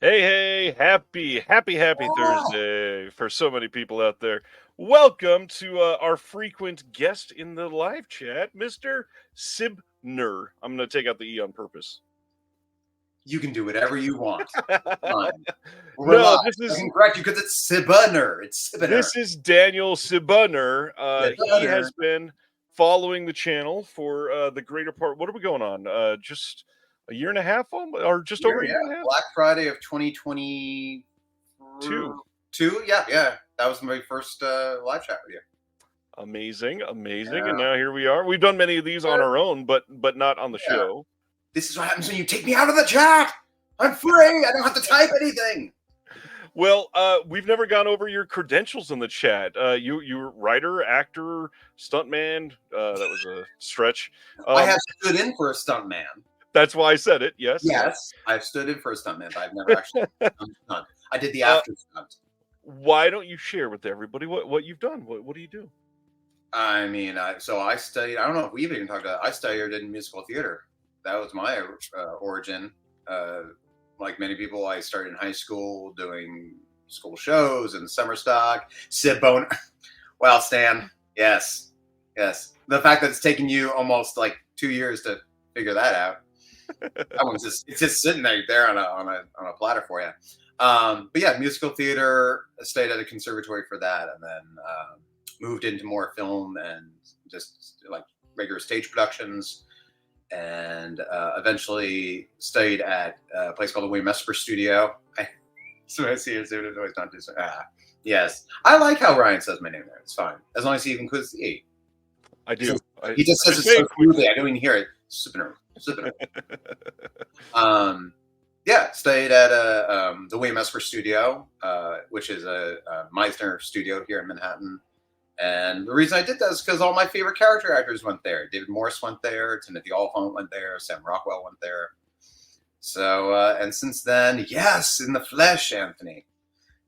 Hey, happy Oh, Thursday for so many people out there. Welcome to our frequent guest in the live chat, Mr. Sibner. I'm going to take out the E on purpose. you can do whatever you want. Fine. We're No, live. I can correct you because it's Cibener. It's Cibener. this is Daniel Cibener. He Cibener. has been following the channel for the greater part. What are we going on? Just a year and a half, or just over Here, a yeah. year and a half? Black Friday of 2022. Two. Yeah. That was my first live chat with you. Amazing. And Yeah. now here we are. We've done many of these on our own, but not on the Yeah. show. This is what happens when you take me out of the chat. I'm free. I don't have to type anything. Well, we've never gone over your credentials in the chat. You're writer, actor, stuntman. That was a stretch. I have stood in for a stuntman. That's why I said it. Yes. Yes, I've stood in for a stuntman, but I've never actually done a stunt. I did the after stunt. Why don't you share with everybody what you've done? What do you do? I mean, so I studied. I don't know if we've even talked about. I studied in musical theater. That was my origin. Like many people, I started in high school doing school shows and summer stock. Sid Boner. Well, Stan, yes. The fact that it's taken you almost like 2 years to figure that out. That one's just sitting there on a platter for you. But yeah, musical theater. I stayed at a conservatory for that, and then moved into more film and just like regular stage productions, and eventually studied at a place called the William Esper Studio. So I see it's always not just yes. I like how Ryan says my name there. It's fine as long as he includes the E. I do. He just says it so smoothly. I don't even hear it. Cibener. Yeah, stayed at the William Esper Studio, which is a Meisner studio here in Manhattan. And the reason I did that is because all my favorite character actors went there. David Morse went there, Timothy Olyphant went there, Sam Rockwell went there. So, and since then, yes, in the flesh, Anthony.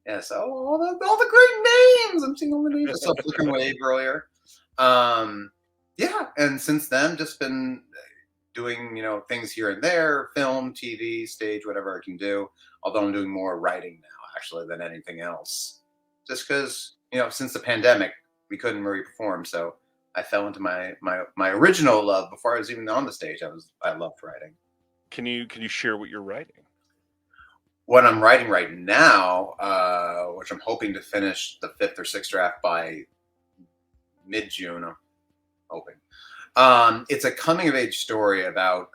Yes, all the great names. I'm seeing all the names. I saw Flickering Wave earlier. Yeah, and since then, just been doing things here and there, film, TV, stage, whatever I can do. Although I'm doing more writing now actually than anything else, just because since the pandemic we couldn't really perform, so I fell into my original love before I was even on the stage. I loved writing. Can you share what you're writing? What I'm writing right now, which I'm hoping to finish the 5th or 6th draft by mid-June. I'm hoping. It's a coming of age story about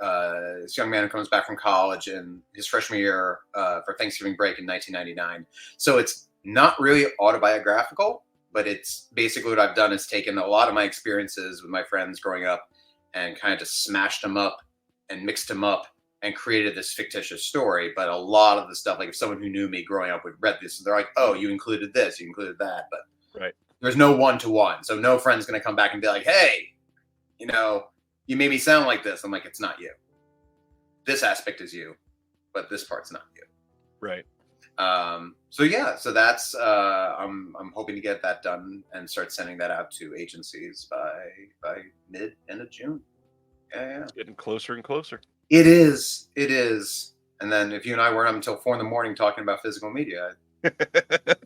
this young man who comes back from college in his freshman year for Thanksgiving break in 1999. So it's not really autobiographical, but it's basically what I've done is taken a lot of my experiences with my friends growing up and kind of just smashed them up and mixed them up and created this fictitious story. But a lot of the stuff, like if someone who knew me growing up would read this, they're like, oh, you included this, you included that. But right. There's no one-to-one. So no friend's going to come back and be like, hey, you made me sound like this. I'm like, it's not you. This aspect is you, but this part's not you. Right. So that's I'm hoping to get that done and start sending that out to agencies by end of June. Yeah. It's getting closer and closer. It is. And then if you and I weren't up until 4 a.m. talking about physical media. But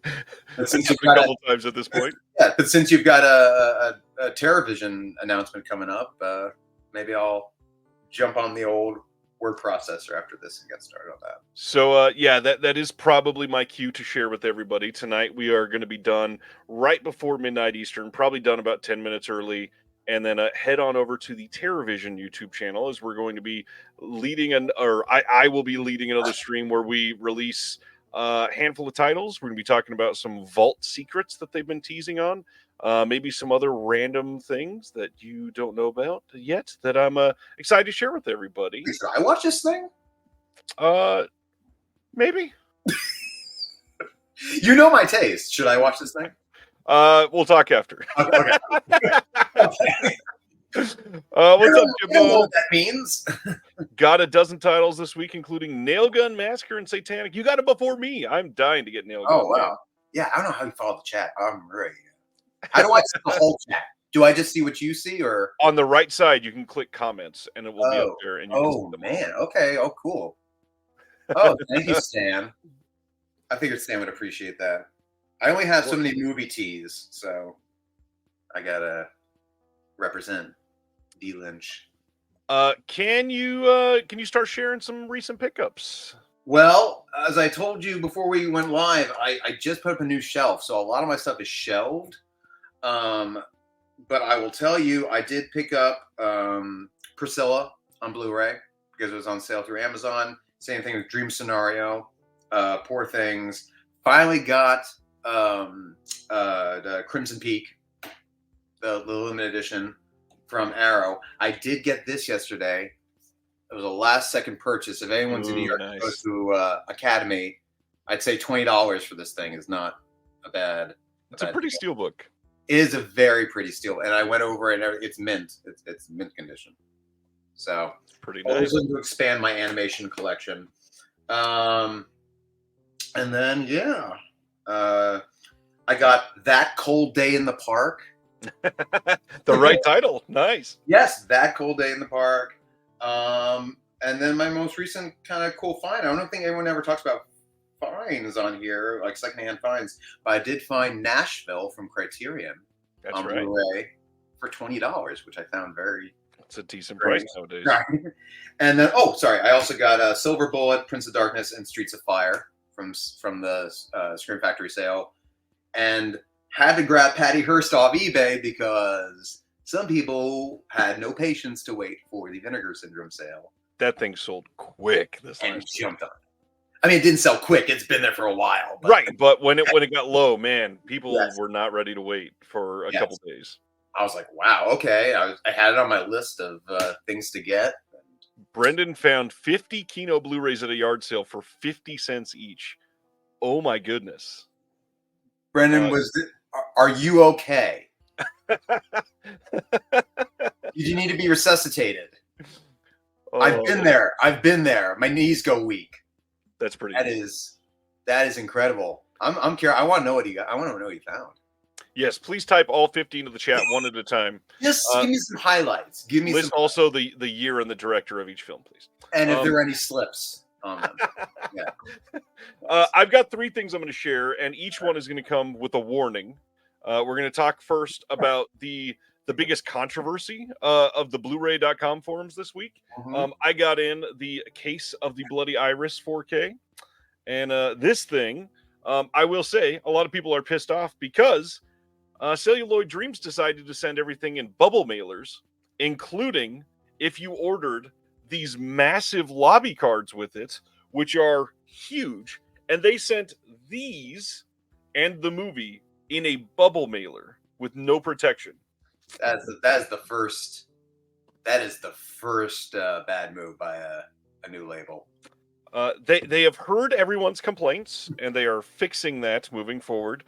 since you've got a couple times at this point. Yeah, but since you've got a TerraVision announcement coming up, maybe I'll jump on the old word processor after this and get started on that. So yeah, that is probably my cue to share with everybody. Tonight we are going to be done right before midnight Eastern, probably done about 10 minutes early, and then head on over to the TerraVision YouTube channel as we're going to be leading I will be leading another stream where we release a handful of titles. We're going to be talking about some vault secrets that they've been teasing on. Maybe some other random things that you don't know about yet that I'm excited to share with everybody. Should I watch this thing? Maybe. You know my taste. Should I watch this thing? We'll talk after. Okay. What's up, Jimbo? What that means? Got a dozen titles this week, including Nail Gun Massacre and Satanic. You got it before me. I'm dying to get Nail Gun. Oh, wow. Yeah, I don't know how you follow the chat. I'm ready. How do I see the whole chat? Do I just see what you see, or on the right side you can click comments and it will be up there? And you man, okay, cool. Oh, thank you, Stan. I figured Stan would appreciate that. I only have so Well, many movie teas, so I gotta represent D Lynch. can you start sharing some recent pickups? Well, as I told you before we went live, I just put up a new shelf, so a lot of my stuff is shelved. Um, but I will tell you, I did pick up Priscilla on Blu-ray because it was on sale through Amazon. Same thing with Dream Scenario, Poor Things. Finally got the Crimson Peak, the limited edition from Arrow. I did get this yesterday. It was a last second purchase. If anyone's in New Ooh, York and goes nice. to Academy, I'd say $20 for this thing is not a bad It's a pretty steel book. It is a very pretty steel, and I went over it, and it's mint. It's mint condition. So It's pretty always nice. looking to expand my animation collection. And then I got That Cold Day in the Park. The right title. Nice. Yes, That Cold Day in the Park. And then my most recent kind of cool find. I don't think anyone ever talks about finds on here, like secondhand finds, but I did find Nashville from Criterion That's on right. Blu-ray for $20, which I found very It's a decent great. price nowadays. And then, I also got Silver Bullet, Prince of Darkness, and Streets of Fire from the Scream Factory sale, and had to grab Patty Hearst off eBay because some people had no patience to wait for the Vinegar Syndrome sale That thing sold quick this and last jumped on it. I mean, it didn't sell quick. It's been there for a while. But right, but when it got low, man, people yes, were not ready to wait for a yes. couple days. I was like, wow, okay. I had it on my list of things to get. Brendan found 50 Kino Blu-rays at a yard sale for 50 cents each. Oh my goodness. Brendan, are you okay? Did you need to be resuscitated? I've been there. My knees go weak. That's pretty. That is incredible. I'm curious. I want to know what he got. I want to know what he found. Yes, please type all 50 into the chat one at a time. Just give me some highlights. Give me list some. Also the year and the director of each film, please. And if there are any slips on them. Yeah. I've got 3 things I'm going to share, and each one is going to come with a warning. We're going to talk first about the biggest controversy of the Blu-ray.com forums this week. Mm-hmm. I got in the Case of the Bloody Iris 4K, and this thing, I will say, a lot of people are pissed off because Celluloid Dreams decided to send everything in bubble mailers, including if you ordered these massive lobby cards with it, which are huge, and they sent these and the movie in a bubble mailer with no protection. That is the first bad move by a new label. They have heard everyone's complaints, and they are fixing that moving forward.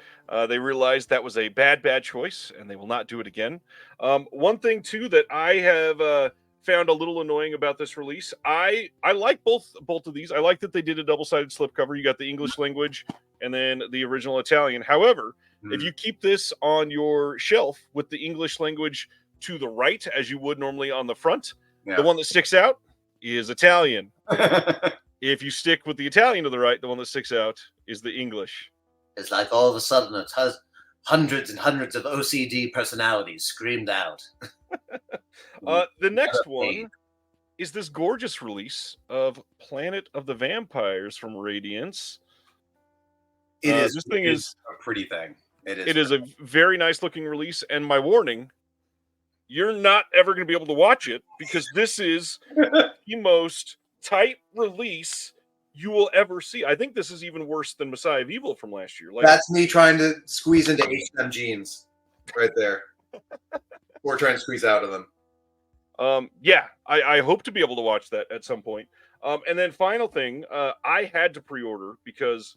They realized that was a bad choice, and they will not do it again. One thing, too, that I have found a little annoying about this release, I like both of these. I like that they did a double-sided slipcover. You got the English language and then the original Italian. However, if you keep this on your shelf with the English language to the right, as you would normally on the front, the one that sticks out is Italian. If you stick with the Italian to the right, the one that sticks out is the English. It's like all of a sudden it has hundreds and hundreds of OCD personalities screamed out. The next one is this gorgeous release of Planet of the Vampires from Radiance. This thing is a pretty thing. It is a very nice looking release, and my warning, you're not ever going to be able to watch it because this is the most tight release you will ever see. I think this is even worse than Messiah of Evil from last year. That's me trying to squeeze into H&M jeans right there. Or trying to squeeze out of them. I hope to be able to watch that at some point. And then final thing, I had to pre-order because,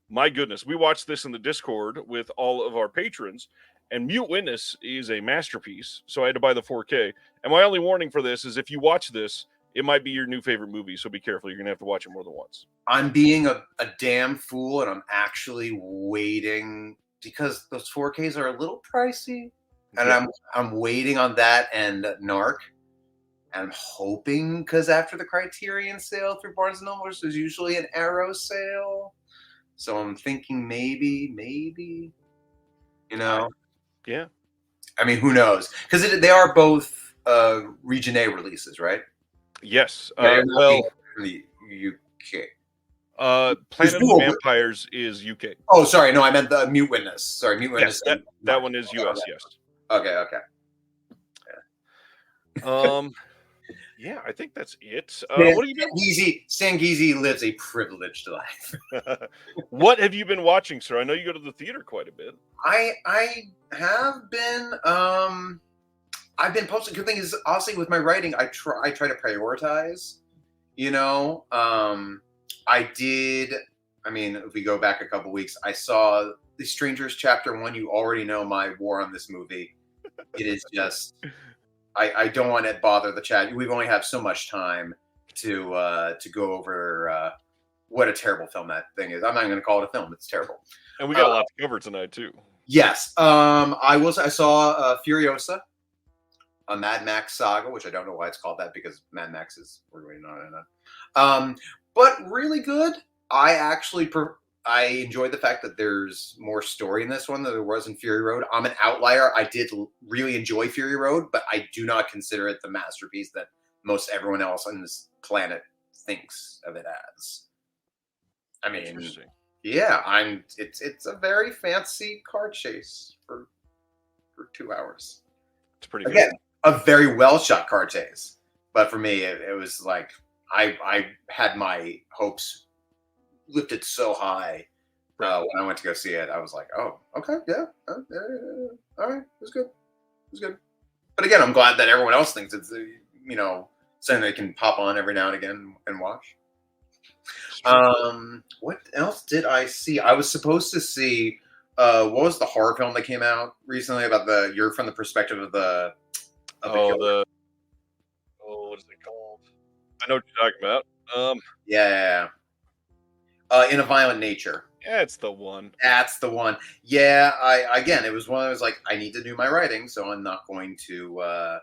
my goodness, we watched this in the Discord with all of our patrons, and Mute Witness is a masterpiece, so I had to buy the 4K. And my only warning for this is if you watch this, it might be your new favorite movie, so be careful. You're going to have to watch it more than once. I'm being a damn fool, and I'm actually waiting because those 4Ks are a little pricey. And I'm waiting on that and Narc. And I'm hoping, because after the Criterion sale through Barnes & Noble, there's usually an Arrow sale. So I'm thinking maybe, Yeah. I mean, who knows? Because they are both Region A releases, right? Yes. They're not Well, from the UK. Planet of the Vampires is UK. Oh, sorry. No, I meant the Mute Witness. Sorry, Mute Witness. Yes, that one is US, yes. Okay. Yeah, I think that's it. What have you been? Stan Geezy lives a privileged life. What have you been watching, sir? I know you go to the theater quite a bit. I have been. I've been posting. Good thing is, honestly, with my writing, I try to prioritize. I did. I mean, if we go back a couple weeks, I saw The Strangers Chapter 1. You already know my war on this movie. It is just. I don't want to bother the chat. We only have so much time to go over what a terrible film that thing is. I'm not going to call it a film. It's terrible. And we got a lot to cover tonight too. Yes. I saw Furiosa, a Mad Max saga, which I don't know why it's called that, because Mad Max is we're really not in it. But really good. I enjoyed the fact that there's more story in this one than there was in Fury Road. I'm an outlier. I did really enjoy Fury Road, but I do not consider it the masterpiece that most everyone else on this planet thinks of it as. I mean, yeah, it's a very fancy car chase for 2 hours. It's pretty good. Again, a very well shot car chase. But for me, it was like I had my hopes lifted so high when I went to go see it. I was like, oh, okay, yeah, all right, it was good. But again, I'm glad that everyone else thinks it's something they can pop on every now and again and watch. What else did I see? I was supposed to see what was the horror film that came out recently about you're from the perspective of the killer. What is it called? I know what you're talking about. Yeah. In a Violent Nature. Yeah, it's the one. That's the one. Yeah, it was one. I was like, I need to do my writing, so I'm not going to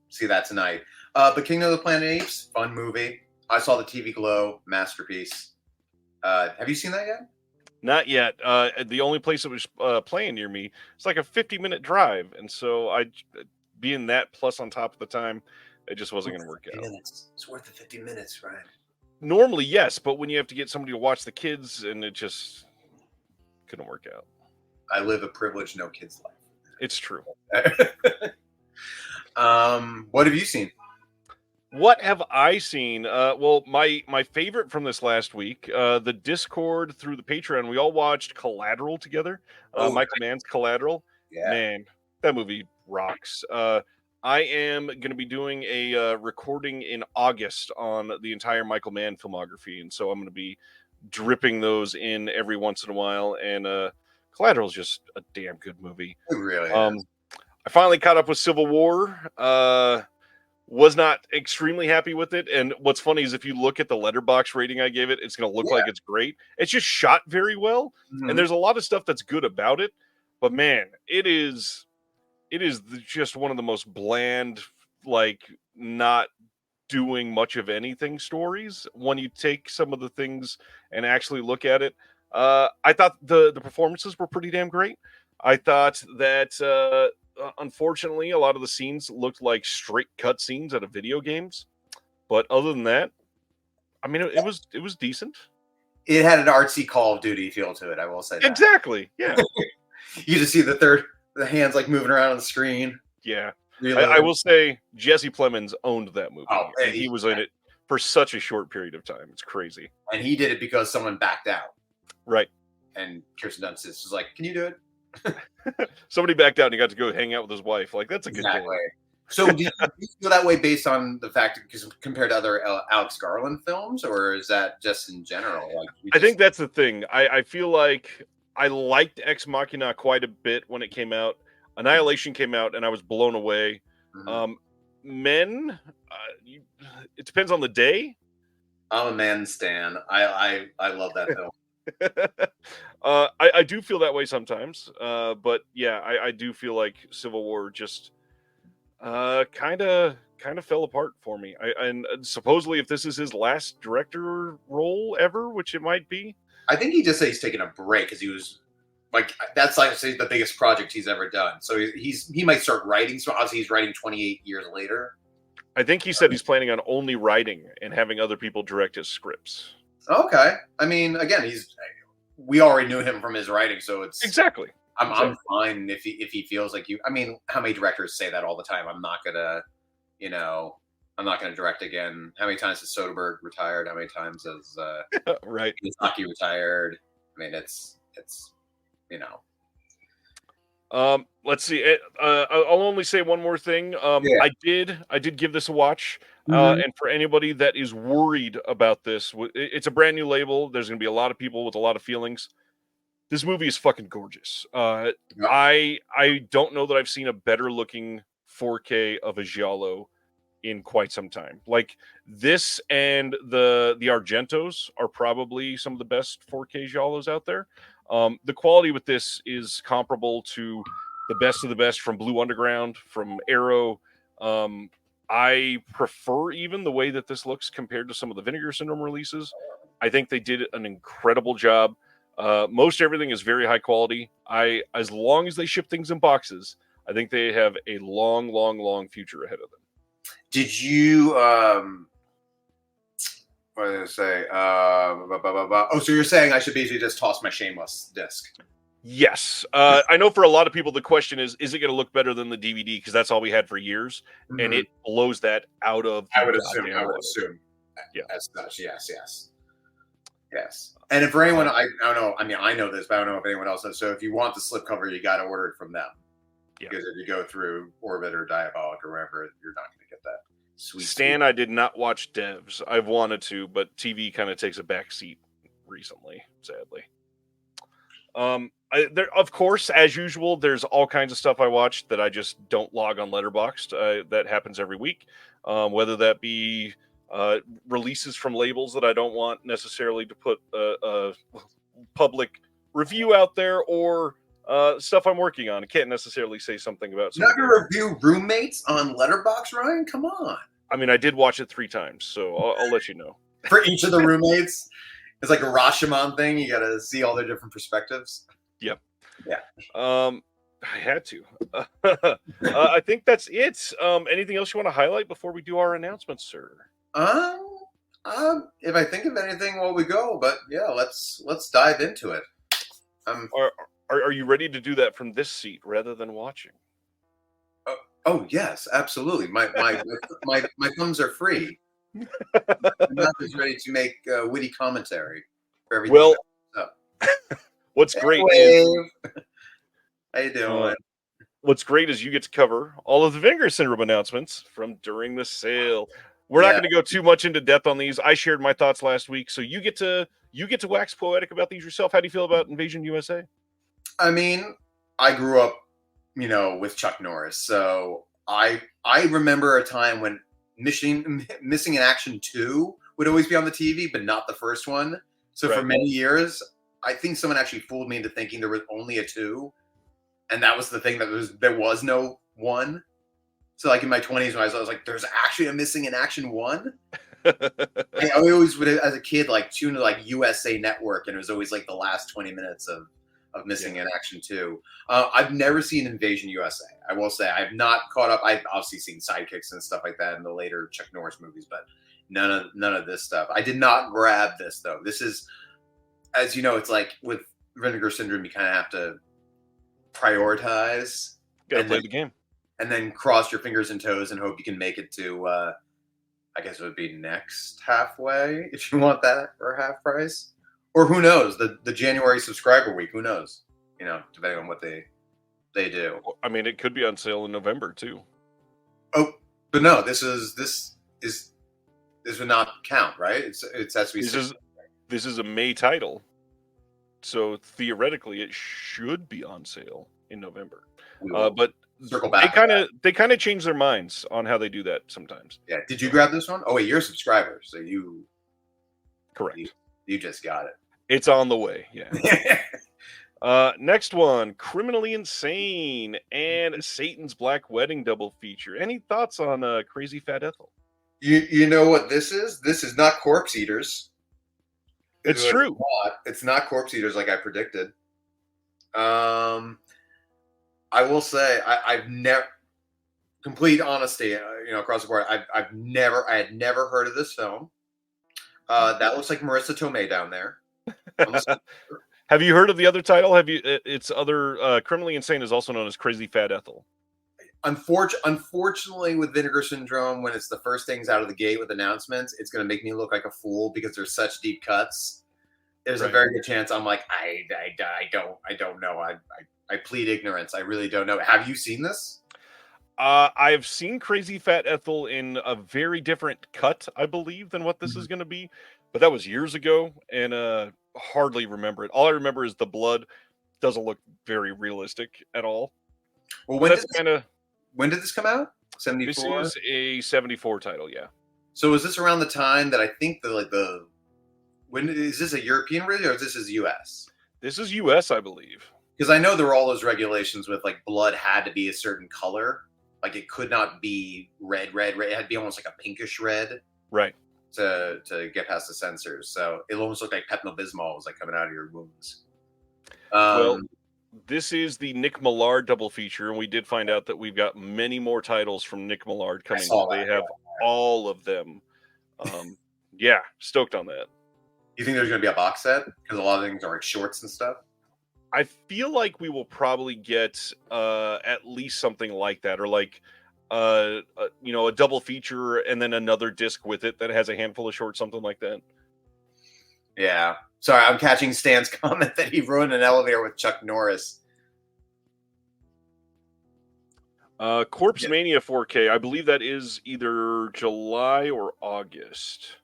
see that tonight. But Kingdom of the Planet of the Apes, fun movie. I saw the TV Glow, masterpiece. Have you seen that yet? Not yet. The only place that was playing near me, it's like a 50-minute drive, and so I, being that plus on top of the time, it just wasn't going to work out. Minutes. It's worth the 50 minutes, right? Normally, yes, but when you have to get somebody to watch the kids, and it just couldn't work out. I live a privileged no kids life. It's true. What have you seen? What have I seen? Well, my favorite from this last week, the Discord through the Patreon, we all watched Collateral together. Michael Mann's Collateral. Yeah. Man, that movie rocks. I am going to be doing a recording in August on the entire Michael Mann filmography, and so I'm going to be dripping those in every once in a while. And Collateral is just a damn good movie. It really is. I finally caught up with Civil War. Was not extremely happy with it. And what's funny is if you look at the Letterboxd rating I gave it, it's going to look like it's great. It's just shot very well. Mm-hmm. And there's a lot of stuff that's good about it. But man, it is just one of the most bland, like not doing much of anything stories when you take some of the things and actually look at it. I thought the performances were pretty damn great. I thought that unfortunately a lot of the scenes looked like straight cut scenes out of video games. But other than that, I mean, it was decent. It had an artsy Call of Duty feel to it, I will say that. Exactly, yeah. You just see the hands like moving around on the screen. Yeah. I will say Jesse Plemons owned that movie. Oh, and he was in it for such a short period of time. It's crazy. And he did it because someone backed out. Right. And Kirsten Dunst was like, can you do it? Somebody backed out and he got to go hang out with his wife. Like, that's a good thing. So do you feel that way based on the fact, because compared to other Alex Garland films, or is that just in general? Like, I think that's the thing. I feel like I liked Ex Machina quite a bit when it came out. Annihilation came out and I was blown away. Mm-hmm. Men, it depends on the day. I'm a man stan. I love that film. I do feel that way sometimes. But yeah, I do feel like Civil War just Kind of fell apart for me. And supposedly, if this is his last director role ever, which it might be. I think he just said he's taking a break because he was like, that's like say the biggest project he's ever done. So he might start writing. So obviously he's writing 28 years later. I think he said he's planning on only writing and having other people direct his scripts. Okay. I mean, again, we already knew him from his writing, so it's exactly. I'm fine if he feels like you. I mean, how many directors say that all the time? I'm not gonna direct again. How many times has Soderbergh retired? How many times has right Miyazaki retired? I mean, it's let's see. I'll only say one more thing. I did give this a watch. And for anybody that is worried about this, it's a brand new label. There's going to be a lot of people with a lot of feelings. This movie is fucking gorgeous. I don't know that I've seen a better looking 4K of a giallo in quite some time. Like this and the Argentos are probably some of the best 4K giallos out there. The quality with this is comparable to the best of the best from Blue Underground, from Arrow. I prefer even the way that this looks compared to some of the Vinegar Syndrome releases. I think they did an incredible job. Most everything is very high quality. As long as they ship things in boxes, I think they have a long, long, long future ahead of them. Did you what did I say? Oh, so you're saying I should basically just toss my Shameless disc? Yes. I know for a lot of people, the question is it going to look better than the DVD? Because that's all we had for years. Mm-hmm. And it blows that out of... I would assume. Yeah. As such, yes. And for anyone, I don't know. I mean, I know this, but I don't know if anyone else does. So if you want the slipcover, you got to order it from them. Yeah. Because if you go through Orbit or Diabolic or wherever, you're not going to get that. Stan, I did not watch Devs. I've wanted to, but TV kind of takes a back seat recently, sadly. There, of course, as usual, there's all kinds of stuff I watch that I just don't log on Letterboxd. That happens every week, whether that be releases from labels that I don't want necessarily to put a public review out there, or stuff I'm working on. I can't necessarily say something about. Not going to review Roommates on Letterboxd, Ryan? Come on. I mean, I did watch it 3 times, so I'll let you know. For each of the roommates, it's like a Rashomon thing. You got to see all their different perspectives. Yep. Yeah. I had to. I think that's it. Anything else you want to highlight before we do our announcements, sir? If I think of anything while we go, but yeah, let's dive into it. Are you ready to do that from this seat rather than watching? Oh yes, absolutely. My thumbs are free. I'm not just ready to make witty commentary for everything. Well, what's great is how you doing? What's great is you get to cover all of the Vinegar Syndrome announcements from during the sale. We're not going to go too much into depth on these. I shared my thoughts last week, so you get to wax poetic about these yourself. How do you feel about Invasion USA? I mean, I grew up, with Chuck Norris, so I remember a time when Missing in Action 2 would always be on the TV, but not the first one. So for many years, I think someone actually fooled me into thinking there was only a 2, and that was the thing, there was no 1. So like in my 20s, when I was like, there's actually a Missing in Action 1. I always would, as a kid, like tune to like USA Network, and it was always like the last 20 minutes of Missing in Action 2. I've never seen Invasion USA. I will say I've not caught up. I've obviously seen Sidekicks and stuff like that in the later Chuck Norris movies, but none of this stuff. I did not grab this though. This is, as you know, it's like with Vinegar Syndrome, you kind of have to prioritize. Gotta play the game. And then cross your fingers and toes and hope you can make it to, I guess it would be next halfway if you want that for half price. Or who knows, the January subscriber week, who knows? Depending on what they do. I mean, it could be on sale in November too. Oh, but no, this would not count, right? It has to be. This is a May title, so theoretically it should be on sale in November. But circle back. They kind of change their minds on how they do that sometimes. Yeah. Did you grab this one? Oh wait, you're a subscriber, so you. Correct. You just got it. It's on the way. Yeah. Next one, Criminally Insane and Satan's Black Wedding double feature. Any thoughts on Crazy Fat Ethel? You know what this is? This is not Corpse Eaters. It's true. It's not Corpse Eaters like I predicted. I will say I've never, complete honesty, across the board, I had never heard of this film. That looks like Marissa Tomei down there. Have you heard of the other title? It's other Criminally Insane is also known as Crazy Fat Ethel. Unfortunately, with Vinegar Syndrome, when it's the first things out of the gate with announcements, it's going to make me look like a fool because there's such deep cuts. There's a very good chance I'm like, I don't know. I plead ignorance. I really don't know. Have you seen this? I've seen Crazy Fat Ethel in a very different cut, I believe, than what this is going to be. But that was years ago, and hardly remember it. All I remember is the blood doesn't look very realistic at all. Well, when did this come out? 74? This is a 74 title, yeah. So is this around the time that I think when is this a European release or is this US? This is US, I believe. Because I know there were all those regulations with like blood had to be a certain color. Like it could not be red. It had to be almost like a pinkish red. Right. To get past the censors. So it almost looked like Pepto-Bismol was like coming out of your wounds. Well, this is the Nick Millard double feature, and we did find out that we've got many more titles from Nick Millard coming. They have all of them. Yeah, stoked on that. You think there's going to be a box set? Because a lot of things are like shorts and stuff. I feel like we will probably get at least something like that, or like a double feature and then another disc with it that has a handful of shorts, something like that. Yeah. Sorry, I'm catching Stan's comment that he ruined an elevator with Chuck Norris. Corpse Mania 4K, I believe that is either July or August.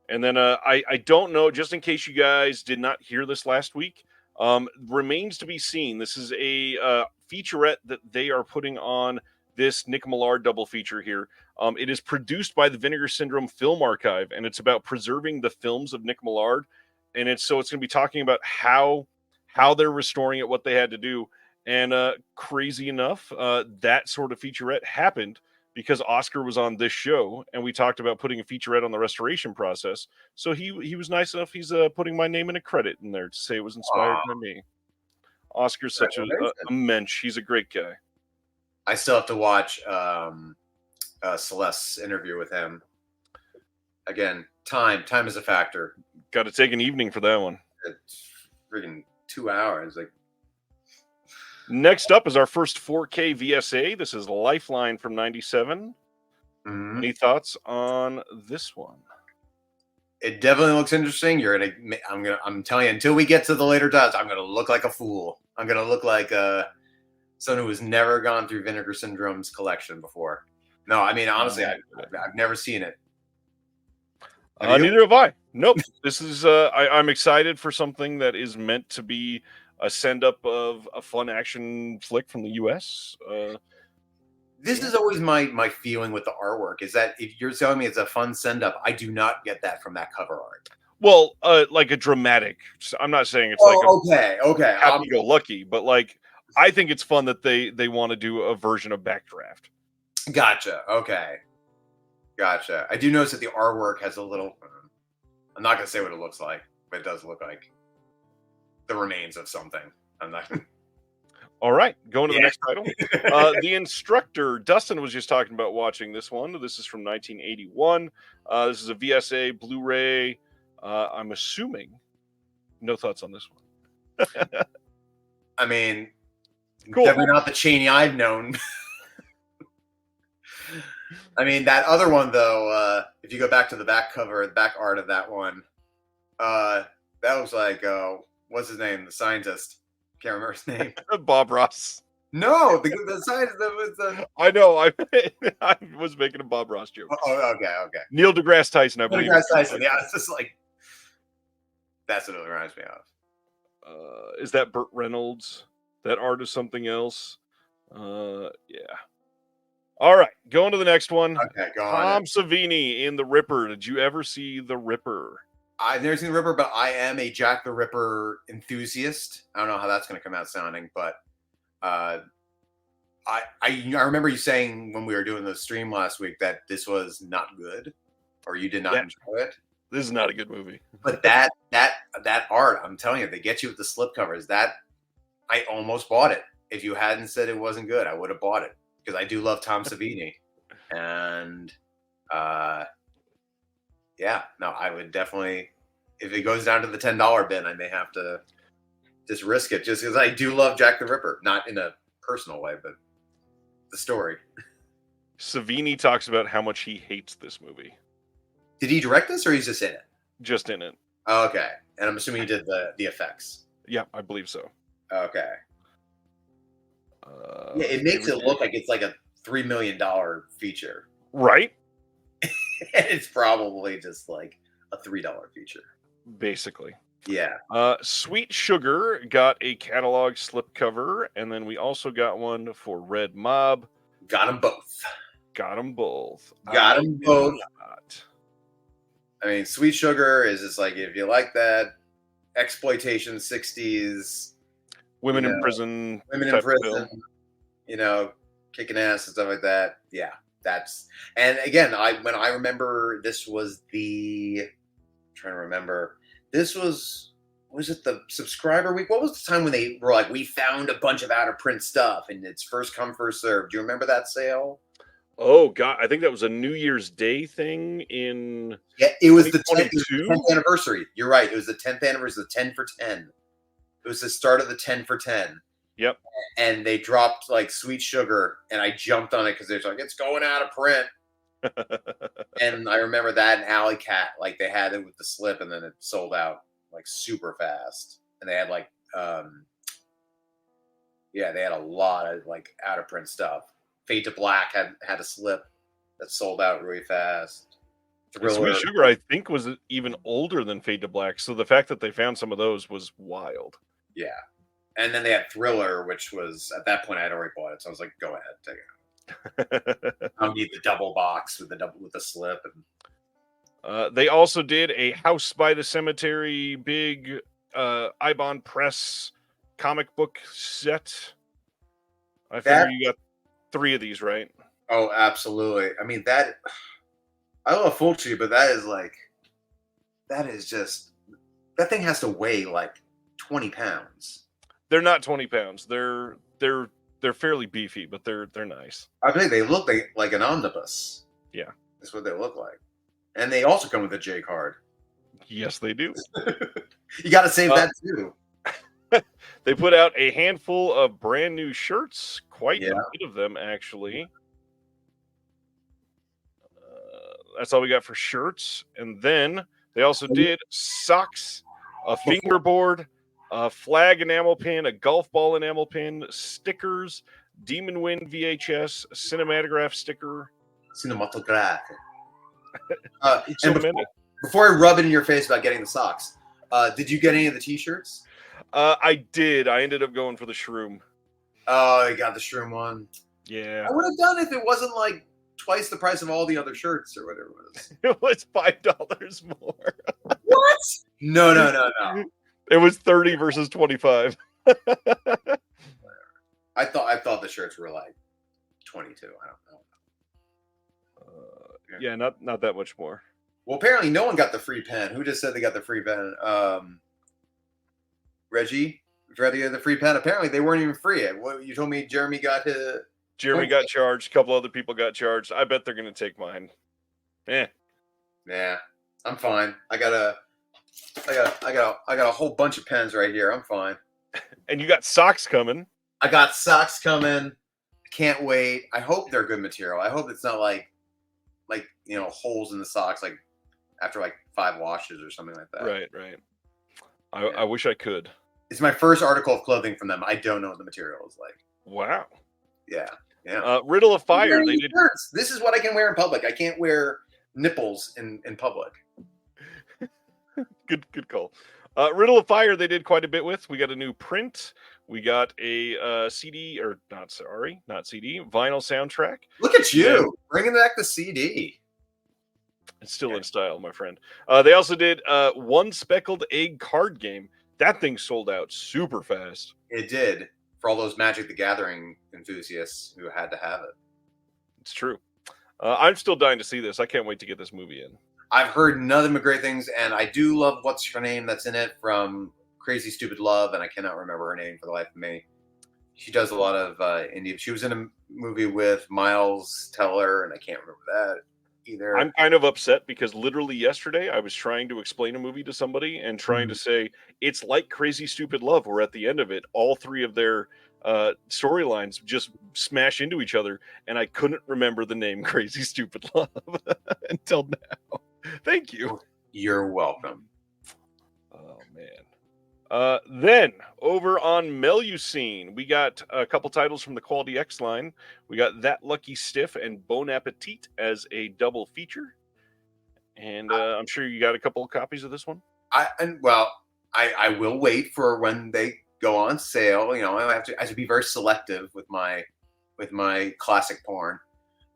And then I don't know, just in case you guys did not hear this last week, remains to be seen. This is a featurette that they are putting on this Nick Millard double feature here. It is produced by the Vinegar Syndrome Film Archive, and it's about preserving the films of Nick Millard. And it's going to be talking about how they're restoring it, what they had to do. And crazy enough, that sort of featurette happened because Oscar was on this show, and we talked about putting a featurette on the restoration process. So he was nice enough. He's putting my name in a credit in there to say it was inspired by me. Oscar's such a mensch. He's a great guy. I still have to watch Celeste's interview with him. Again, time is a factor. Got to take an evening for that one. It's freaking 2 hours. Like, next up is our first 4K VSA. This is Lifeline from '97. Mm-hmm. Any thoughts on this one? It definitely looks interesting. I'm telling you, until we get to the later titles, I'm gonna look like a fool. I'm gonna look like someone who has never gone through Vinegar Syndrome's collection before. No, I mean honestly, I've never seen it. Neither have I. Nope. This is I'm excited for something that is meant to be a send-up of a fun action flick from the U.S. This is always my feeling with the artwork, is that if you're telling me it's a fun send-up, I do not get that from that cover art. Well, like a dramatic. I'm not saying it's okay. Happy-go-lucky, but like I think it's fun that they want to do a version of Backdraft. Gotcha. Okay. Gotcha. I do notice that the artwork has a little. I'm not gonna say what it looks like, but it does look like the remains of something. I'm not. All right, going to the next title. The Instructor. Dustin was just talking about watching this one. This is from 1981. This is a VSA Blu-ray. I'm assuming. No thoughts on this one. I mean, cool. Definitely not the Cheney I've known. I mean, that other one though. If you go back to the back cover, the back art of that one, that was like, what's his name? The scientist. Can't remember his name. Bob Ross. No, the scientist that was the. I know. I was making a Bob Ross joke. Oh, okay. Neil deGrasse Tyson, I believe. Neil deGrasse Tyson. Yeah, it's just like that's what it reminds me of. Is that Burt Reynolds? That art is something else. Yeah. All right, going to the next one. Okay, go on. Tom Savini in The Ripper. Did you ever see The Ripper? I've never seen the Ripper, but I am a Jack the Ripper enthusiast. I don't know how that's going to come out sounding, but I remember you saying when we were doing the stream last week that this was not good, or you did not enjoy it. This is not a good movie. But that art, I'm telling you, they get you with the slipcovers. That I almost bought it. If you hadn't said it wasn't good, I would have bought it because I do love Tom Savini, and yeah, no, I would definitely. If it goes down to the $10 bin, I may have to just risk it, just because I do love Jack the Ripper, not in a personal way, but the story. Savini talks about how much he hates this movie. Did he direct this, or he's just in it? Just in it. Oh, okay, and I'm assuming he did the effects. Yeah, I believe so. Okay. Yeah, it makes it look like it's like a $3 million feature, right? It's probably just like a $3 feature, basically. Yeah. Sweet Sugar got a catalog slipcover, and then we also got one for Red Mob. Got them both. Got them both. Got them both. I mean, Sweet Sugar is just like, if you like that exploitation 60s, women in prison, film. Kicking ass and stuff like that. Yeah, and again, when I remember this was I'm trying to remember, this was it the subscriber week? What was the time when they were like, we found a bunch of out of print stuff and it's first come, first served? Do you remember that sale? Oh God, I think that was a New Year's Day thing in. Yeah, it was the 10th anniversary. You're right. It was the 10th anniversary, the 10 for 10. It was the start of the 10 for 10. Yep. And they dropped like Sweet Sugar, and I jumped on it because they're like, it's going out of print. And I remember that in Alley Cat, like they had it with the slip, and then it sold out like super fast. And they had like, they had a lot of like out of print stuff. Fade to Black had a slip that sold out really fast. Sweet Sugar, I think, was even older than Fade to Black. So the fact that they found some of those was wild. Yeah. And then they had Thriller, which was, at that point, I had already bought it. So I was like, go ahead, take it. I don't need the double box with the slip. And they also did a House by the Cemetery big Ibon Press comic book set. I figure you got 3 of these, right? Oh, absolutely. I mean, I love Fulci, but that thing has to weigh like 20 pounds. They're not 20 pounds. They're fairly beefy, but they're nice. I think they look like an omnibus. Yeah. That's what they look like. And they also come with a J card. Yes, they do. You got to save that too. They put out a handful of brand new shirts, quite a bit of them, actually. That's all we got for shirts. And then they also did socks, a fingerboard, a flag enamel pin, a golf ball enamel pin, stickers, Demon Wind VHS, cinematograph sticker. Cinematograph. Before I rub it in your face about getting the socks, did you get any of the t-shirts? I did. I ended up going for the Shroom. Oh, you got the Shroom one. Yeah. I would have done if it wasn't like twice the price of all the other shirts or whatever it was. It was $5 more. What? No. It was 30 versus 25. I thought the shirts were like 22. I don't know. Yeah, not that much more. Well, apparently no one got the free pen. Who just said they got the free pen? Reggie, the free pen. Apparently they weren't even free. What you told me, Jeremy got his. Jeremy got charged. A couple other people got charged. I bet they're going to take mine. Nah, I'm fine. I got a whole bunch of pens right here. I'm fine. And you got socks coming. I got socks coming. Can't wait. I hope they're good material. I hope it's not like holes in the socks like after like 5 washes or something like that. Right. I wish I could. It's my first article of clothing from them. I don't know what the material is like. Wow. Yeah. Riddle of Fire. They did. Shirts. This is what I can wear in public. I can't wear nipples in public. Good call. Riddle of Fire. They did quite a bit with. We got a new print. We got a CD, or not CD, vinyl soundtrack. Look at you bringing back the CD. It's still in style, my friend. They also did One Speckled Egg card game. That thing sold out super fast. It did, for all those Magic the Gathering enthusiasts who had to have it. It's true. I'm still dying to see this. I can't wait to get this movie in. I've heard nothing but great things, and I do love what's her name that's in it from Crazy Stupid Love, and I cannot remember her name for the life of me. She does a lot of indie. She was in a movie with Miles Teller, and I can't remember that either. I'm kind of upset because literally yesterday I was trying to explain a movie to somebody and trying to say it's like Crazy Stupid Love, where at the end of it, all three of their storylines just smash into each other, and I couldn't remember the name Crazy Stupid Love until now. Thank you. You're welcome. Oh man. Then over on Melusine, we got a couple titles from the Quality X line. We got That Lucky Stiff and Bon Appetit as a double feature, and I'm sure you got a couple of copies of this one. I will wait for when they go on sale. You know, I have to be very selective with my classic porn.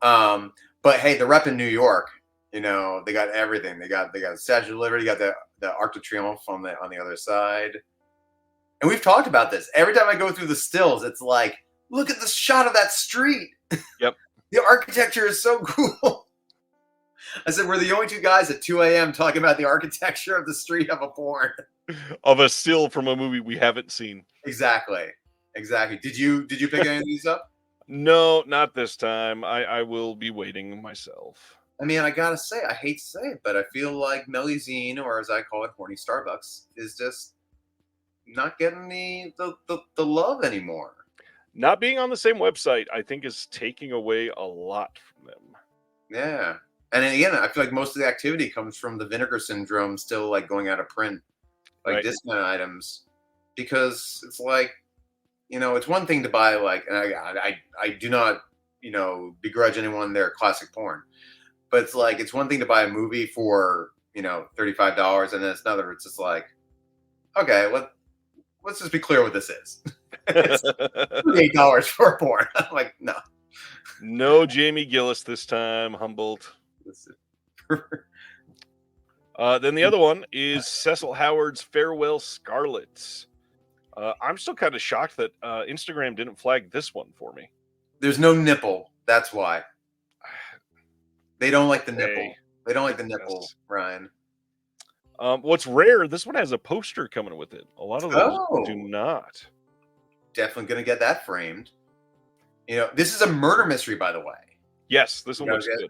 But hey, the rep in New York, you know, they got everything. They got Statue of Liberty, got the Arc de Triomphe on the other side. And we've talked about this. Every time I go through the stills, it's like, look at the shot of that street. Yep. The architecture is so cool. I said, we're the only two guys at 2 a.m. talking about the architecture of the street of a porn. Of a still from a movie we haven't seen. Exactly. Did you pick any of these up? No, not this time. I will be waiting myself. I mean, I gotta say, I hate to say it, but I feel like Melusine, or as I call it, Horny Starbucks, is just not getting the love anymore. Not being on the same website, I think, is taking away a lot from them. Yeah. And then again, I feel like most of the activity comes from the Vinegar Syndrome still like going out of print, like Right. discount items, because it's like, you know, it's one thing to buy like, and I do not, you know, begrudge anyone their classic porn, but it's like, it's one thing to buy a movie for, you know, $35, and then it's another, it's just like, okay, let's just be clear what this is. It's $8 for a porn. I'm like, no. No Jamie Gillis this time, Humboldt. Then the other one is Cecil Howard's Farewell Scarlets. I'm still kind of shocked that Instagram didn't flag this one for me. There's no nipple. That's why. They don't like the nipple. They don't like the nipple, Ryan. What's rare, this one has a poster coming with it. A lot of those do not. Definitely going to get that framed. You know, this is a murder mystery, by the way. Yes, this one looks good.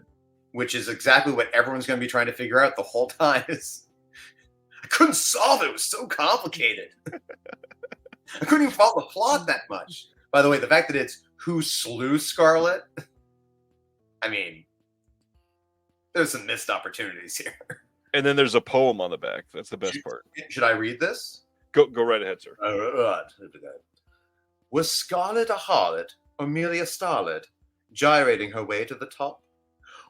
Which is exactly what everyone's going to be trying to figure out the whole time. I couldn't solve it. It was so complicated. I couldn't even follow the plot that much. By the way, the fact that it's who slew Scarlet, I mean, there's some missed opportunities here. And then there's a poem on the back. That's the best part. Should I read this? Go right ahead, sir. Was Scarlet a harlot or merely a starlet, gyrating her way to the top?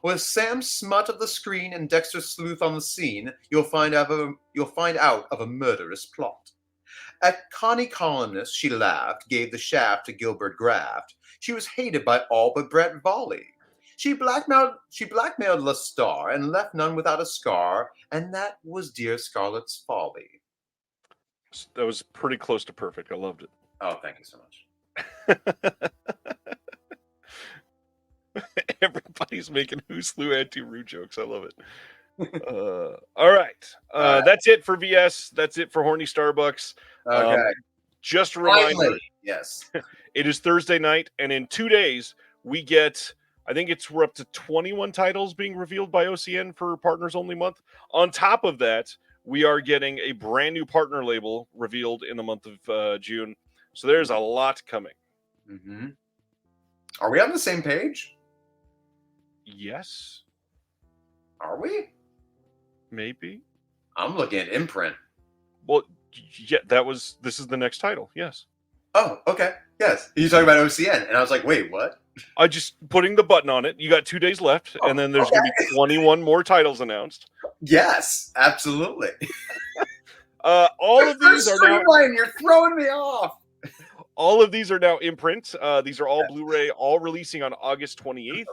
Was Sam Smut of the screen and Dexter Sleuth on the scene? You'll find out of a murderous plot. At Connie columnist, she laughed, gave the shaft to Gilbert Graft. She was hated by all but Brett Volley. She blackmailed Lestar and left none without a scar, and that was dear Scarlet's folly. That was pretty close to perfect. I loved it. Oh, thank you so much. Everybody's making Who Slew Auntie Roo jokes. I love it. All right. That's it for VS. That's it for Horny Starbucks. Okay. Just a reminder. Finally, yes. It is Thursday night, and in 2 days, we get, I think we're up to 21 titles being revealed by OCN for Partners Only Month. On top of that, we are getting a brand new partner label revealed in the month of June. So there's a lot coming. Mm-hmm. Are we on the same page? Yes. Are we? Maybe. I'm looking at imprint. Well, yeah, this is the next title. Yes. Oh, okay. Yes. You're talking about OCN. And I was like, wait, what? I just putting the button on it. You got 2 days left, and then there's going to be 21 more titles announced. Yes, absolutely. All of these are now. You're throwing me off. All of these are now in print. These are all Blu-ray, all releasing on August 28th.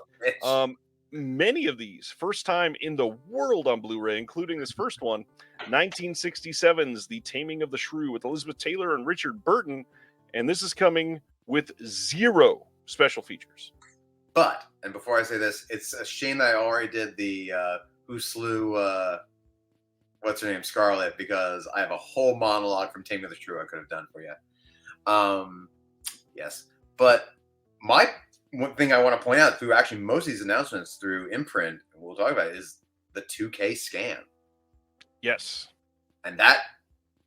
many of these, first time in the world on Blu-ray, including this first one, 1967's The Taming of the Shrew with Elizabeth Taylor and Richard Burton, and this is coming with 0 special features. But, and before I say this, it's a shame that I already did the Who Slew, what's her name, Scarlet, because I have a whole monologue from Taming of the Shrew I could have done for you. Yes. But one thing I want to point out through actually most of these announcements through Imprint, and we'll talk about it, is the 2K scan. Yes. And that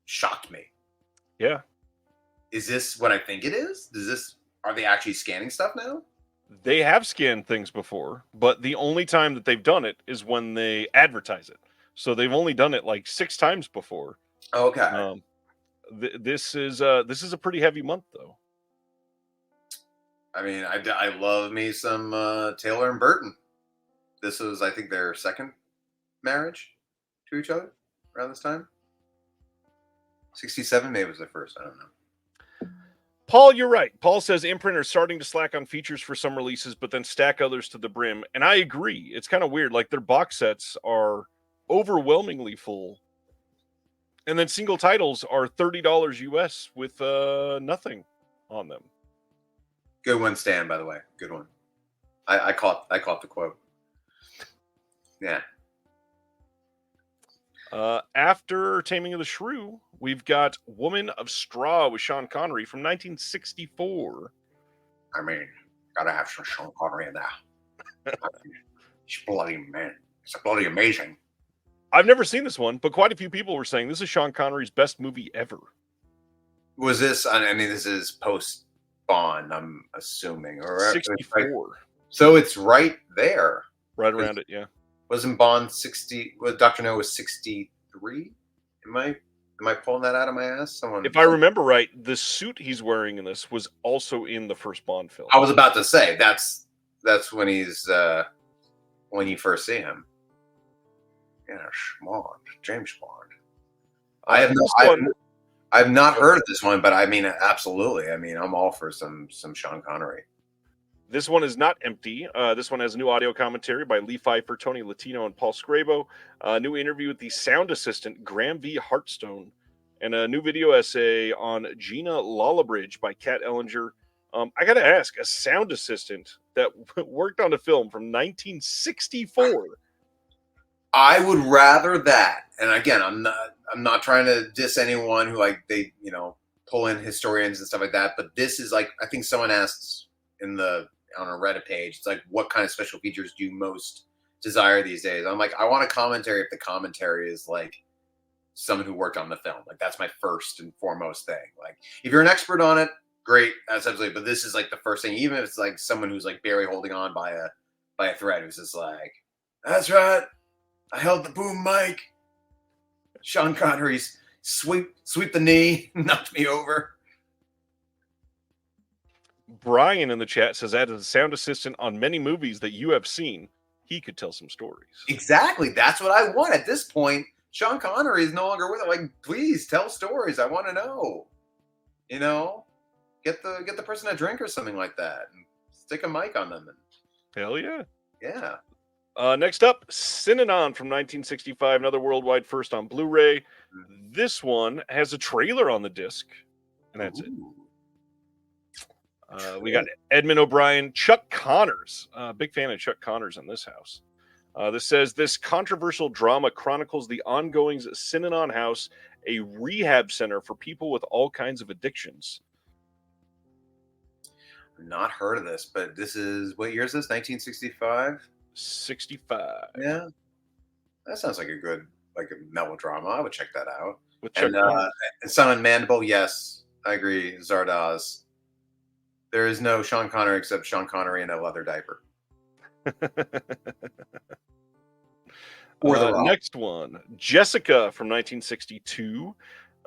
shocked me. Yeah. Is this what I think it is? Are they actually scanning stuff now? They have scanned things before, but the only time that they've done it is when they advertise it. So they've only done it like 6 times before. Okay. This is a pretty heavy month, though. I mean, I love me some Taylor and Burton. This was, I think, their second marriage to each other around this time. 67 maybe was their first. I don't know. Paul, you're right. Paul says Imprint are starting to slack on features for some releases, but then stack others to the brim. And I agree. It's kind of weird. Like, their box sets are overwhelmingly full. And then single titles are $30 US with nothing on them. Good one, Stan, by the way. Good one. I caught the quote. Yeah. After Taming of the Shrew, we've got Woman of Straw with Sean Connery from 1964. I mean, gotta have some Sean Connery in there. He's bloody, man. It's bloody amazing. I've never seen this one, but quite a few people were saying this is Sean Connery's best movie ever. Was this? I mean, this is post Bond, I'm assuming, or 64. So it's right there, right around it. Yeah. Wasn't Bond 60? Well, Dr. No was 63. Am I pulling that out of my ass? If I remember right, the suit he's wearing in this was also in the first Bond film. I was about to say that's when he's when you first see him. Yeah, Bond, James Bond. I've not heard of this one, but I mean, absolutely. I mean, I'm all for some Sean Connery. This one is not empty. This one has new audio commentary by Lee Pfeiffer, Tony Latino, and Paul Scrabo. A new interview with the sound assistant, Graham V. Hartstone. And a new video essay on Gina Lolabridge by Kat Ellinger. I got to ask, a sound assistant that worked on a film from 1964. I would rather that. And again, I'm not trying to diss anyone who they pull in historians and stuff like that. But this is like, I think someone asked on a Reddit page, it's like, what kind of special features do you most desire these days? I'm like, I want a commentary if the commentary is like someone who worked on the film. Like, that's my first and foremost thing. Like, if you're an expert on it, great. That's absolutely. But this is like the first thing, even if it's like someone who's like barely holding on by a thread, who's just like, that's right, I held the boom mic. Sean Connery's sweep the knee, knocked me over. Brian in the chat says, as a sound assistant on many movies that you have seen, he could tell some stories. Exactly. That's what I want. At this point, Sean Connery is no longer with it. Like, please tell stories. I want to know. Get the person a drink or something like that, and stick a mic on them. Hell yeah. Yeah. Next up, Synanon from 1965, another worldwide first on Blu-ray. This one has a trailer on the disc, and that's it. We got Edmund O'Brien, Chuck Connors. Big fan of Chuck Connors in this house. This says, this controversial drama chronicles the ongoings at Synanon House, a rehab center for people with all kinds of addictions. Not heard of this, but this is, what year is this? 1965? 65. Yeah. That sounds like a good, like a melodrama. I would check that out. With Chuck and Simon Mandible, yes, I agree. Zardoz. There is no Sean Connery except Sean Connery in a leather diaper. Next one, Jessica from 1962.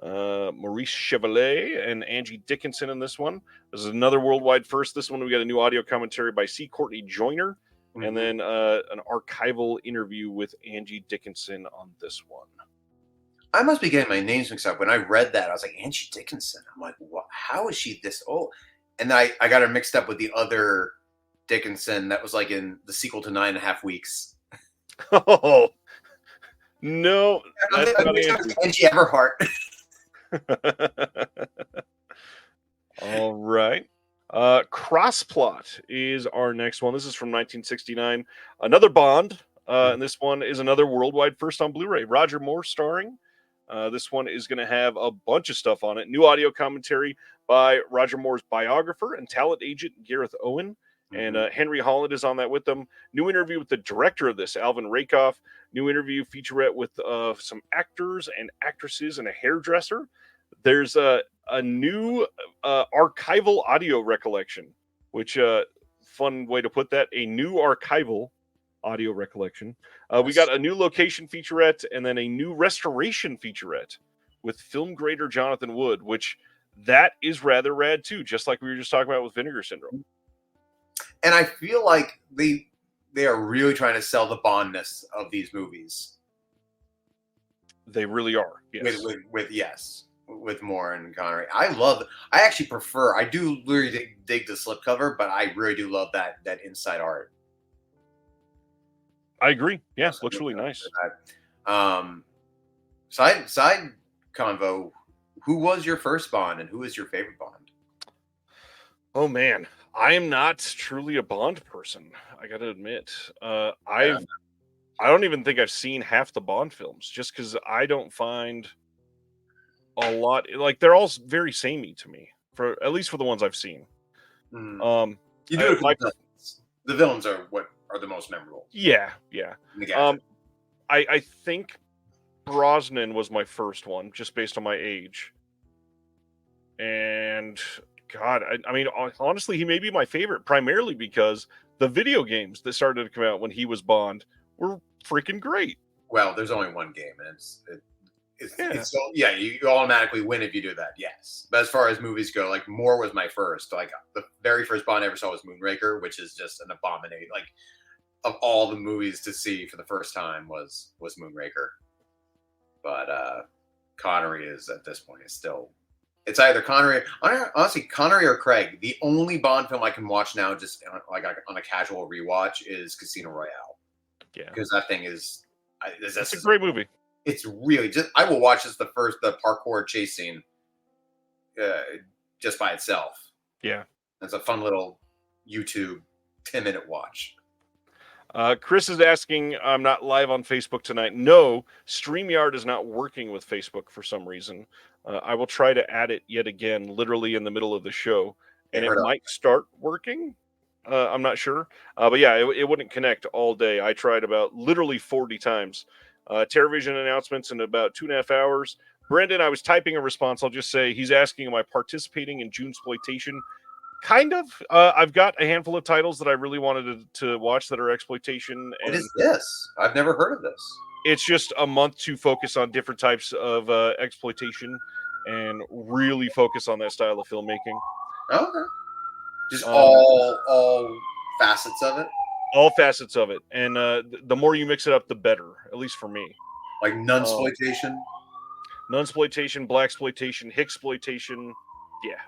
Maurice Chevalier and Angie Dickinson in this one. This is another worldwide first. This one we got a new audio commentary by C. Courtney Joyner, and then an archival interview with Angie Dickinson on this one. I must be getting my names mixed up. When I read that, I was like, Angie Dickinson. I'm like, what? How is she this old? And I got her mixed up with the other Dickinson that was like in the sequel to 9.5 Weeks. Oh no, that's not Angie. Angie Everhart. All right. Crossplot is our next one. This is from 1969. Another Bond. And this one is another worldwide first on Blu-ray. Roger Moore starring. This one is going to have a bunch of stuff on it. New audio commentary by Roger Moore's biographer and talent agent Gareth Owen. And Henry Holland is on that with them. New interview with the director of this, Alvin Rakoff. New interview featurette with some actors and actresses and a hairdresser. There's a new archival audio recollection, which fun way to put that. A new archival audio recollection. We got a new location featurette and then a new restoration featurette with film grader Jonathan Wood, which that is rather rad too, just like we were just talking about with Vinegar Syndrome. And I feel like they are really trying to sell the Bondness of these movies. They really are. Yes. With Moore and Connery. I actually prefer, I do really dig the slipcover, but I really do love that inside art. I agree. Yeah, looks really nice. Side convo, who was your first Bond and who is your favorite Bond? Oh man, I am not truly a Bond person. I got to admit, I don't even think I've seen half the Bond films, just because I don't find a lot, like they're all very samey to me, for at least for the ones I've seen. You do it like the villains are what are the most memorable. Yeah. I think Brosnan was my first one, just based on my age. And God, I mean, honestly, he may be my favorite, primarily because the video games that started to come out when he was Bond were freaking great. Well, there's only one game, and you automatically win if you do that. Yes, but as far as movies go, like Moore was my first. Like the very first Bond I ever saw was Moonraker, which is just an abomination. Like of all the movies to see for the first time was Moonraker. But Connery is at this point is still. It's either Connery, honestly, Connery or Craig. The only Bond film I can watch now, just like on a casual rewatch, is Casino Royale. Yeah, because that thing is. That's a great movie. It's really just. I will watch the parkour chase scene, just by itself. Yeah, it's a fun little YouTube 10-minute watch. Chris is asking, I'm not live on Facebook tonight. No, StreamYard is not working with Facebook for some reason. I will try to add it yet again, literally in the middle of the show, and it might start working. I'm not sure. But yeah, it wouldn't connect all day. I tried about literally 40 times. Terrorvision announcements in about 2.5 hours. Brendan, I was typing a response. I'll just say he's asking, am I participating in Junesploitation? Kind of. I've got a handful of titles that I really wanted to watch that are exploitation. What is this? I've never heard of this. It's just a month to focus on different types of exploitation and really focus on that style of filmmaking. Okay. Just all facets of it? All facets of it. And the more you mix it up, the better, at least for me. Like nunsploitation? Nunsploitation, blaxploitation, hicksploitation. Yeah.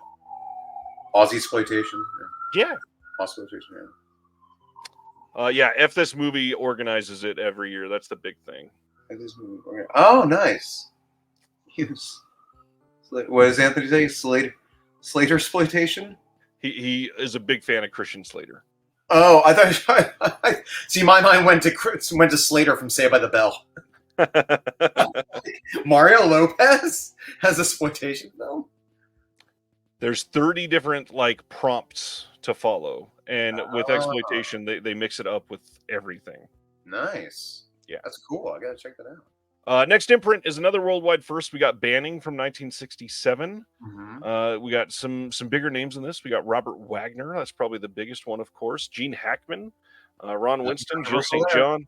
Aussie-sploitation? Yeah. Aussie-sploitation, yeah, F This Movie organizes it every year. That's the big thing. Oh, nice. What does Anthony say? Slater-sploitation? He is a big fan of Christian Slater. Oh, I thought. See, my mind went to Slater from Saved by the Bell. Mario Lopez has a exploitation film. There's 30 different prompts to follow, and with exploitation, they mix it up with everything. Nice. Yeah, that's cool. I gotta check that out. Next imprint is another worldwide first. We got Banning from 1967. Mm-hmm. We got some bigger names in this. We got Robert Wagner. That's probably the biggest one, of course. Gene Hackman, Ron Winston, Jill St. John.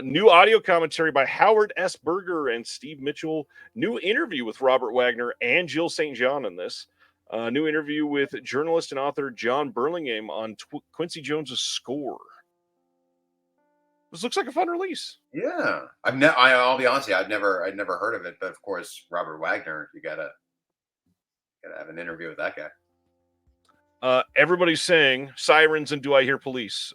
New audio commentary by Howard S. Berger and Steve Mitchell. New interview with Robert Wagner and Jill St. John in this. New interview with journalist and author John Burlingame on Quincy Jones's score. This looks like a fun release. Yeah, I'll be honest with you, I'd never heard of it, but of course, Robert Wagner, you gotta have an interview with that Everybody's saying sirens and do I hear police?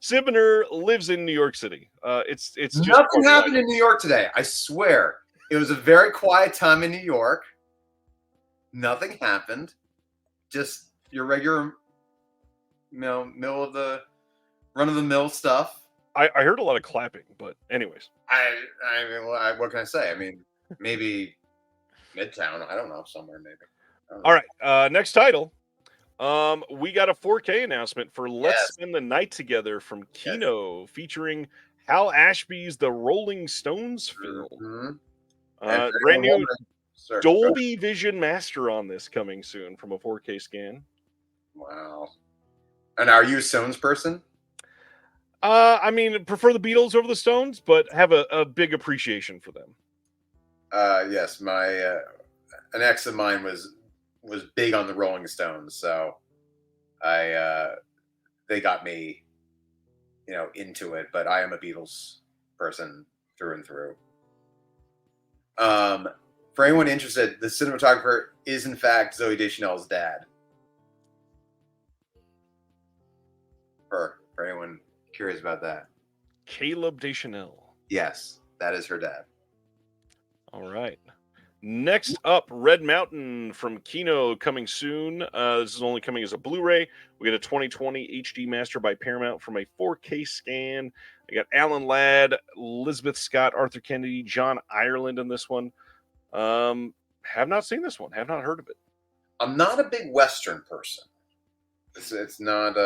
Cibener lives in New York City. It's just Nothing happened in New York today. I swear. It was a very quiet time in New York. Nothing happened. Just your regular, middle of the run of the mill stuff. I heard a lot of clapping, but anyways. I mean, what can I say? I mean, maybe Midtown. I don't know, somewhere maybe. All right. Next title. We got a 4K announcement for Let's Spend the Night Together from Kino, featuring Hal Ashby's The Rolling Stones film. Brand new Dolby Vision Master on this coming soon from a 4K scan. Wow. And are you a Stones person? I mean, prefer the Beatles over the Stones, but have a big appreciation for them. Yes, my an ex of mine was big on the Rolling Stones, so they got me, into it. But I am a Beatles person through and through. For anyone interested, the cinematographer is in fact Zooey Deschanel's dad. For anyone curious about that, Caleb Deschanel. Yes, that is her dad. All right. Next up, Red Mountain from Kino, coming soon. This is only coming as a Blu-ray. We get a 2020 HD master by Paramount from a 4K scan. I got Alan Ladd, Elizabeth Scott, Arthur Kennedy, John Ireland in this one. Have not seen this one. Have not heard of it. I'm not a big Western person. It's not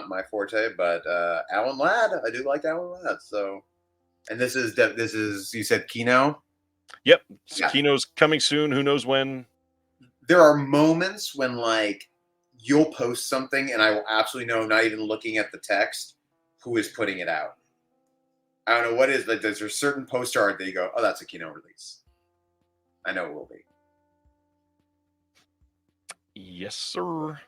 my forte, but Alan Ladd, I do like Alan Ladd. So, and this is you said Kino. Yep, Kino's coming soon. Who knows when? There are moments when you'll post something and I will absolutely know, not even looking at the text, who is putting it out. I don't know what it is, but there's a certain poster art that you go, oh, that's a Kino release. I know it will be. Yes, sir.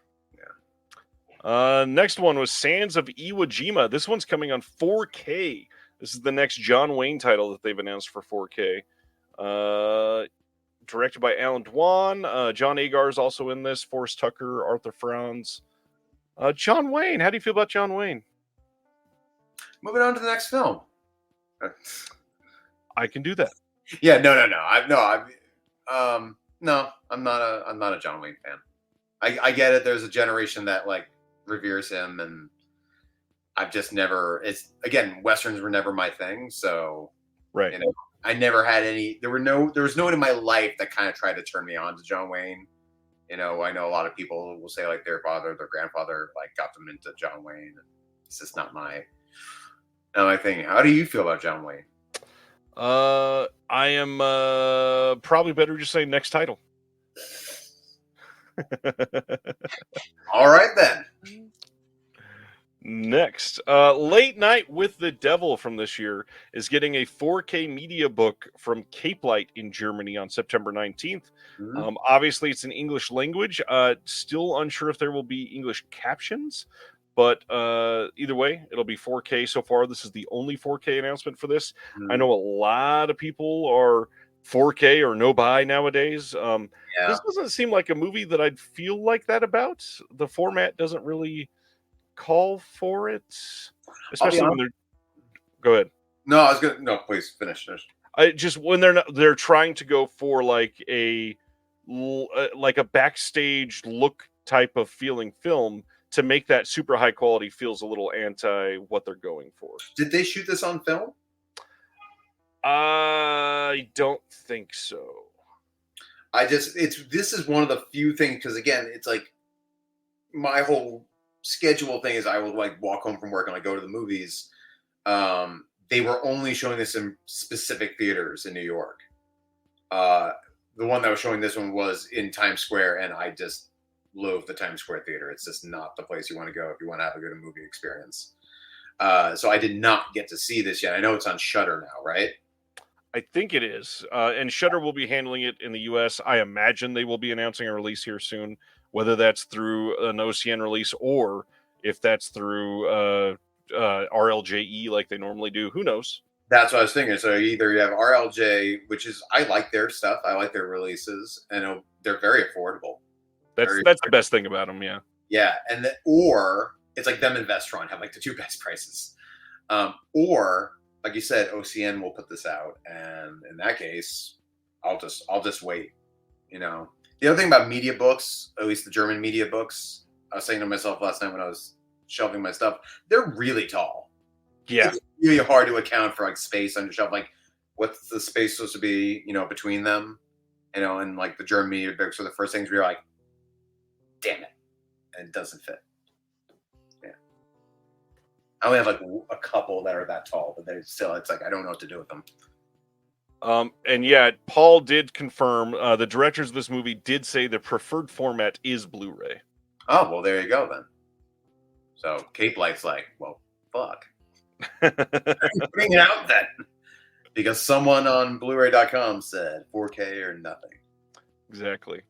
Next one was Sands of Iwo Jima. This one's coming on 4K. This is the next John Wayne title that they've announced for 4K. Directed by Alan Dwan. John Agar is also in this. Forrest Tucker, Arthur Franz. John Wayne. How do you feel about John Wayne? Moving on to the next film. I can do that. Yeah, no. I'm not a John Wayne fan. I get it. There's a generation that reveres him, and I've just never. Westerns were never my thing. So, right. I never had any. There was no one in my life that kind of tried to turn me on to John Wayne. I know a lot of people will say their father, their grandfather, got them into John Wayne. It's just not my thing. How do you feel about John Wayne? I am probably better just say next title. All right then. Next, Late Night with the Devil from this year is getting a 4K media book from Cape Light in Germany on September 19th. Mm-hmm. Obviously, it's in English language. Still unsure if there will be English captions, but either way, it'll be 4K so far. This is the only 4K announcement for this. Mm-hmm. I know a lot of people are 4K or no buy nowadays. This doesn't seem like a movie that I'd feel like that about. The format doesn't really call for it, especially when they're. Go ahead. No, I was gonna. No, please finish. I just when they're trying to go for a backstage look type of feeling film to make that super high quality feels a little anti what they're going for. Did they shoot this on film? I don't think so. This is one of the few things, because again, it's my whole schedule thing is I will walk home from work and go to the movies. They were only showing this in specific theaters in New York. The one that was showing this one was in Times Square, and I just loathe the Times Square theater. It's just not the place you want to go if you want to have a good movie experience. So I did not get to see this yet. I know it's on Shudder now, right? I think it is. And Shudder will be handling it in the US. I imagine they will be announcing a release here soon, whether that's through an OCN release or if that's through RLJE like they normally do. Who knows? That's what I was thinking. So either you have RLJ, which is, I like their stuff. I like their releases, and they're very affordable. That's the best thing about them. Yeah. Yeah, and or it's like them and Vestron have like the two best prices. Or like you said, OCN will put this out, and in that case, I'll just wait. You know, the other thing about media books, at least the German media books, I was saying to myself last night when I was shelving my stuff, they're really tall. Yeah, it's really hard to account for like space on your shelf. Like, what's the space supposed to be? You know, between them. You know, and like the German media books are the first things where you're like, damn it, and it doesn't fit. Yeah, I only have like a couple that are that tall, but they're still. It's like I don't know what to do with them. And yeah, Paul did confirm. The directors of this movie did say the preferred format is Blu-ray. Oh well, there you go then. So Cape Light's like, well, fuck. Bring it out then, because someone on Blu-ray.com said 4K or nothing. Exactly.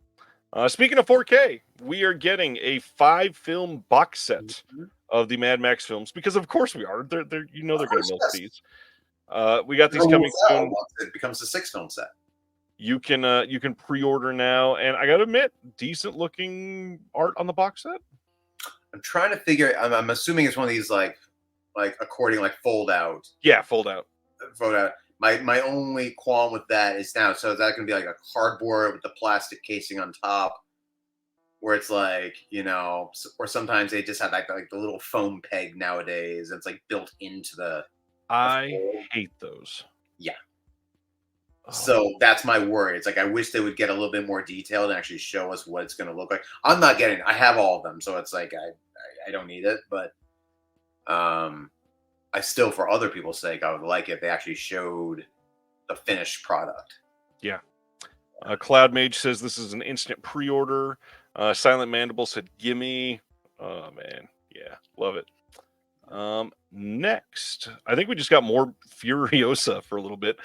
Speaking of 4K, we are getting a 5-film box set of the Mad Max films because, of course, we are. They're they're going to milk these. We got these coming soon. It becomes a 6-film set. You can pre-order now, and I got to admit, decent looking art on the box set. I'm trying to figure. I'm assuming it's one of these like accordion, like fold out. Yeah, fold out. Fold out. My only qualm with that is now. So is that going to be like a cardboard with the plastic casing on top, where it's like, you know, or sometimes they just have like the little foam peg nowadays. And it's like built into the. I hate those. Yeah. So that's my worry. It's like I wish they would get a little bit more detailed and actually show us what it's going to look like. I'm not getting it. I have all of them, so it's like I don't need it. But I still, for other people's sake, I would like it if they actually showed the finished product. Yeah. Cloud Mage says this is an instant pre-order. Silent Mandible said, "Gimme." Oh man, yeah, love it. Next, I think we just got more Furiosa for a little bit.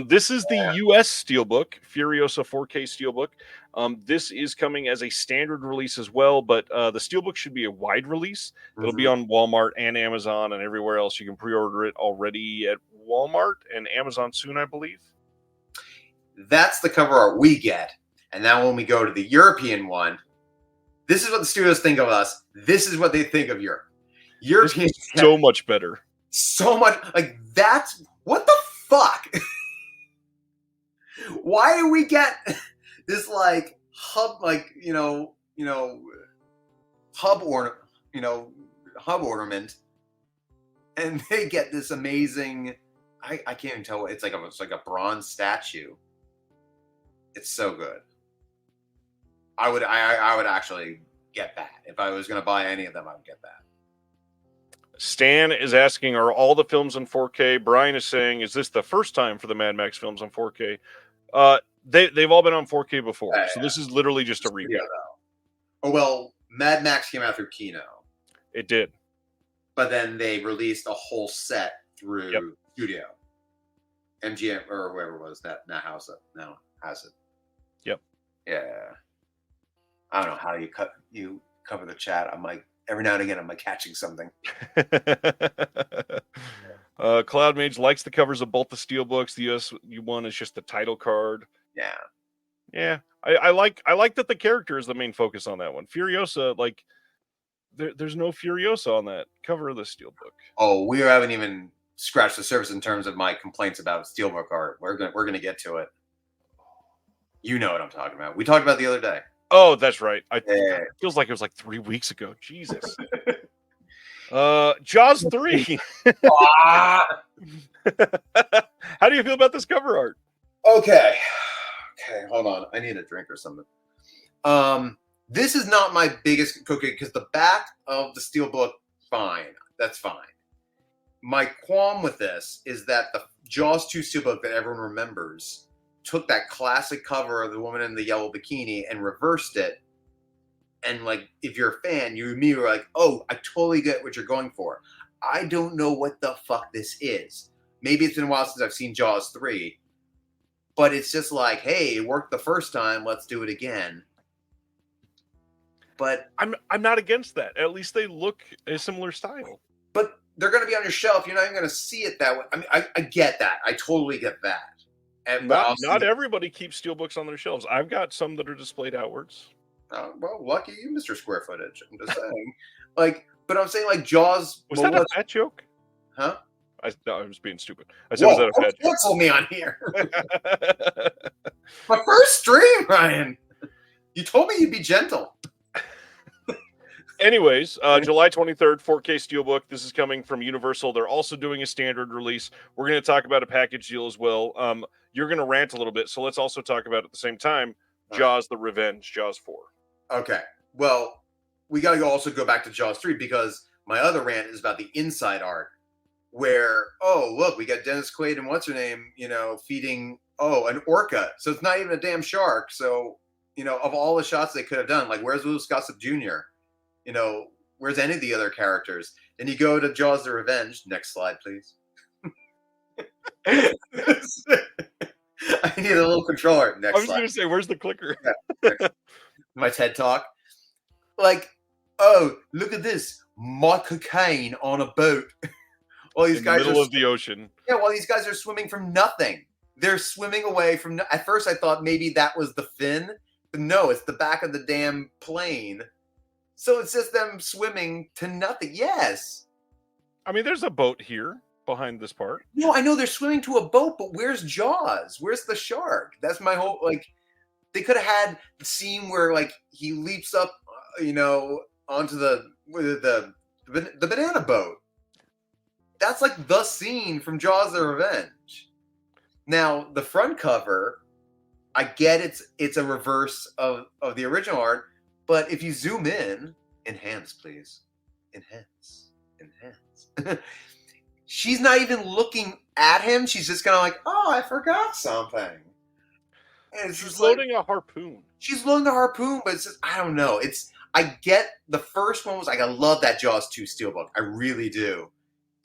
This is the US Steelbook, Furiosa 4K Steelbook. This is coming as a standard release as well, but the Steelbook should be a wide release. It'll be on Walmart and Amazon and everywhere else. You can pre-order it already at Walmart and Amazon soon, I believe. That's the cover art we get. And now when we go to the European one, this is what the studios think of us. This is what they think of Europe. European so much better. So much like that's what the fuck? Why do we get this like hub, like hub ornament, and they get this amazing? I can't even tell what it's like. It's like a bronze statue. It's so good. I would actually get that if I was going to buy any of them. I would get that. Stan is asking, are all the films in 4K? Brian is saying, is this the first time for the Mad Max films on 4K? They've all been on 4K before, so this is literally just a reboot. Oh well, Mad Max came out through Kino. It did, but then they released a whole set through Studio. MGM or whoever it was that now has it. Yep. Yeah. I don't know how you cover the chat. I'm like, every now and again, I'm like catching something. Cloud Mage likes the covers of both the Steelbooks. The US one is just the title card. Yeah. I like that the character is the main focus on that one. Furiosa, like, there's no Furiosa on that cover of the Steelbook. Oh, we haven't even scratched the surface in terms of my complaints about Steelbook art. We're gonna get to it. You know what I'm talking about. We talked about it the other day. Oh, that's right. It feels like it was like 3 weeks ago. Jesus. Jaws 3. How do you feel about this cover art? Okay, hold on. I need a drink or something. This is not my biggest cookie because the back of the Steelbook, fine. That's fine. My qualm with this is that the Jaws 2 Steelbook that everyone remembers took that classic cover of the woman in the yellow bikini and reversed it. And like, if you're a fan, you immediately were like, oh, I totally get what you're going for. I don't know what the fuck this is. Maybe it's been a while since I've seen Jaws 3. But it's just like, hey, it worked the first time. Let's do it again. But I'm not against that. At least they look a similar style. But they're going to be on your shelf. You're not even going to see it that way. I mean, I get that. I totally get that. And not everybody keeps Steelbooks on their shelves. I've got some that are displayed outwards. Well, lucky you, Mr. Square Footage. I'm just saying. But I'm saying Jaws. Was that a fat joke? Huh? I was being stupid. I said, was that a fat joke? Cancel me on here. My first stream, Ryan. You told me you'd be gentle. Anyways, July 23rd, 4K Steelbook. This is coming from Universal. They're also doing a standard release. We're going to talk about a package deal as well. You're going to rant a little bit, so let's also talk about at the same time Jaws: The Revenge, Jaws 4. Okay. Well, we got to also go back to Jaws 3 because my other rant is about the inside art where, look, we got Dennis Quaid and what's her name, feeding, an orca. So it's not even a damn shark. So, of all the shots they could have done, where's Louis Gossett Jr.? Where's any of the other characters? Then you go to Jaws: The Revenge. Next slide, please. I need a little controller. Next I was slide. going to say, where's the clicker? Yeah, my TED Talk. Look at this. Michael Caine on a boat. While these guys in the middle of the ocean. Yeah, while these guys are swimming from nothing. They're swimming away from... At first, I thought maybe that was the fin. But no, it's the back of the damn plane. So it's just them swimming to nothing. Yes. I mean, there's a boat here behind this part. No, I know they're swimming to a boat, but where's Jaws? Where's the shark? That's my whole... They could have had the scene where, he leaps up, onto the banana boat. That's the scene from Jaws: The Revenge. Now, the front cover, I get it's a reverse of the original art, but if you zoom in, enhance, please. Enhance. She's not even looking at him. She's just kind of I forgot something. And she's loading a harpoon. She's loading a harpoon, but it's just, I don't know. I get the first one was I love that Jaws 2 Steelbook. I really do.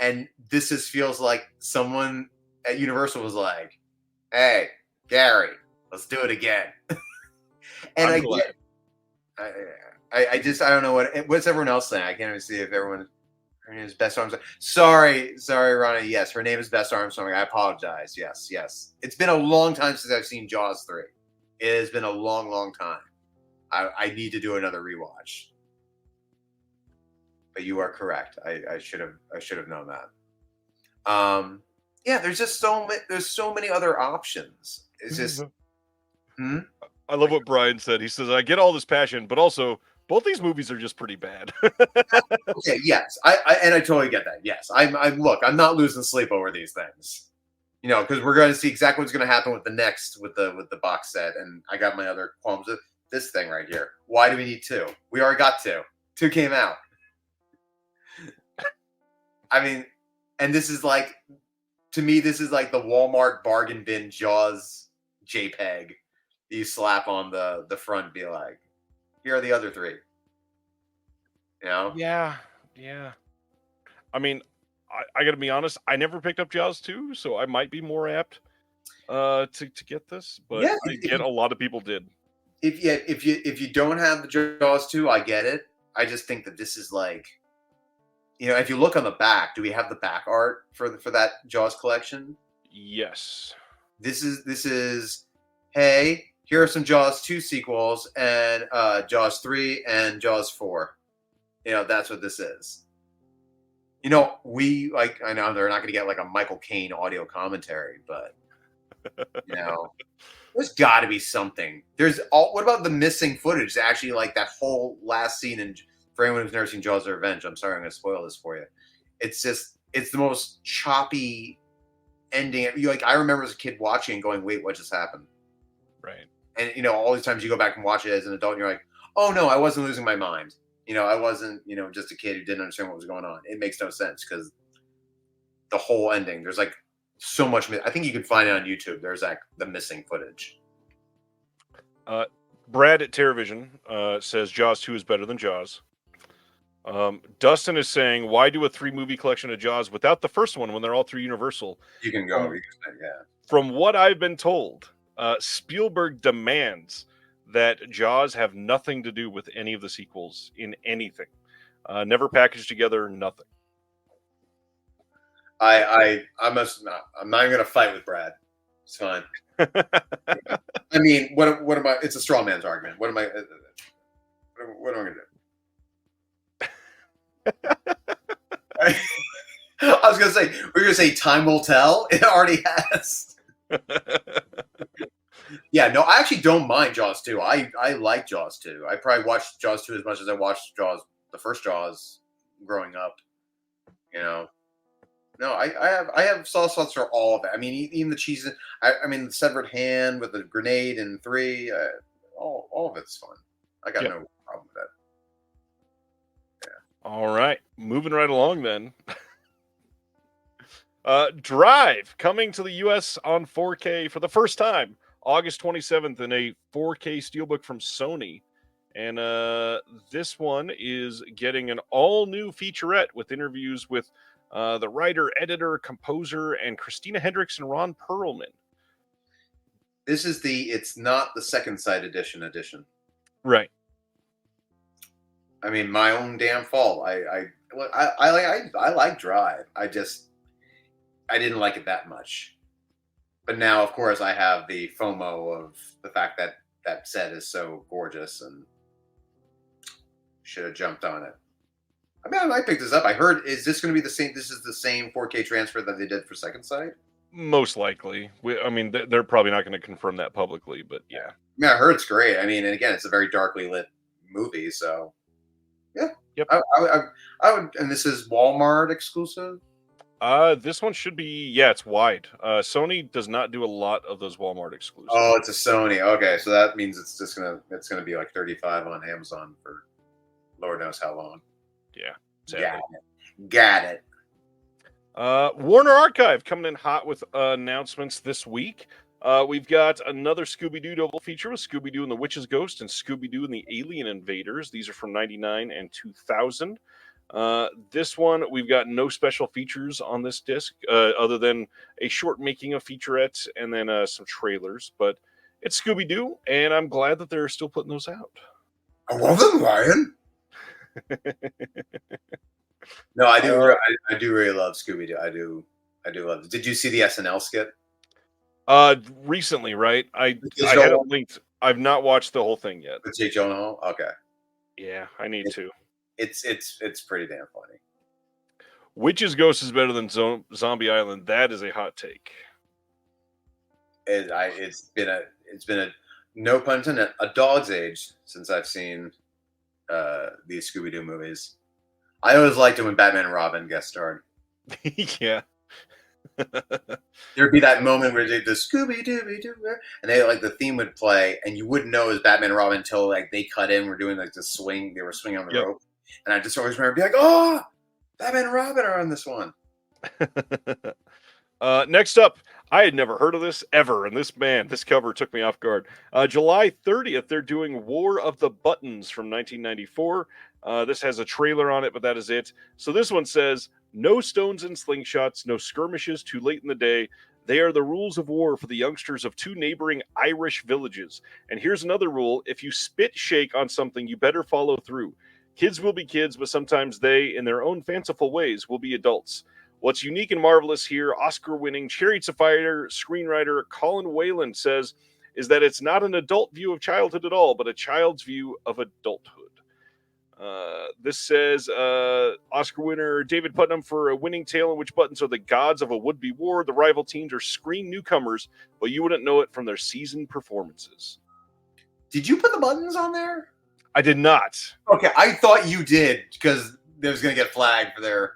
And this just feels like someone at Universal was like, hey, Gary, let's do it again. And I don't know what's everyone else saying. I can't even see if her name is Bess Armstrong. Sorry, Ronnie. Yes, her name is Bess Armstrong. I apologize. Yes. It's been a long time since I've seen Jaws 3. It has been a long, long time. I need to do another rewatch. But you are correct. I should have known that. There's just there's so many other options. It's just I love what Brian said. He says, I get all this passion, but also both these movies are just pretty bad. Okay, yes. I totally get that. Yes. I'm not losing sleep over these things. Because we're going to see exactly what's going to happen with the next with the box set, and I got my other qualms with this thing right here. Why do we need 2? We already got 2. 2 came out. I mean, and this is to me, this is the Walmart bargain bin Jaws JPEG you slap on the front and be like, here are the other 3. Yeah. I mean, I got to be honest. I never picked up Jaws 2, so I might be more apt to get this. But yeah, I get a lot of people did. If you don't have the Jaws 2, I get it. I just think that this is if you look on the back, do we have the back art for that Jaws collection? Yes. This is hey, here are some Jaws 2 sequels and Jaws 3 and Jaws 4. That's what this is. I know they're not going to get a Michael Caine audio commentary, but there's got to be something. What about the missing footage? Actually, that whole last scene in. For anyone who's never seen Jaws: The Revenge, I'm sorry, I'm going to spoil this for you. It's the most choppy ending. I remember as a kid watching and going, wait, what just happened? Right. And, all these times you go back and watch it as an adult and you're like, oh no, I wasn't losing my mind. I wasn't, just a kid who didn't understand what was going on. It makes no sense because the whole ending, there's so much. I think you can find it on YouTube. There's the missing footage. Brad at TerraVision says Jaws 2 is better than Jaws. Dustin is saying, why do a 3-movie collection of Jaws without the first one when they're all through Universal? You can go. From what I've been told, Spielberg demands that Jaws have nothing to do with any of the sequels in anything. Never packaged together, nothing. I'm not even going to fight with Brad. It's fine. I mean, what am I? It's a straw man's argument. What am I? What am I gonna do? I was gonna say we're gonna say time will tell. It already has. Yeah, no, I actually don't mind Jaws 2. I like Jaws 2. I probably watched Jaws 2 as much as I watched the first Jaws growing up. You know. No, I have soft spots for all of it. I mean, even the cheese. I mean, the severed hand with the grenade in 3. All of it's fun. I got no problem with that. All right, moving right along then. Drive coming to the U.S. on 4K for the first time, August 27th, in a 4K steelbook from Sony. And this one is getting an all-new featurette with interviews with the writer, editor, composer, and Christina Hendricks and Ron Perlman. This is it's not the second sight edition. Right. I mean, my own damn fault. I like Drive. I didn't like it that much. But now, of course, I have the FOMO of the fact that that set is so gorgeous and should have jumped on it. I mean, I might pick this up. I heard, is this going to be the same? This is the same 4K transfer that they did for Second Sight? Most likely. I mean, they're probably not going to confirm that publicly, but yeah. Yeah, I heard it's great. I mean, and again, it's a very darkly lit movie, so yeah. Yep. I would, and this is Walmart exclusive. This one should be, it's wide. Sony does not do a lot of those Walmart exclusives. Oh, it's a Sony. Okay, so that means it's gonna be like $35 on Amazon for Lord knows how long. Yeah, sadly. Got it. Warner Archive coming in hot with announcements this week. We've got another Scooby-Doo double feature with Scooby-Doo and the Witch's Ghost and Scooby-Doo and the Alien Invaders. These are from 1999 and 2000. This one, we've got no special features on this disc other than a short making of featurettes and then some trailers. But it's Scooby-Doo, and I'm glad that they're still putting those out. I love them, Ryan. No, I do. I do really love Scooby-Doo. I do love it. Did you see the SNL skit? Recently, right? I had it linked. I've not watched the whole thing yet. With Jake Gyllenhaal? Okay. Yeah, I need to. It's pretty damn funny. Witch's Ghost is better than Zombie Island. That is a hot take. It's been a no pun intended, a dog's age since I've seen these Scooby-Doo movies. I always liked it when Batman and Robin guest starred. Yeah. There'd be that moment where they the Scooby-Doo, and they like the theme would play, and you wouldn't know it was Batman and Robin until like they cut in. We're doing like the swing. They were swinging on the rope, and I just always remember being like, "Oh, Batman and Robin are on this one." Next up, I had never heard of this ever, and this cover took me off guard. July 30th, they're doing War of the Buttons from 1994. This has a trailer on it, but that is it. So this one says, no stones and slingshots, no skirmishes too late in the day. They are the rules of war for the youngsters of 2 neighboring Irish villages. And here's another rule. If you spit shake on something, you better follow through. Kids will be kids, but sometimes they, in their own fanciful ways, will be adults. What's unique and marvelous here, Oscar-winning Chariots of Fire screenwriter Colin Wayland says, is that it's not an adult view of childhood at all, but a child's view of adulthood. This says Oscar winner David Putnam for a winning tale in which buttons are the gods of a would-be war. The rival teams are screen newcomers, but you wouldn't know it from their seasoned performances. Did you put the buttons on there? I did not. Okay, I thought you did because they was going to get flagged for their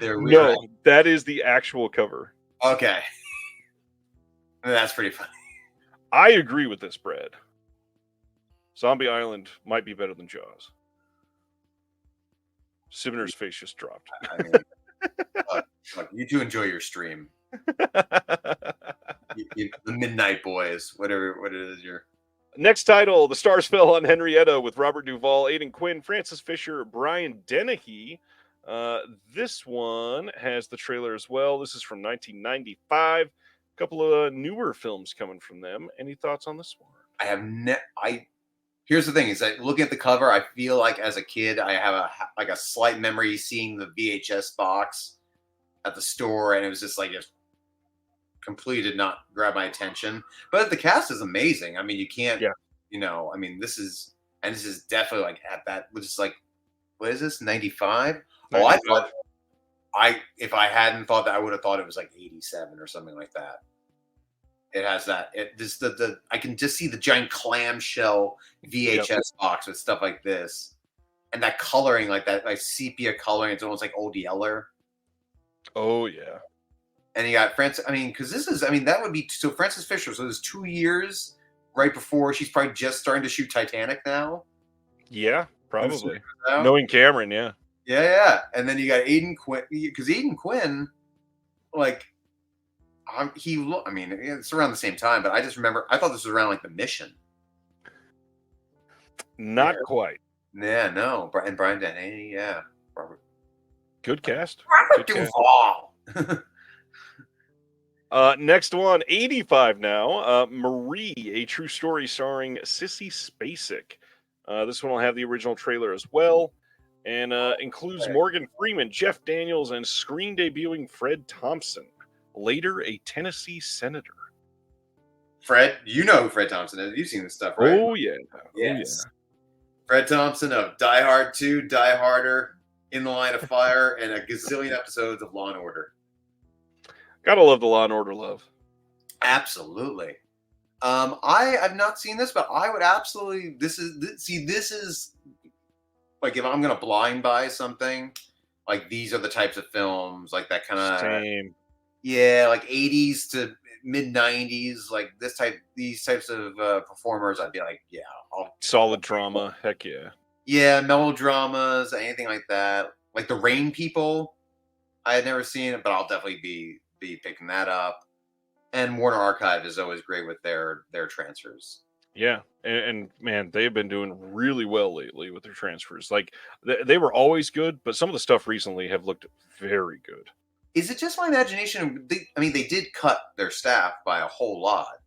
No, that is the actual cover. Okay. That's pretty funny. I agree with this, Brad. Zombie Island might be better than Jaws. Cibener's face just dropped. I mean, look, you do enjoy your stream. The Midnight Boys, whatever it is. Next title, The Stars Fell on Henrietta with Robert Duvall, Aidan Quinn, Francis Fisher, Brian Dennehy. This one has the trailer as well. This is from 1995. A couple of newer films coming from them. Any thoughts on this one? Here's the thing: is that looking at the cover, I feel like as a kid, I have a slight memory seeing the VHS box at the store, and it was just completely did not grab my attention. But the cast is amazing. I mean, you can't, I mean, this is and this is definitely like at that, which is like, what is this, 95? Oh, 95. if I hadn't thought that, I would have thought it was like 87 or something like that. It has that. It just the I can just see the giant clamshell VHS box with stuff like this, and that coloring, like that, like sepia coloring. It's almost like Old Yeller. Oh yeah. And you got Francis. I mean, because this is. I mean, that would be so. Frances Fisher. So there's 2 years right before she's probably just starting to shoot Titanic now. Yeah, probably. Now. Knowing Cameron, yeah. Yeah. And then you got Aidan Quinn, because Aidan Quinn, like, I mean, it's around the same time, but I just remember I thought this was around like The Mission. Not quite. Yeah, no. And Brian Dennehy, yeah. Robert. Good cast. Robert Duvall. Next one, 85 now. Marie, a true story starring Sissy Spacek. This one will have the original trailer as well, and includes Morgan Freeman, Jeff Daniels, and screen debuting Fred Thompson, later a Tennessee senator. Fred, you know who Fred Thompson is. You've seen this stuff, right? Oh, yeah. Yes. Fred Thompson of Die Hard 2, Die Harder, In the Line of Fire, and a gazillion episodes of Law and Order. Gotta love the Law and Order love. Absolutely. I've not seen this, but I would absolutely. This is like, if I'm gonna blind buy something, like, these are the types of films, like that kind of Same. Yeah, like 80s to mid 90s, like these types of performers. I'd be like, yeah, solid drama. Heck yeah. Yeah, melodramas, anything like that. Like The Rain People, I had never seen it, but I'll definitely be picking that up. And Warner Archive is always great with their transfers. Yeah, and man, they've been doing really well lately with their transfers. Like, they were always good, but some of the stuff recently have looked very good. Is it just my imagination? They did cut their staff by a whole lot,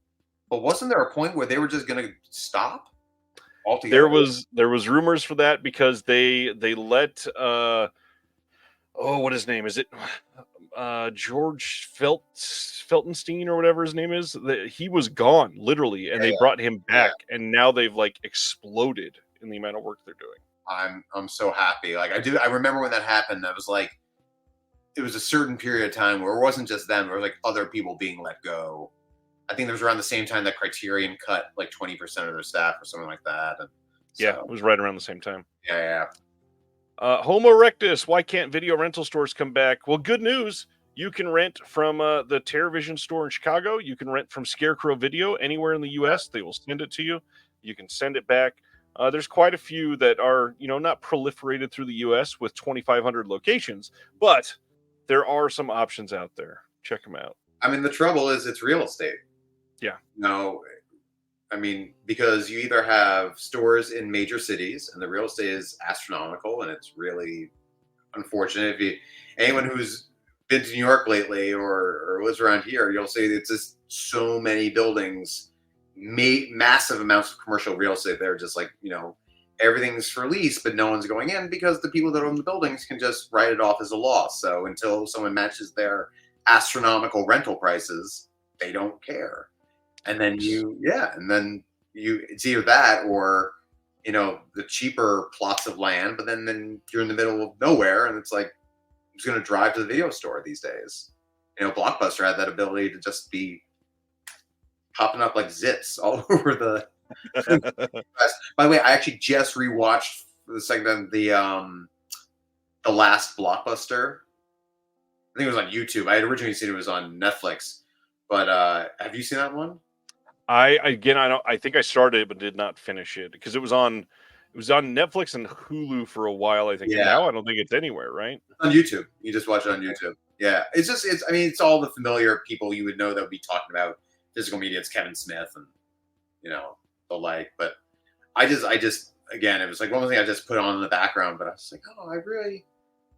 but wasn't there a point where they were just going to stop altogether? There was rumors for that, because they let what his name is, it George Feltenstein or whatever his name is, he was gone literally, and they brought him back, and now they've like exploded in the amount of work they're doing. I'm so happy. Like, I remember when that happened. I was like, it was a certain period of time where it wasn't just them, there was like other people being let go. I think it was around the same time that Criterion cut like 20% of their staff or something like that. And yeah, it was right around the same time. Yeah. Homo erectus, why can't video rental stores come back? Well, good news. You can rent from the TerraVision store in Chicago. You can rent from Scarecrow Video anywhere in the U.S. They will send it to you. You can send it back. There's quite a few that are, not proliferated through the U.S. with 2,500 locations, but there are some options out there. Check them out. I mean, the trouble is it's real estate. Yeah. No, I mean, because you either have stores in major cities and the real estate is astronomical, and it's really unfortunate. Anyone who's been to New York lately or lives around here, you'll see it's just so many buildings, massive amounts of commercial real estate. They're just like, everything's for lease, but no one's going in because the people that own the buildings can just write it off as a loss. So until someone matches their astronomical rental prices, they don't care. And then it's either that or, the cheaper plots of land, but then you're in the middle of nowhere, and it's like, who's going to drive to the video store these days? Blockbuster had that ability to just be popping up like zits all over the. By the way, I actually just rewatched for the second time the last Blockbuster. I think it was on YouTube. I had originally seen it was on Netflix, but have you seen that one? I think I started it but did not finish it, because it was on Netflix and Hulu for a while, I think. Yeah. Now I don't think it's anywhere, right? On YouTube. You just watch it on YouTube. Yeah. It's all the familiar people you would know that would be talking about physical media. It's Kevin Smith and the like. But I just again, it was like one thing I just put on in the background, but I was like, oh, I really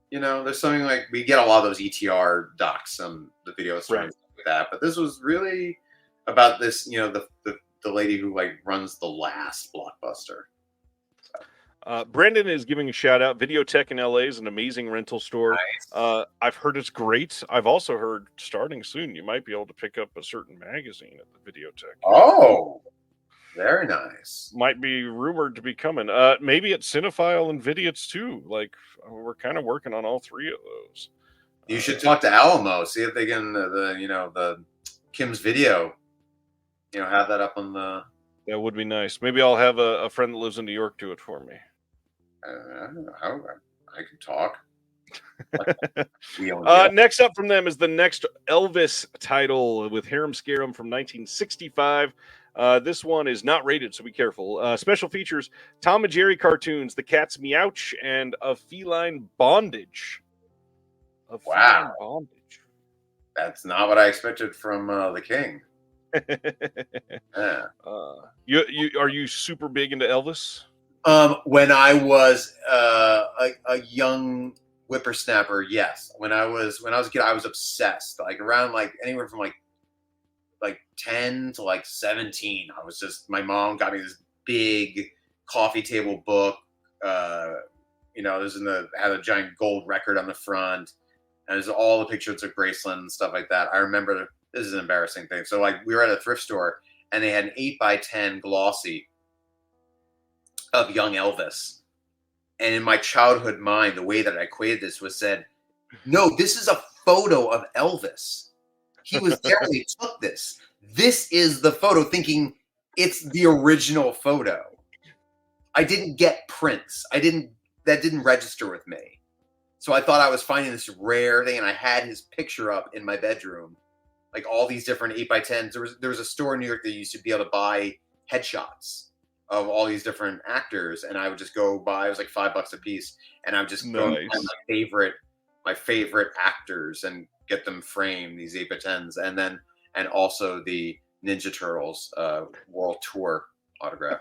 there's something like, we get a lot of those ETR docs on the video store and stuff like that. But this was really about this, the lady who like runs the last Blockbuster. Brendan is giving a shout out. Videotech in LA is an amazing rental store. Nice. I've heard it's great. I've also heard starting soon you might be able to pick up a certain magazine at the Videotech. Oh, Very nice. Might be rumored to be coming. Maybe at Cinephile and Vidiots too. Like we're kind of working on all three of those. You should talk to Alamo, see if they can the Kim's Video, have that up on the. That would be nice. Maybe I'll have a friend that lives in New York do it for me. I don't know how I can talk. Next up from them is the next Elvis title with Harem Scarum from 1965. This one is not rated, so be careful. Special features: Tom and Jerry cartoons, the cat's Meowch, and a feline bondage. Wow. That's not what I expected from the King. Yeah. Are you super big into Elvis? When I was a young whippersnapper, yes. When I was a kid, I was obsessed. Like around anywhere from 10 to 17. I was just, my mom got me this big coffee table book. Had a giant gold record on the front, and there's all the pictures of Graceland and stuff like that. I remember, this is an embarrassing thing. So we were at a thrift store and they had an 8x10 glossy of young Elvis. And in my childhood mind, the way that I equated this was said, no, this is a photo of Elvis. He was there and he took this. This is the photo, thinking it's the original photo. I didn't get prints. That didn't register with me. So I thought I was finding this rare thing, and I had his picture up in my bedroom, all these different 8x10s. There was a store in New York that used to be able to buy headshots of all these different actors, and I would just go buy. It was $5 a piece, and I would just go and find my favorite actors and get them framed, these 8x10s, and also the Ninja Turtles World Tour autograph.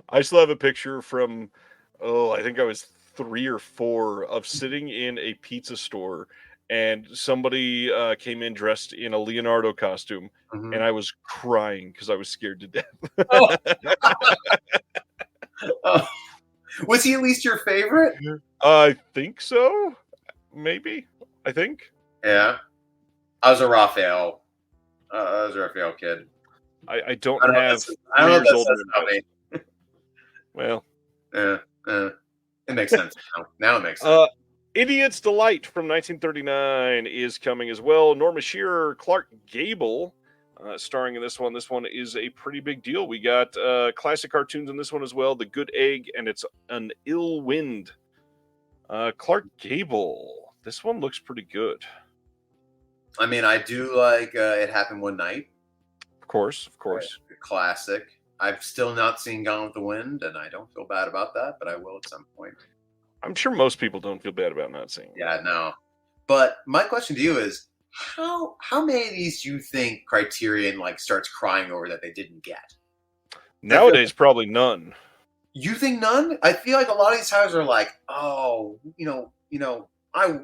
I still have a picture from I think I was 3 or 4 of sitting in a pizza store, and somebody came in dressed in a Leonardo costume, and I was crying because I was scared to death. Oh. Was he at least your favorite? I think so. Maybe. I think. Yeah. I was a Raphael. Kid. I don't have. I don't know if that's Well. It makes sense now. Now it makes sense. Idiot's Delight from 1939 is coming as well. Norma Shearer, Clark Gable starring in this one. This one is a pretty big deal. We got classic cartoons in this one as well. The Good Egg and It's an Ill Wind. Clark Gable. This one looks pretty good. I mean, I do like It Happened One Night. Of course. Classic. I've still not seen Gone with the Wind, and I don't feel bad about that, but I will at some point. I'm sure most people don't feel bad about not seeing it. Yeah, no. But my question to you is, how many of these do you think Criterion starts crying over that they didn't get? Nowadays, probably none. You think none? I feel like a lot of these titles are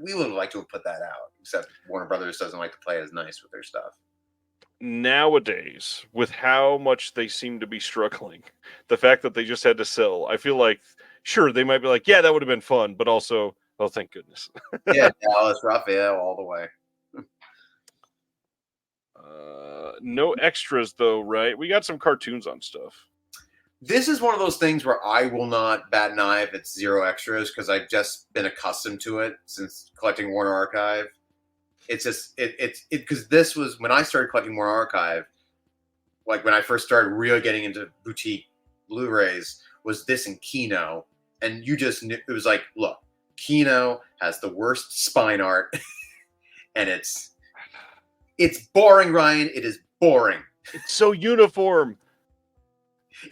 we would have liked to have put that out, except Warner Brothers doesn't like to play as nice with their stuff. Nowadays, with how much they seem to be struggling, the fact that they just had to sell, I feel like, sure, they might be like, yeah, that would have been fun, but also, oh, thank goodness. Yeah, Dallas, Raphael, all the way. No extras, though, right? We got some cartoons on stuff. This is one of those things where I will not bat an eye if it's 0 extras, because I've just been accustomed to it since collecting Warner Archive. It's just because this was when I started collecting Warner Archive, when I first started really getting into boutique Blu-rays, was this and Kino, and you just knew it was look, Kino has the worst spine art, and it's boring, Ryan. It is boring. It's so uniform.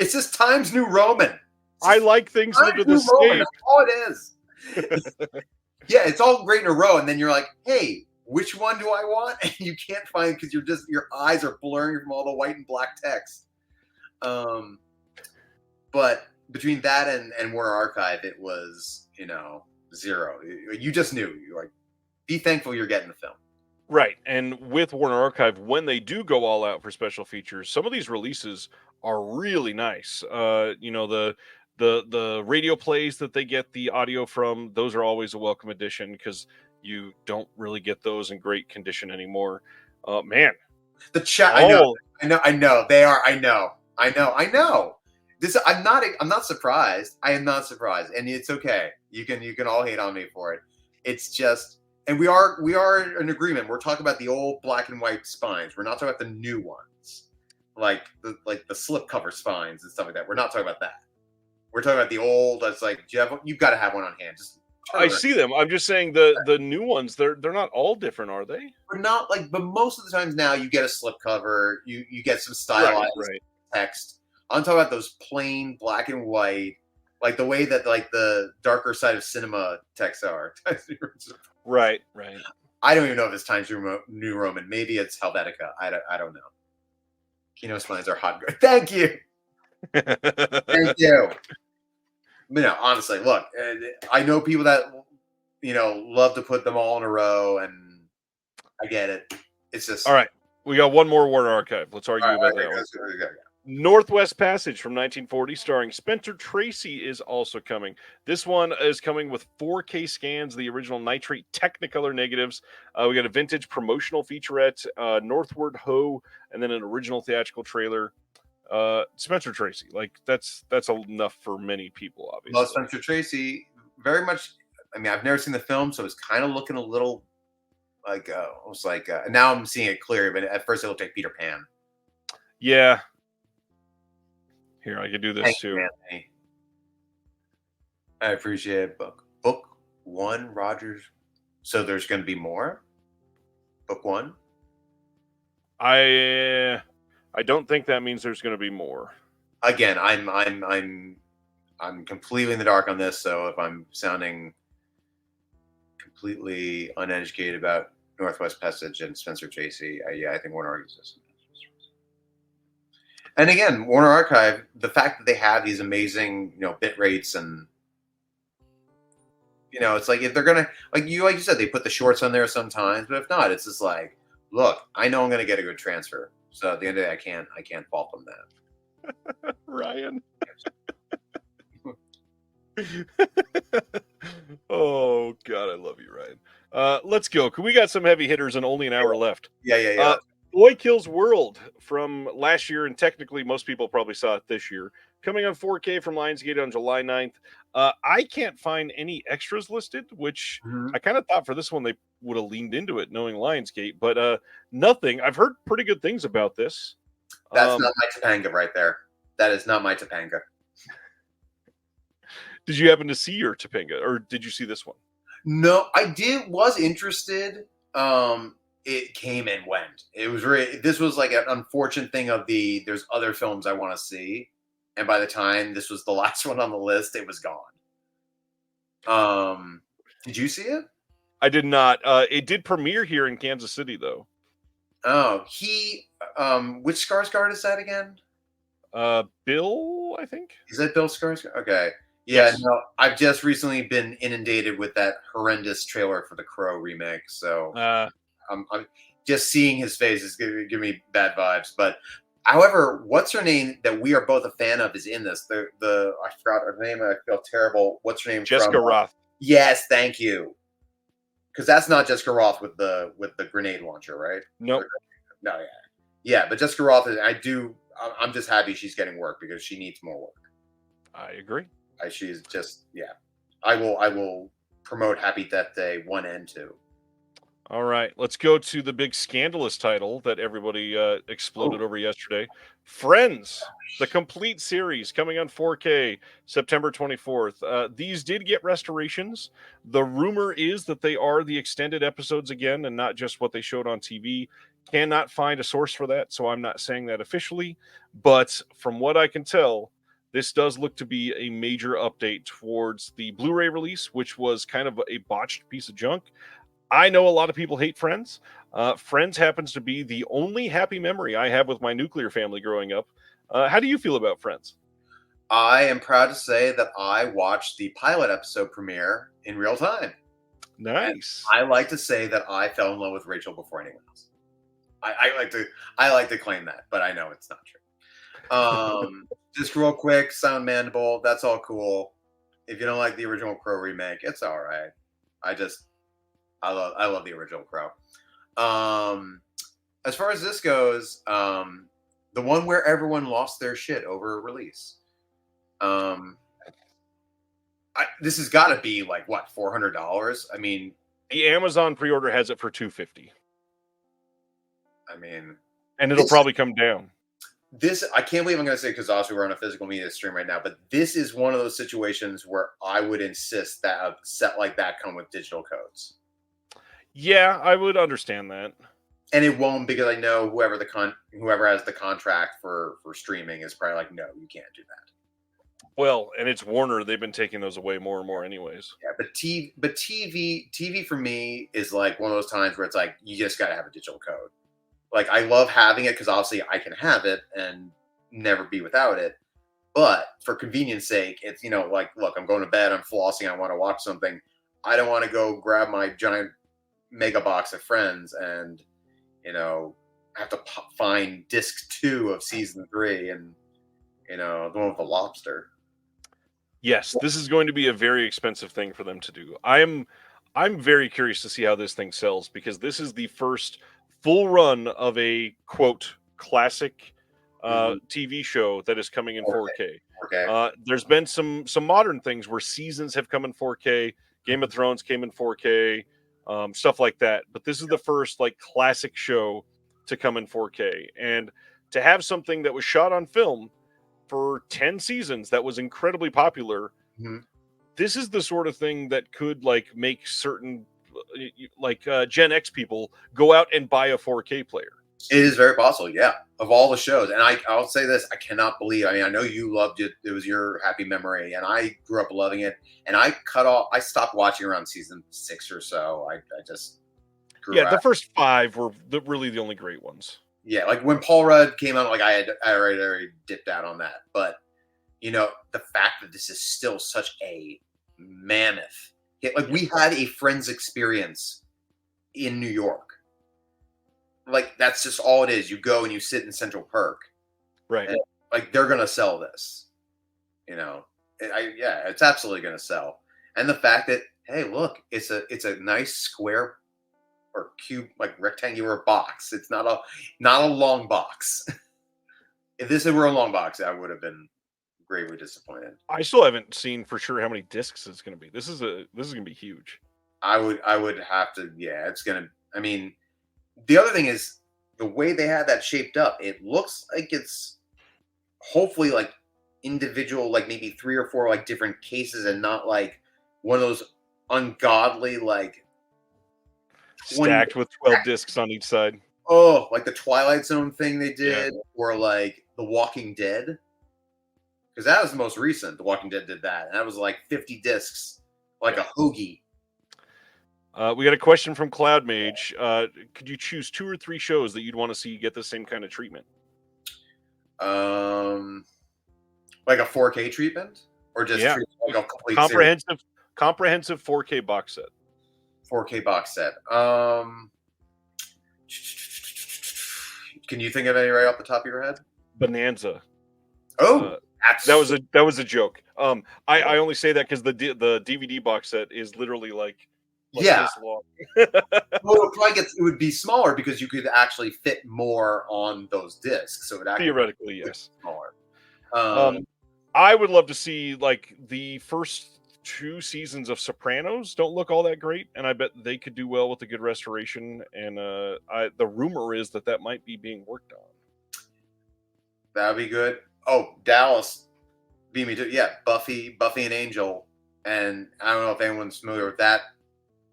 It's just Times New Roman. I like things that are the same. That's all it is. Yeah, it's all great in a row, and then you're like, hey, which one do I want? And you can't find it because your eyes are blurring from all the white and black text. But between that and Warner Archive, it was 0. You just knew. You're be thankful you're getting the film. Right, and with Warner Archive, when they do go all out for special features, some of these releases are really nice. The radio plays that they get the audio from, those are always a welcome addition because you don't really get those in great condition anymore. Man, the chat. I know. They are. I know. I know. I'm not surprised. I am not surprised, and it's okay. You can all hate on me for it. It's just, and we are in agreement. We're talking about the old black and white spines. We're not talking about the new ones, like the slipcover spines and stuff like that. We're not talking about that. We're talking about the old. That's like, you've got to have one on hand. Just I see them. I'm just saying the new ones. They're not all different, are they? We're not like, but most of the times now you get a slipcover. You get some stylized text. I'm talking about those plain black and white, like the way that like the darker side of cinema texts are. Right. I don't even know if it's Times New Roman. Maybe it's Helvetica. I don't know. Kino spines are hot. Thank you. Thank you. But no, honestly, look, I know people that love to put them all in a row, and I get it. It's just all right. We got one more Warner Archive. Let's argue about that one. Northwest Passage from 1940, starring Spencer Tracy, is also coming. This one is coming with 4K scans, the original nitrate Technicolor negatives. We got a vintage promotional featurette, Northward Ho, and then an original theatrical trailer. Spencer Tracy, like that's enough for many people, obviously. Well, Spencer Tracy, very much. I mean, I've never seen the film, so it's kind of looking a little like almost like. Now I'm seeing it clear, but at first it looked like Peter Pan. Yeah. Here, I could do this too. Anthony. I appreciate it. Book 1, Rogers. So there's going to be more. Book 1. I don't think that means there's going to be more. Again, I'm completely in the dark on this. So if I'm sounding completely uneducated about Northwest Passage and Spencer Tracy, I think Warner argues this. And again, Warner Archive, the fact that they have these amazing, bit rates, and it's like if they're gonna like you said, they put the shorts on there sometimes, but if not, it's just like, look, I know I'm gonna get a good transfer. So at the end of the day, I can't fault them that. Ryan. Oh God, I love you, Ryan. Let's go. We got some heavy hitters and only an hour left. Yeah. Boy Kills World from last year, and technically most people probably saw it this year. Coming on 4K from Lionsgate on July 9th. I can't find any extras listed, which I kind of thought for this one they would have leaned into it, knowing Lionsgate, but nothing. I've heard pretty good things about this. That's not my Topanga right there. That is not my Topanga. Did you happen to see your Topanga, or did you see this one? No, I was interested. It came and went. It was this was like an unfortunate thing of there's other films I want to see. And by the time this was the last one on the list, it was gone. Did you see it? I did not. It did premiere here in Kansas City, though. Oh, which Skarsgård is that again? Bill, I think. Is that Bill Skarsgård? Okay. Yeah, yes. No, I've just recently been inundated with that horrendous trailer for the Crow remake. So I'm just seeing his face is giving me bad vibes. But however, what's her name that we are both a fan of is in this. I forgot her name. I feel terrible. What's her name? Jessica Roth. Yes, thank you. Because that's not Jessica Roth with the grenade launcher, right? Nope. No, yeah. But Jessica Roth I'm just happy she's getting work because she needs more work. I agree. She's just I will promote Happy Death Day 1 and 2. All right, let's go to the big scandalous title that everybody exploded over yesterday. Friends, the complete series, coming on 4K September 24th. These did get restorations. The rumor is that they are the extended episodes again and not just what they showed on TV. Cannot find a source for that, so I'm not saying that officially. But from what I can tell, this does look to be a major update towards the Blu-ray release, which was kind of a botched piece of junk. I know a lot of people hate Friends. Friends happens to be the only happy memory I have with my nuclear family growing up. How do you feel about Friends? I am proud to say that I watched the pilot episode premiere in real time. Nice. And I like to say that I fell in love with Rachel before anyone else. I like to claim that, but I know it's not true. Just real quick, Sound Mandible, that's all cool. If you don't like the original Crow remake, it's all right. I love the original Crow. As far as this goes, The one where everyone lost their shit over a release. This has got to be like what, $400? I mean, The Amazon pre-order has it for $250. I mean, and it'll probably come down. This, I can't believe I'm going to say, because also we're on a physical media stream right now, but this is one of those situations where I would insist that a set like that come with digital codes. Yeah, I would understand that. And it won't, because I know whoever has the contract for streaming is probably like, no, you can't do that. Well, and it's Warner; they've been taking those away more and more, anyways. Yeah, but TV for me is like one of those times where it's like you just got to have a digital code. Like, I love having it because obviously I can have it and never be without it. But for convenience sake, it's, like, look, I'm going to bed, I'm flossing, I want to watch something. I don't want to go grab my giant mega box of Friends and, have to find disc 2 of season 3 and, the one with the lobster. Yes, this is going to be a very expensive thing for them to do. I'm very curious to see how this thing sells, because this is the first full run of a quote classic TV show that is coming in 4K. Okay. There's been some modern things where seasons have come in 4K. Game of Thrones came in 4K, stuff like that. But this is the first like classic show to come in 4K, and to have something that was shot on film for 10 seasons that was incredibly popular. Mm-hmm. This is the sort of thing that could like make certain Gen X people go out and buy a 4K player. It is very possible, yeah. Of all the shows, and I'll say this: I cannot believe. I mean, I know you loved it; it was your happy memory, and I grew up loving it. And I stopped watching around season 6 or so. I just grew out. The first 5 were really the only great ones. Yeah, like when Paul Rudd came out, like I already dipped out on that. But the fact that this is still such a mammoth hit, like we had a Friends experience in New York. Like, that's just all it is. You go and you sit in Central Park, right? And, like, they're gonna sell this, it's absolutely gonna sell. And the fact that, hey, look, it's a nice square or cube, like rectangular box. It's not a long box. If this were a long box, I would have been gravely disappointed. I still haven't seen for sure how many discs it's going to be. This is going to be huge. I would have to. Yeah, it's gonna. I mean. The other thing is the way they had that shaped up. It looks like it's hopefully like individual, like maybe 3 or 4 like different cases, and not like one of those ungodly like stacked with 12 discs on each side. Oh, like the Twilight Zone thing they did, or like The Walking Dead, because that was the most recent. The Walking Dead did that, and that was like 50 discs, like a hoagie. We got a question from Cloud Mage. Could you choose 2 or 3 shows that you'd want to see get the same kind of treatment? Like a 4K treatment, or just like a complete comprehensive 4K box set. 4K box set. Can you think of any right off the top of your head? Bonanza. Oh, that was a joke. I only say that because the DVD box set is literally like this long. Well, it would be smaller because you could actually fit more on those discs. So it actually theoretically, yes, smaller. I would love to see like the first 2 seasons of Sopranos. Don't look all that great, and I bet they could do well with a good restoration. And the rumor is that might be being worked on. That'd be good. Oh, Dallas, beat me to Buffy and Angel, and I don't know if anyone's familiar with that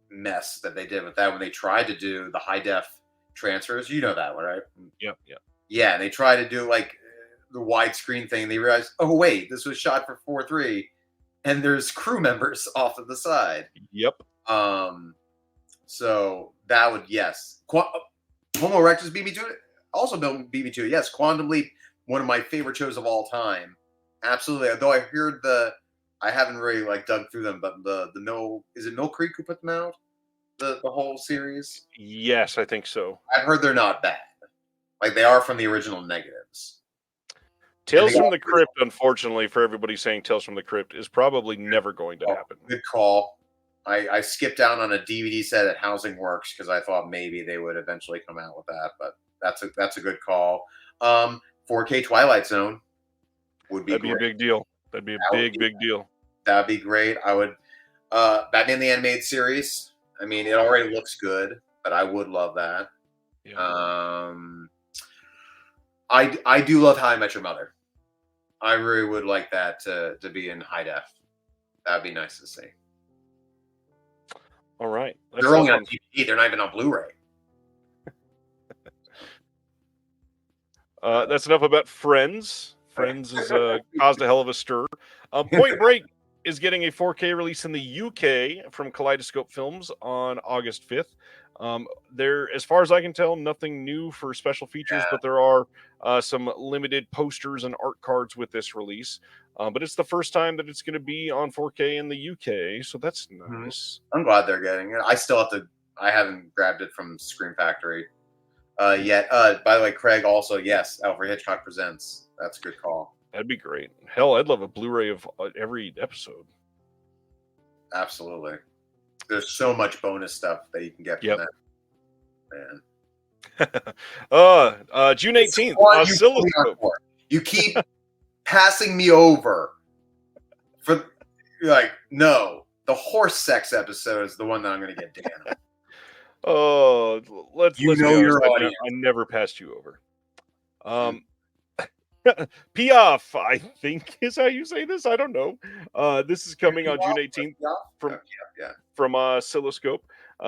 mess that they did with that when they tried to do the high def transfers. You know that one, right? Yep. Yeah, and they tried to do like the widescreen thing. They realized, oh wait, this was shot for 4:3, and there's crew members off to the side. Yep. So that would Homo erectus beat me to it. Also, don't beat me to it. Yes, Quantum Leap, one of my favorite shows of all time. Absolutely. Though I heard I haven't really like dug through them, but the Mill Creek who put them out? The whole series? Yes, I think so. I've heard they're not bad. Like they are from the original negatives. Tales from the Crypt, unfortunately, for everybody saying Tales from the Crypt, is probably never going to happen. Good call. I skipped down on a DVD set at Housing Works because I thought maybe they would eventually come out with that, but that's a good call. 4K Twilight Zone would be That'd be great. a big deal. That'd be a big deal. That'd be great. I would. Batman the Animated Series. I mean, it already looks good, but I would love that. Yeah. I do love How I Met Your Mother. I really would like that to be in high def. That'd be nice to see. All right. They're only on DVD. They're not even on Blu-ray. That's enough about Friends. Friends has caused a hell of a stir. Point Break is getting a 4K release in the UK from Kaleidoscope Films on August 5th. There, as far as I can tell, nothing new for special features, but there are some limited posters and art cards with this release. But it's the first time that it's going to be on 4K in the UK, so that's nice. I'm glad they're getting it. I haven't grabbed it from Scream Factory yet. By the way, Craig, also, yes, Alfred Hitchcock Presents. That's a good call. That'd be great. Hell, I'd love a Blu-ray of every episode. Absolutely. There's so much bonus stuff that you can get from that. Man. June 18th, Oscilloscope. You keep passing me over for no. The horse sex episode is the one that I'm going to get Dan on. Oh, let's be honest, your audience. I never passed you over. Piaf, I think is how you say this. I don't know. This is coming on June 18th from Oscilloscope.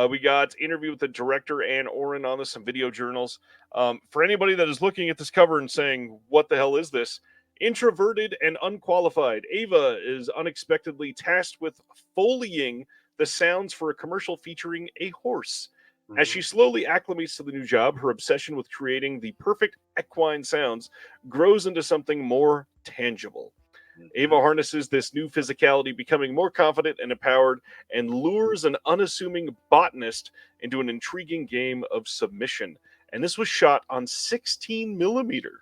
We got interview with the director Ann Oren on this, some video journals. For anybody that is looking at this cover and saying, what the hell is this? Introverted and unqualified, Ava is unexpectedly tasked with foleying the sounds for a commercial featuring a horse. As she slowly acclimates to the new job, her obsession with creating the perfect equine sounds grows into something more tangible. Ava harnesses this new physicality, becoming more confident and empowered, and lures an unassuming botanist into an intriguing game of submission. And this was shot on 16 millimeter.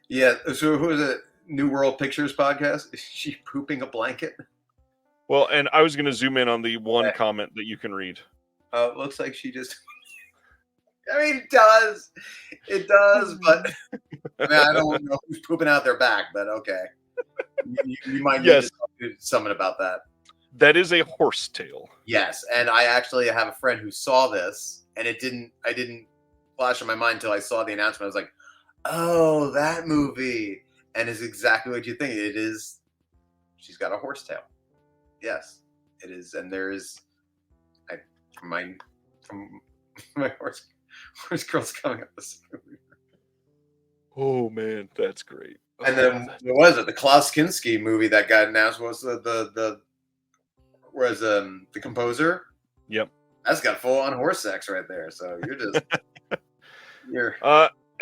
Yeah, so who is it? New World Pictures podcast? Is she pooping a blanket? Well, and I was going to zoom in on the one comment that you can read. It looks like she just... I mean, it does. It does, but... I mean, I don't know who's pooping out their back, but okay. You might need to do something about that. That is a horse tail. Yes, and I actually have a friend who saw this, and I didn't flash in my mind until I saw the announcement. I was like, oh, that movie. And it's exactly what you think. It is. She's got a horse tail. Yes, it is. And there is from my horse girl's coming up this movie. Oh man, that's great. And then what was it? The Klaus Kinski movie that got announced was the composer. Yep, that's got full on horse sex right there. So you're just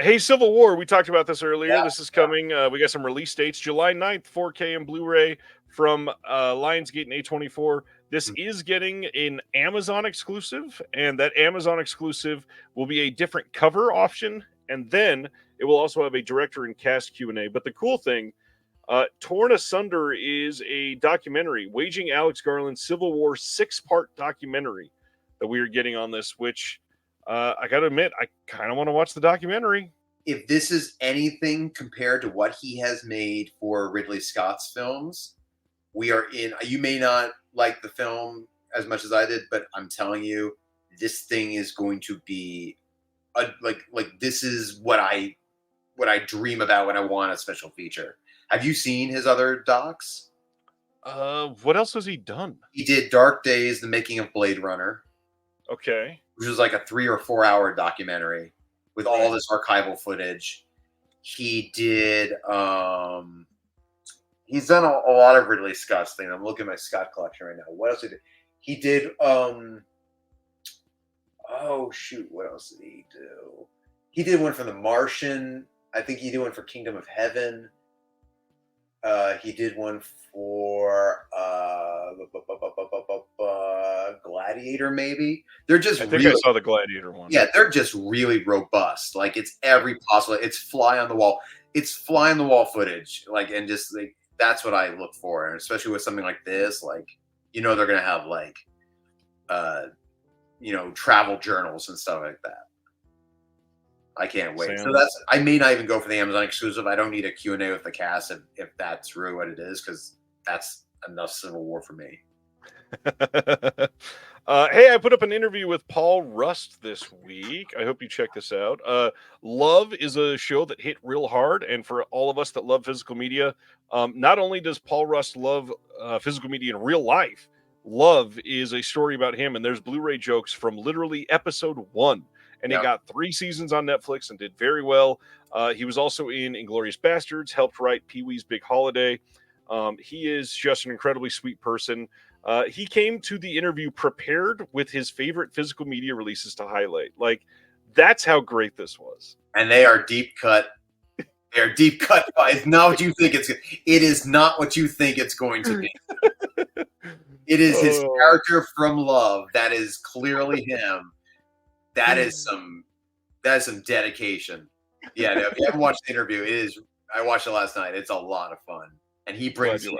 Hey, Civil War, we talked about this earlier. This is coming. We got some release dates. July 9th, 4K and Blu-ray from Lionsgate and A24. This is getting an Amazon exclusive, and that Amazon exclusive will be a different cover option, and then it will also have a director and cast Q&A. But the cool thing, Torn Asunder is a documentary, Waging Alex Garland's Civil War 6-part documentary that we are getting on this, which... I gotta admit, I kind of want to watch the documentary. If this is anything compared to what he has made for Ridley Scott's films, we are in. You may not like the film as much as I did, but I'm telling you, this thing is going to be like this is what I dream about when I want a special feature. Have you seen his other docs? What else has he done? He did Dark Days: The Making of Blade Runner. Okay. Which was like a 3 or 4 hour documentary with all this archival footage. He did, he's done a lot of Ridley Scott's things. I'm looking at my Scott collection right now. What else did he did? Oh shoot, what else did he do? He did one for The Martian. I think he did one for Kingdom of Heaven. He did one for Gladiator, maybe. They're just I think I saw the Gladiator one. Yeah, they're just really robust. Like it's every possible. It's fly on the wall. It's fly on the wall footage. Like and just like that's what I look for, and especially with something like this. Like they're gonna have like travel journals and stuff like that. I can't wait. Sam. So I may not even go for the Amazon exclusive. I don't need a Q&A with the cast if that's really what it is, because that's enough Civil War for me. Hey, I put up an interview with Paul Rust this week. I hope you check this out. Love is a show that hit real hard, and for all of us that love physical media, not only does Paul Rust love physical media in real life, Love is a story about him, and there's Blu-ray jokes from literally episode 1. And he got 3 seasons on Netflix and did very well. He was also in Inglourious Bastards, helped write Pee-wee's Big Holiday. He is just an incredibly sweet person. He came to the interview prepared with his favorite physical media releases to highlight. Like, that's how great this was. And they are deep cut. They're deep cut. It's not what you think it is not what you think it's going to be. It is his character from Love. That is clearly him. That is some dedication. Yeah, if you haven't watched the interview, it is. I watched it last night. It's a lot of fun, and he brings never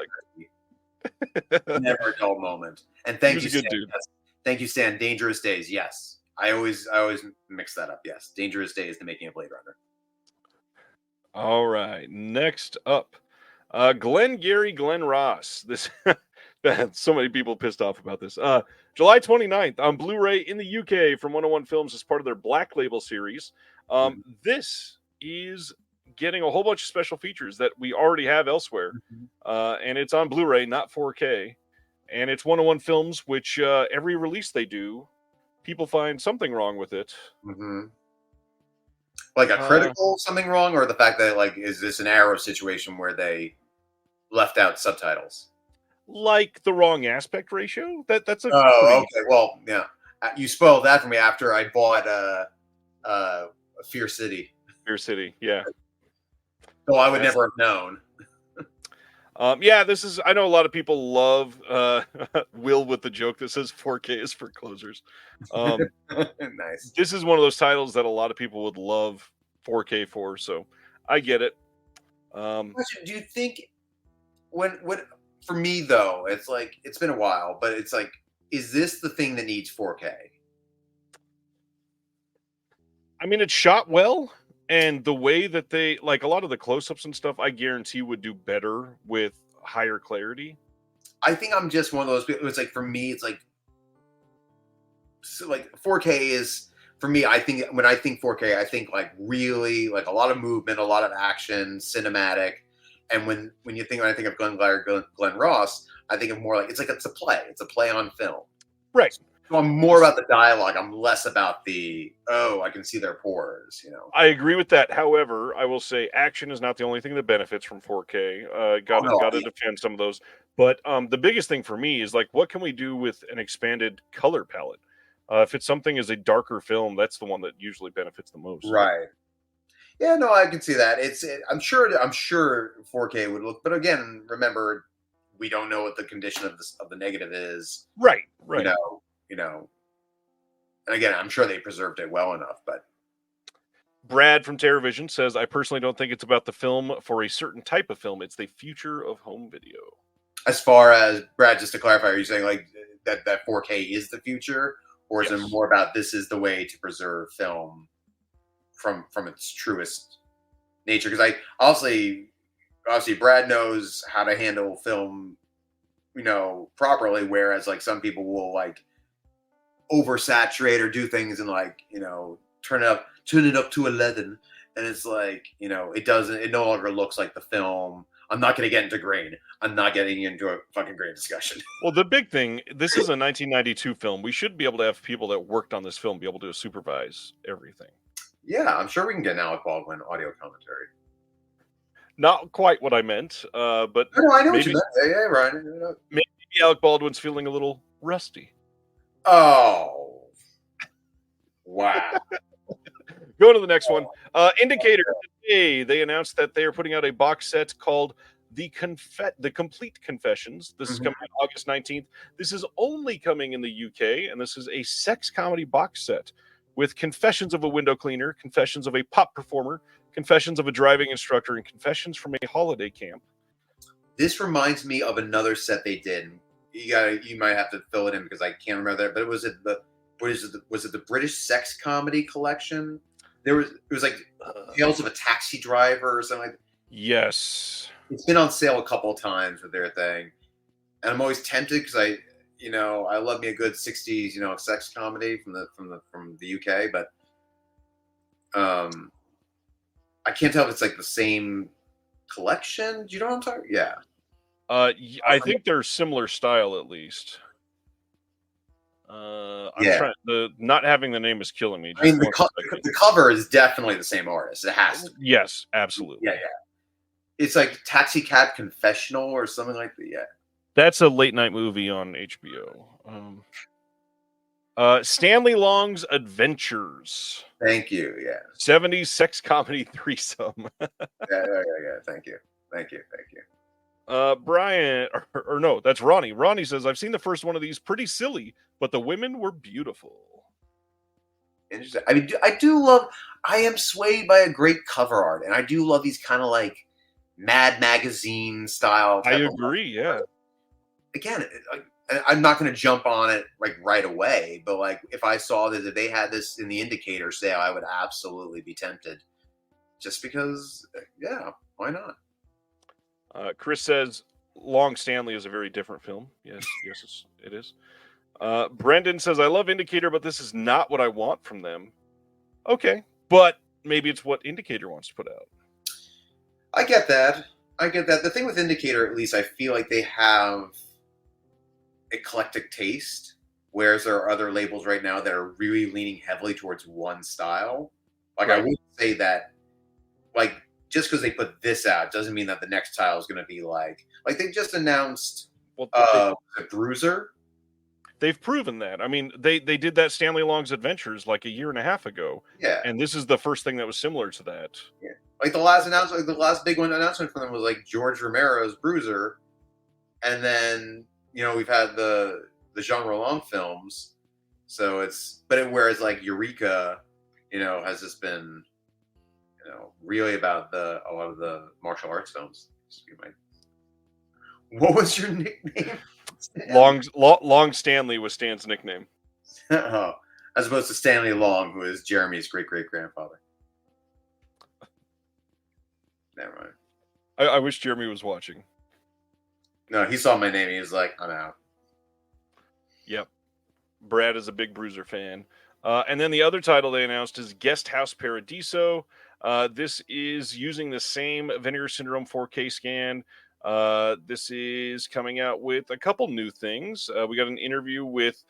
a dull moment. And thank you, Stan. Yes. Thank you, Stan. Dangerous Days. Yes, I always mix that up. Yes, Dangerous Days, the making of Blade Runner. All right, next up, Glenn Ross. This. So many people pissed off about this. July 29th on Blu-ray in the UK from 101 Films as part of their Black Label series. This is getting a whole bunch of special features that we already have elsewhere. And it's on Blu-ray, not 4K. And it's 101 Films, which every release they do, people find something wrong with it. Like a critical something wrong, or the fact that, like, is this an Arrow situation where they left out subtitles? Like the wrong aspect ratio. That's a okay. Well, yeah, you spoiled that for me after I bought Fear City. Fear City, yeah. So I would never have known. Yeah, this is. I know a lot of people love Will with the joke that says 4K is for closers. Nice. This is one of those titles that a lot of people would love 4K for. So I get it. Do you think when for me though, it's like it's been a while, but it's like, is this the thing that needs 4K? I mean, it's shot well, and the way that they, like, a lot of the close-ups and stuff, I guarantee would do better with higher clarity. I think I'm just one of those people. It's like, for me, it's like, so like 4K is, for me, I think when I think 4K, I think like really like a lot of movement, a lot of action, cinematic. And when I think of Glenn Ross, I think of more like it's a play. It's a play on film. Right. So I'm more about the dialogue. I'm less about I can see their pores, you know. I agree with that. However, I will say action is not the only thing that benefits from 4K. Got to defend some of those. But the biggest thing for me is, like, what can we do with an expanded color palette? If it's something as a darker film, that's the one that usually benefits the most. Right. Yeah, no, I can see that. I'm sure 4K would look, but again, remember, we don't know what the condition of the negative is. Right. You know. And again, I'm sure they preserved it well enough, but Brad from TerraVision says, I personally don't think it's about the film for a certain type of film. It's the future of home video. As far as, Brad, just to clarify, are you saying like that 4K is the future, or is it more about this is the way to preserve film from its truest nature? Because obviously Brad knows how to handle film, properly, whereas like some people will like oversaturate or do things and like, turn it up to 11, and it's like, it no longer looks like the film. I'm not going to get into grain. I'm not getting into a fucking grain discussion. Well, the big thing, this is a 1992 film. We should be able to have people that worked on this film be able to supervise everything. Yeah, I'm sure we can get an Alec Baldwin audio commentary. Not quite what I meant, but no, I know what you meant. Yeah, right. Maybe Alec Baldwin's feeling a little rusty. Oh, wow. Go to the next one. Indicator. Today, they announced that they are putting out a box set called The Complete Confessions. This is coming out August 19th. This is only coming in the UK, and this is a sex comedy box set with confessions of a window cleaner, confessions of a pop performer, confessions of a driving instructor, and confessions from a holiday camp. This reminds me of another set they did. You might have to fill it in because I can't remember that. But was it the British Sex Comedy Collection? it was like Tales of a Taxi Driver or something like that. Yes. It's been on sale a couple of times with their thing. And I'm always tempted because I love me a good 60s, sex comedy from the UK, but I can't tell if it's like the same collection. Do you know what I'm talking? Yeah. I think they're similar style at least. I'm Yeah. trying. Not having the name is killing me. I mean, the cover is definitely the same artist. It has to. Yes, absolutely. Yeah. It's like Taxi Cab Confessional or something like that. Yeah. That's a late night movie on HBO. Stanley Long's Adventures. Thank you. Yeah. 70s sex comedy threesome. Yeah. Thank you. Brian, or no, that's Ronnie. Ronnie says, I've seen the first one of these, pretty silly, but the women were beautiful. Interesting. I mean, I am swayed by a great cover art, and I do love these kind of like Mad Magazine style. I agree, yeah. Again, I'm not going to jump on it like right away, but like if I saw that if they had this in the Indicator sale, I would absolutely be tempted. Just because, yeah, why not? Chris says Long Stanley is a very different film. Yes, it is. Brendan says, I love Indicator, but this is not what I want from them. Okay, but maybe it's what Indicator wants to put out. I get that. The thing with Indicator, at least, I feel like they have eclectic taste, whereas there are other labels right now that are really leaning heavily towards one style. Like, right. I wouldn't say that, like, just because they put this out doesn't mean that the next tile is going to be like they just announced the Bruiser. They've proven that. I mean, they did that Stanley Long's Adventures like a year and a half ago. Yeah. And this is the first thing that was similar to that. Yeah. Like the last announcement, the last big one announcement from them was like George Romero's Bruiser. And then, we've had the Jean Roland films. So whereas like Eureka, has just been, really about a lot of the martial arts films. What was your nickname? Long Stanley was Stan's nickname. As opposed to Stanley Long, who is Jeremy's great-great-grandfather. Never mind. I wish Jeremy was watching. No, he saw my name. He was like, I'm out. Yep. Brad is a big Bruiser fan. And then the other title they announced is Guest House Paradiso. This is using the same Vinegar Syndrome 4K scan. This is coming out with a couple new things. We got an interview with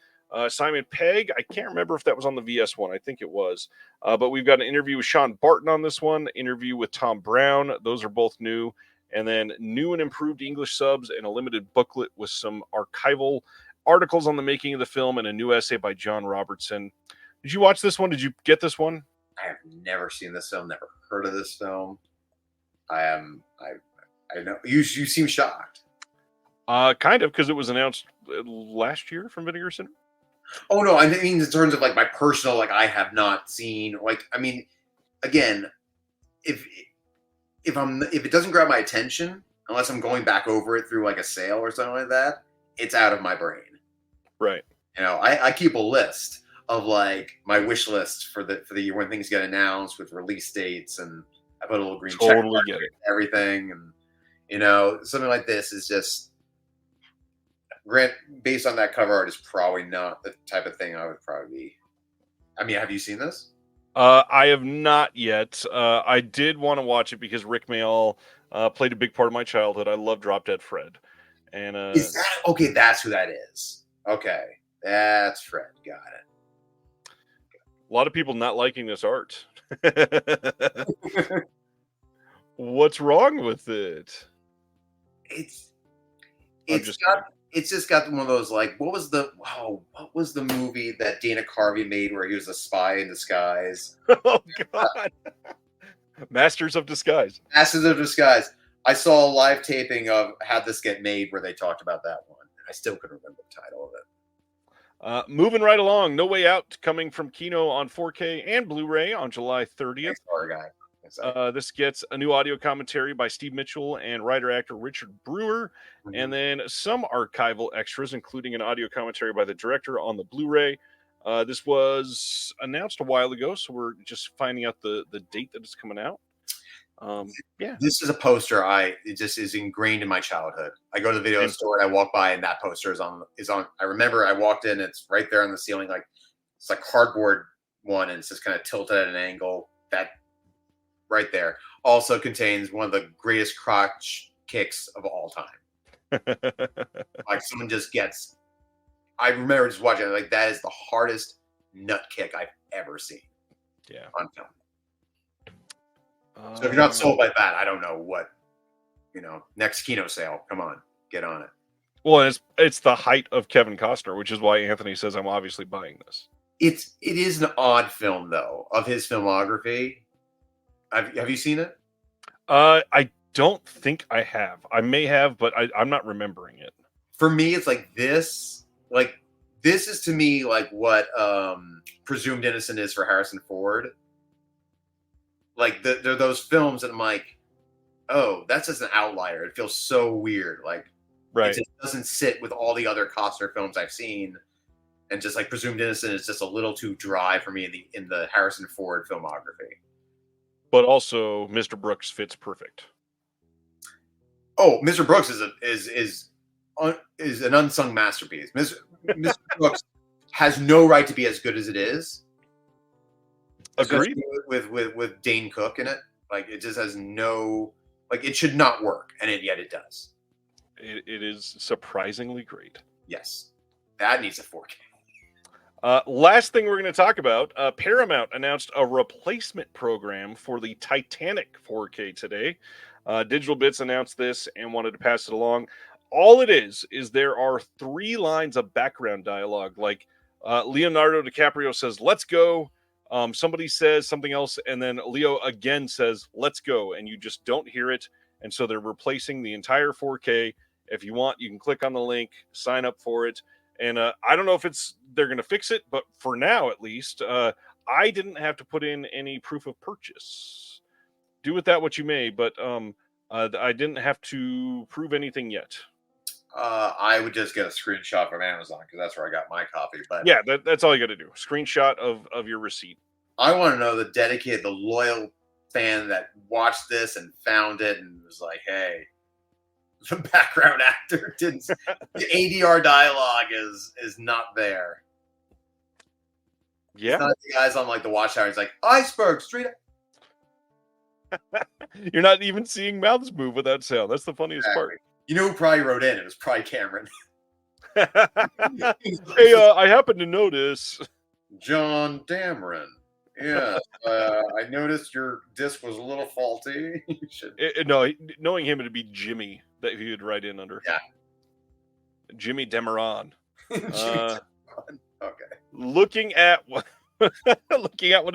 Simon Pegg. I can't remember if that was on the VS one. I think it was. But we've got an interview with Sean Barton on this one, interview with Tom Brown. Those are both new. And then new and improved English subs and a limited booklet with some archival articles on the making of the film and a new essay by John Robertson. Did you watch this one? Did you get this one? I have never seen this film, never heard of this film. I know you seem shocked. Kind of, because it was announced last year from Vinegar Syndrome. Oh no, I mean in terms of like my personal, like I have not seen. Like I mean, again, if it doesn't grab my attention, unless I'm going back over it through like a sale or something like that, it's out of my brain. Right. I keep a list of like my wish list for the year when things get announced with release dates, and I put a little green check mark get it. Everything, and something like this is just based on that cover art is probably not the type of thing I would probably be. I mean, have you seen this? I have not yet. I did want to watch it because Rick Mayall played a big part of my childhood. I love Drop Dead Fred. And is that okay? That's who that is. Okay, that's Fred. Got it. A lot of people not liking this art. What's wrong with it? It's just got one of those like what was the movie that Dana Carvey made where he was a spy in disguise? Oh God. Masters of Disguise. I saw a live taping of How'd This Get Made where they talked about that one. I still couldn't remember the title of it. Moving right along, No Way Out coming from Kino on 4K and Blu-ray on July 30th. This gets a new audio commentary by Steve Mitchell and writer-actor Richard Brewer, and then some archival extras, including an audio commentary by the director on the Blu-ray. This was announced a while ago, so we're just finding out the date that it's coming out. Yeah. This is a poster it just is ingrained in my childhood. I go to the video store and I walk by and that poster is on. I remember I walked in, it's right there on the ceiling, like it's a cardboard one, and it's just kind of tilted at an angle. That right there also contains one of the greatest crotch kicks of all time. Like someone just gets. I remember just watching it, like that is the hardest nut kick I've ever seen. Yeah. On film. So if you're not sold by that, I don't know what, next Kino sale. Come on, get on it. Well, it's the height of Kevin Costner, which is why Anthony says I'm obviously buying this. It is an odd film though, of his filmography. Have you seen it? I don't think I have. I may have, but I'm not remembering it. For me, it's like this. Like this is to me like what Presumed Innocent is for Harrison Ford. Like they're those films that I'm like, oh, that's just an outlier. It feels so weird. Like right. It just doesn't sit with all the other Costner films I've seen. And just like Presumed Innocent is just a little too dry for me in the Harrison Ford filmography. But also, Mr. Brooks fits perfect. Oh, Mr. Brooks is an unsung masterpiece. Mr. Brooks has no right to be as good as it is. Agreed. With Dane Cook in it, like it just has no, like it should not work, and yet it does. It is surprisingly great. Yes, that needs a 4K. Last thing we're going to talk about, Paramount announced a replacement program for the Titanic 4K today. Digital Bits announced this and wanted to pass it along. All it is there are 3 lines of background dialogue, like Leonardo DiCaprio says, "Let's go." Somebody says something else, and then Leo again says, "Let's go," and you just don't hear it. And so they're replacing the entire 4K. If you want, you can click on the link, sign up for it. And I don't know if they're going to fix it, but for now, at least, I didn't have to put in any proof of purchase. Do with that what you may, but I didn't have to prove anything yet. I would just get a screenshot from Amazon because that's where I got my copy. But yeah, that's all you got to do. Screenshot of your receipt. I want to know the loyal fan that watched this and found it and was like, "Hey, the background actor didn't. The ADR dialogue is not there." Yeah, it's not the guys on like the watchtower. It's like iceberg street. You're not even seeing mouths move without sound. That's the funniest part. You know who probably wrote in? It was probably Cameron. Hey, I happen to notice. John Dameron. Yeah, I noticed your disc was a little faulty. No, knowing him, it'd be Jimmy that he would write in under. Yeah. Jimmy Demeron. Okay. Looking at what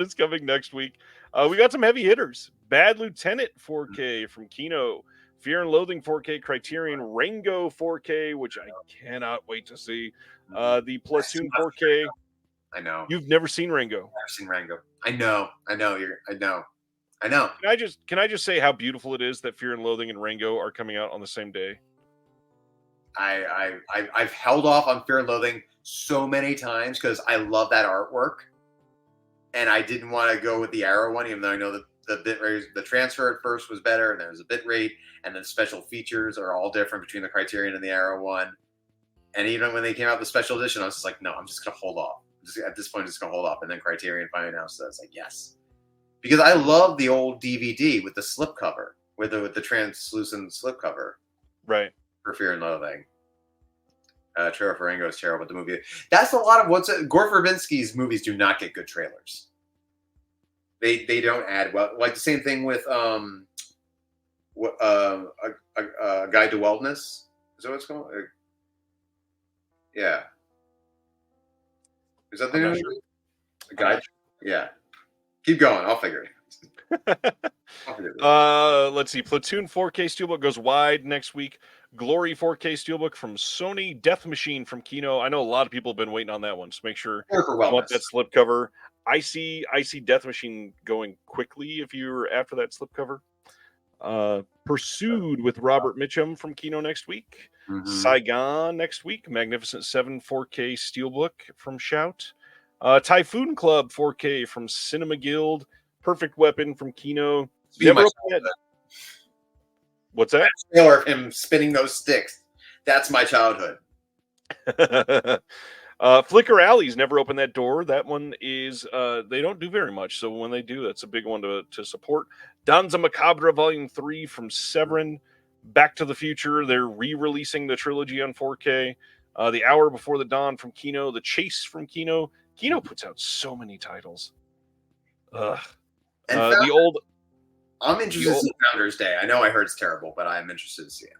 is coming next week, we got some heavy hitters. Bad Lieutenant 4K from Kino, Fear and Loathing 4K Criterion, Rango 4K, which I cannot wait to see. The Platoon 4K. I know. You've never seen Rango. I've never seen Rango. I know. I know. Can I just say how beautiful it is that Fear and Loathing and Rango are coming out on the same day? I've held off on Fear and Loathing so many times because I love that artwork, and I didn't want to go with the Arrow one, even though I know that the bit rate, the transfer at first was better, and there's a bit rate, and then special features are all different between the Criterion and the Arrow one. And even when they came out with the special edition, I was just like, no, I'm just gonna hold off. At this point, I'm just gonna hold off. And then Criterion finally announced that. I was like, yes, because I love the old DVD with the slipcover, with the translucent slipcover, right? For Fear and Loathing. Trailer for Rango is terrible, but the movie. That's a lot of Gore Verbinski's movies do not get good trailers. They don't add well. Like the same thing with a Guide to Wellness. Is that what it's called? Yeah. Is that the name of it? A guide? Yeah. Keep going. I'll figure it. Let's see. Platoon 4K Steelbook goes wide next week. Glory 4K Steelbook from Sony. Death Machine from Kino. I know a lot of people have been waiting on that one, so make sure you want that slipcover. I see Death Machine going quickly if you're after that slipcover. Pursued with Robert Mitchum from Kino next week. Mm-hmm. Saigon next week. Magnificent 7 4K Steelbook from Shout. Typhoon Club 4K from Cinema Guild. Perfect Weapon from Kino. Be Never my opened that. What's that? trailer of him spinning those sticks. That's my childhood. Flicker Alley's never opened that door. That one is they don't do very much, so when they do, that's a big one to support. Danza Macabre Volume 3 from Severin. Back to the Future, they're re-releasing the trilogy on 4K. The Hour Before the Dawn from Kino. The Chase from Kino. Kino puts out so many titles. Ugh. And The old. I'm interested to see Founders Day. I know I heard it's terrible, but I'm interested to see it.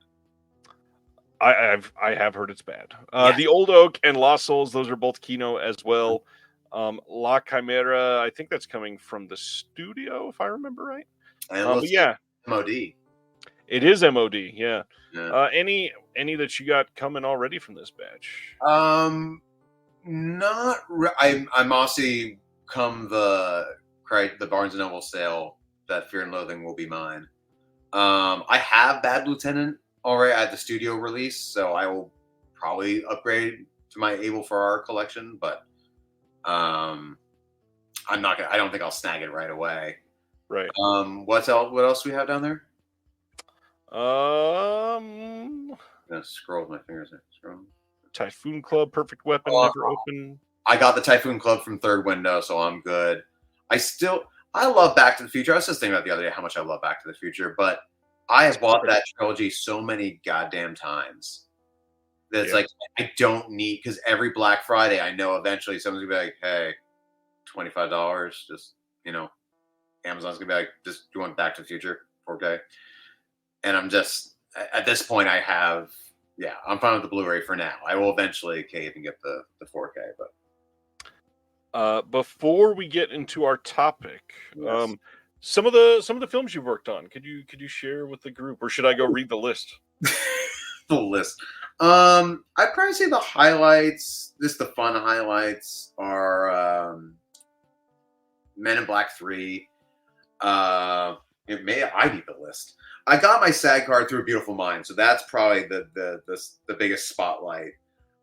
I have heard it's bad. The Old Oak and Lost Souls, those are both Kino as well. La Chimera, I think that's coming from the studio, if I remember right. But yeah, MOD. it is MOD. Yeah. Yeah. Any that you got coming already from this batch? Not. I'm also come the Barnes and Noble sale that Fear and Loathing will be mine. I have Bad Lieutenant already at the studio release, so I will probably upgrade to my Able for Our collection, but I'm not gonna. I don't think I'll snag it right away. Right. What else do we have down there? I'm gonna scroll with my fingers. Scroll. Typhoon Club, Perfect Weapon, never open. I got the Typhoon Club from Third Window, so I'm good. I love Back to the Future. I was just thinking about the other day how much I love Back to the Future, but I have bought that trilogy so many goddamn times that it's like I don't need, because every Black Friday I know eventually someone's gonna be like, "Hey, $25, just Amazon's gonna be like, just you want Back to the Future 4K?" And I'm just at this point I'm fine with the Blu-ray for now. I will eventually cave and get the 4K, but before we get into our topic, yes. Some of the films you've worked on, could you share with the group, or should I go read the list? The list. I'd probably say the highlights, just the fun highlights, are Men in Black 3. I need the list. I got my SAG card through A Beautiful Mind, so that's probably the biggest spotlight.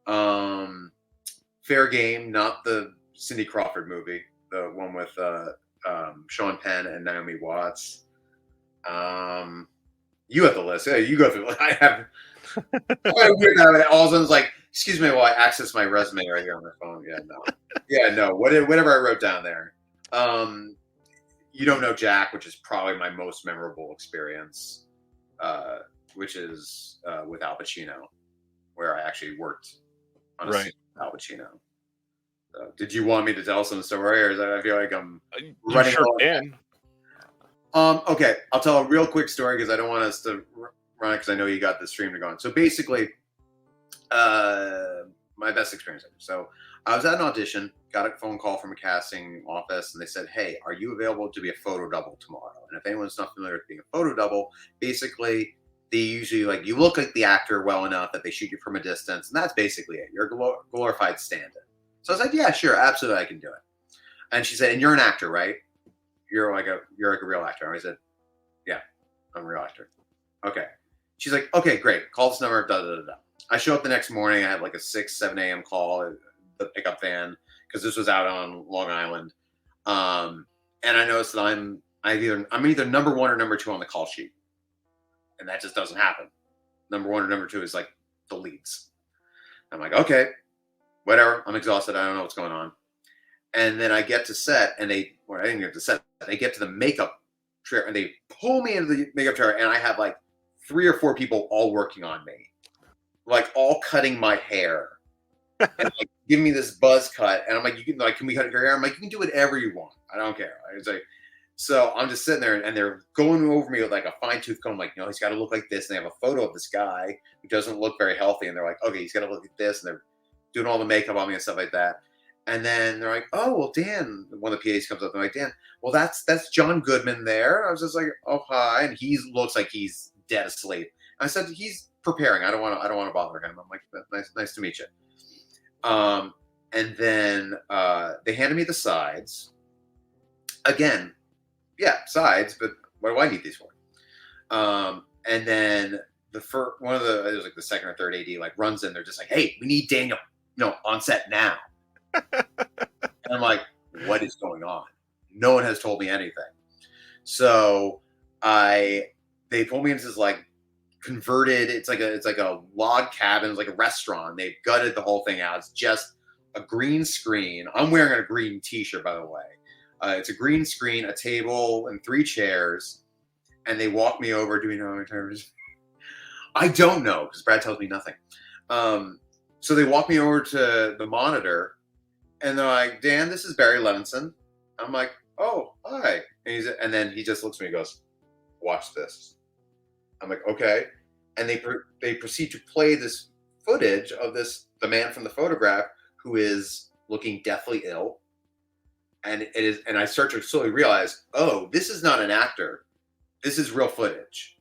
Fair Game, not the Cindy Crawford movie, the one with Sean Penn and Naomi Watts. You have the list. Yeah, you go through. I have. Weird how all of a sudden it's like, excuse me while I access my resume right here on my phone. Yeah, no. Whatever I wrote down there. You Don't Know Jack, which is probably my most memorable experience, which is with Al Pacino, where I actually worked on a scene with Al Pacino. Did you want me to tell some story, or is that I feel like I'm running? Sure can. Okay, I'll tell a real quick story because I don't want us to run it because I know you got the stream to go on. So basically, my best experience ever. So I was at an audition, got a phone call from a casting office, and they said, "Hey, are you available to be a photo double tomorrow?" And if anyone's not familiar with being a photo double, basically they usually you look like the actor well enough that they shoot you from a distance, and that's basically it. You're a glorified stand-in. So I was like, "Yeah, sure, absolutely, I can do it." And she said, "And you're an actor, right? You're like a real actor." And I said, "Yeah, I'm a real actor." Okay. She's like, "Okay, great. Call this number, da da da da." I show up the next morning. I had like a 7 a.m. call, the pickup van, because this was out on Long Island. And I noticed that I'm either number one or number two on the call sheet. And that just doesn't happen. Number one or number two is like the leads. I'm like, okay, whatever. I'm exhausted. I don't know what's going on. And then I get to set, and I didn't get to set. They get to the makeup chair, and they pull me into the makeup chair, and I have like 3 or 4 people all working on me, like all cutting my hair, and like giving me this buzz cut. And I'm like, can we cut your hair? I'm like, you can do whatever you want. I don't care. I was like, so I'm just sitting there, and they're going over me with like a fine tooth comb, like, he's got to look like this. And they have a photo of this guy who doesn't look very healthy, and they're like, okay, he's got to look like this, and they're doing all the makeup on me and stuff like that. And then they're like, "Oh, well, Dan," one of the PAs comes up. They're like, "Dan, well, that's John Goodman there." I was just like, "Oh, hi," and he looks like he's dead asleep. I said, "He's preparing. I don't want to bother him." I'm like, "Nice to meet you." And then they handed me the sides. Again, yeah, sides, but what do I need these for? And then it was like the second or third AD runs in. They're just like, "Hey, we need Daniel, on set now." And I'm like, what is going on? No one has told me anything. So they pulled me into this like converted, it's like a log cabin, it's like a restaurant. They've gutted the whole thing out. It's just a green screen. I'm wearing a green t-shirt, by the way. It's a green screen, a table, and 3 chairs. And they walk me over. Do we know how many times? I don't know, because Brad tells me nothing. So they walk me over to the monitor, and they're like, Dan, this is Barry Levinson. I'm like, oh, hi. And then he just looks at me and goes, watch this. I'm like, okay. And they proceed to play this footage of the man from the photograph who is looking deathly ill. And I start to slowly realize, oh, this is not an actor. This is real footage.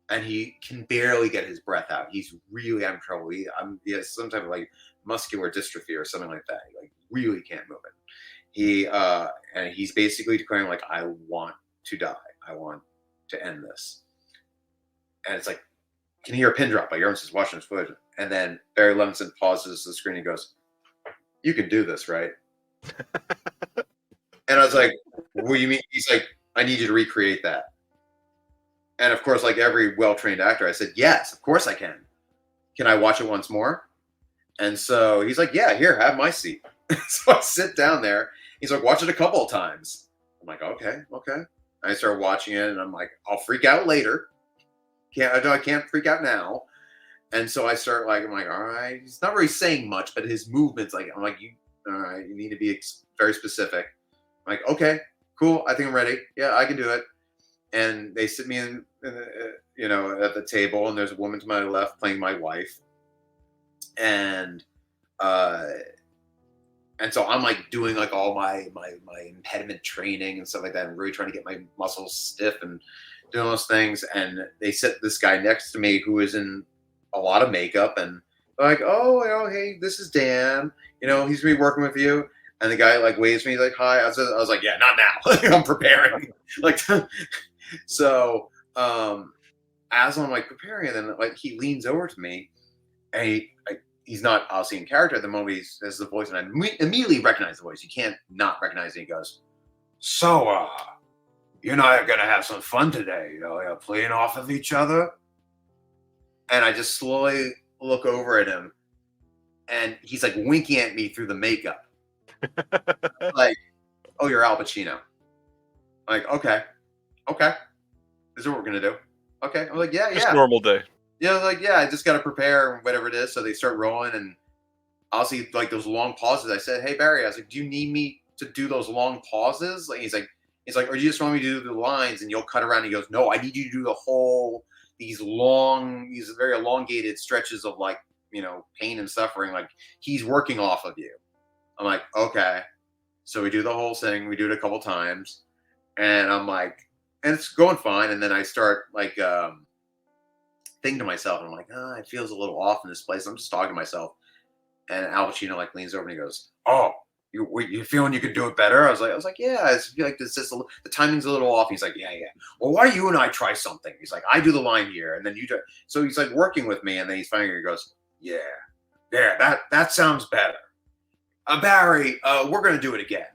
And he can barely get his breath out. He's really having trouble. He has some type of like muscular dystrophy or something like that. He like really can't move it. And he's basically declaring like, I want to die. I want to end this. And it's like, you can hear a pin drop. Like everyone's just watching this footage. And then Barry Levinson pauses the screen and goes, you can do this, right? And I was like, what do you mean? He's like, I need you to recreate that. And of course, like every well-trained actor, I said, yes, of course I can. Can I watch it once more? And so he's like, yeah, here, have my seat. So I sit down there. He's like, watch it a couple of times. I'm like, okay. I start watching it, and I'm like, I'll freak out later. I can't freak out now. And so I start like, I'm like, all right. He's not really saying much, but his movements, like, I'm like, all right, you need to be very specific. I'm like, okay, cool. I think I'm ready. Yeah, I can do it. And they sit me in at the table, and there's a woman to my left playing my wife. And so I'm like doing like all my impediment training and stuff like that, and really trying to get my muscles stiff and doing those things. And they sit this guy next to me who is in a lot of makeup, and they're like, oh, hey, this is Dan. He's gonna be working with you. And the guy like waves me like, hi. I was like, yeah, not now. I'm preparing. Like, so as I'm like preparing, and then like he leans over to me, and he's not obviously in character at the moment. He has the voice, and I immediately recognize the voice. You can't not recognize it. He goes, so you and I are gonna have some fun today, playing off of each other. And I just slowly look over at him, and he's like winking at me through the makeup. Like, oh, you're Al Pacino. I'm like, okay. This is what we're gonna do. Okay. I'm like, yeah. Just normal day. Yeah, like, yeah, I just gotta prepare whatever it is. So they start rolling, and I'll see like those long pauses. I said, hey Barry, I was like, do you need me to do those long pauses? Like he's like, or do you just want me to do the lines and you'll cut around? He goes, no, I need you to do the whole these very elongated stretches of like, pain and suffering. Like he's working off of you. I'm like, okay. So we do the whole thing. We do it a couple times, and I'm like, and it's going fine. And then I start like thinking to myself, and I'm like, it feels a little off in this place. I'm just talking to myself. And Al Pacino like leans over and he goes, oh, you feeling you could do it better? I was like, yeah, I feel like the timing's a little off. He's like, yeah. Well, why don't you and I try something? He's like, I do the line here, and then you do. So he's like working with me, and then he's finally, he goes, yeah, that sounds better. Barry, we're gonna do it again.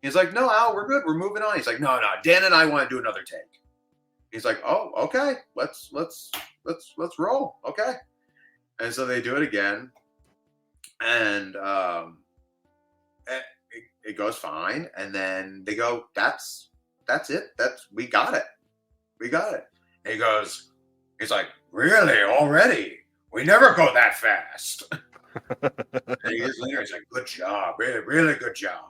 He's like, no, Al, we're good. We're moving on. He's like, no, Dan and I want to do another take. He's like, oh, okay, let's roll, okay. And so they do it again, and it goes fine. And then they go, that's it. We got it. And he's like, really, already? We never go that fast. And years later, he's like, good job, really, really good job.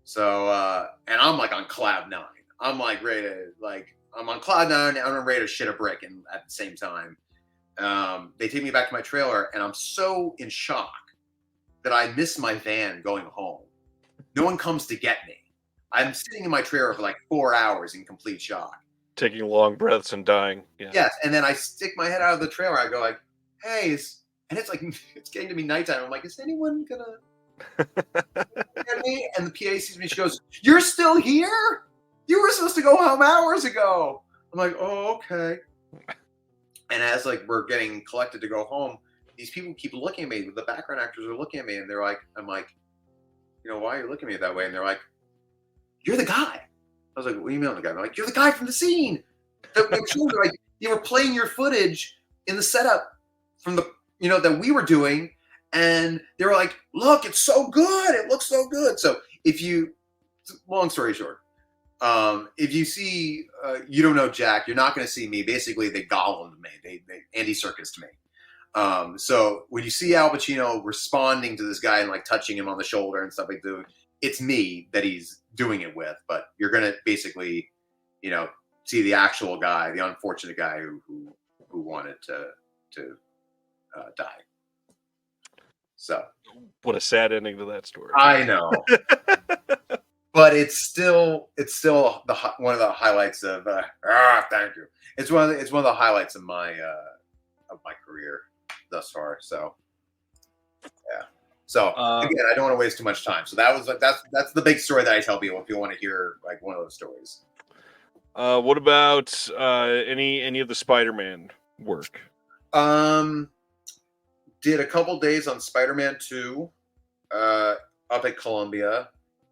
So, and I'm like on cloud 9. I'm like ready to I'm on cloud 9, and I'm ready to shit a brick. And at the same time, they take me back to my trailer, and I'm so in shock that I miss my van going home. No one comes to get me. I'm sitting in my trailer for like 4 hours in complete shock. Taking long breaths and dying. Yeah. Yes, and then I stick my head out of the trailer. I go like, hey, and it's like, it's getting to be nighttime. I'm like, is anyone gonna get me? And the PA sees me. She goes, you're still here? You were supposed to go home hours ago. I'm like, oh, okay. And as like we're getting collected to go home, these people keep looking at me. The background actors are looking at me, and I'm like, why are you looking at me that way? And they're like, you're the guy. I was like, what do you mean I'm the guy? They're like, you're the guy from the scene. Like, you were playing your footage in the setup from the, that we were doing. And they were like, look, it's so good. It looks so good. So long story short, if you see, you don't know Jack, you're not going to see me. Basically, they Gollumed me. They Andy Serkis'd me. So when you see Al Pacino responding to this guy and like touching him on the shoulder and stuff like that, it's me that he's doing it with. But you're going to basically, see the actual guy, the unfortunate guy who wanted to die. So what a sad ending to that story. I know. But it's still one of the highlights of thank you. It's one of the highlights of my career thus far. So yeah. So again, I don't want to waste too much time. So that was that's the big story that I tell people if you want to hear like one of those stories. What about any of the Spider-Man work? Did a couple days on Spider-Man 2 up at Columbia.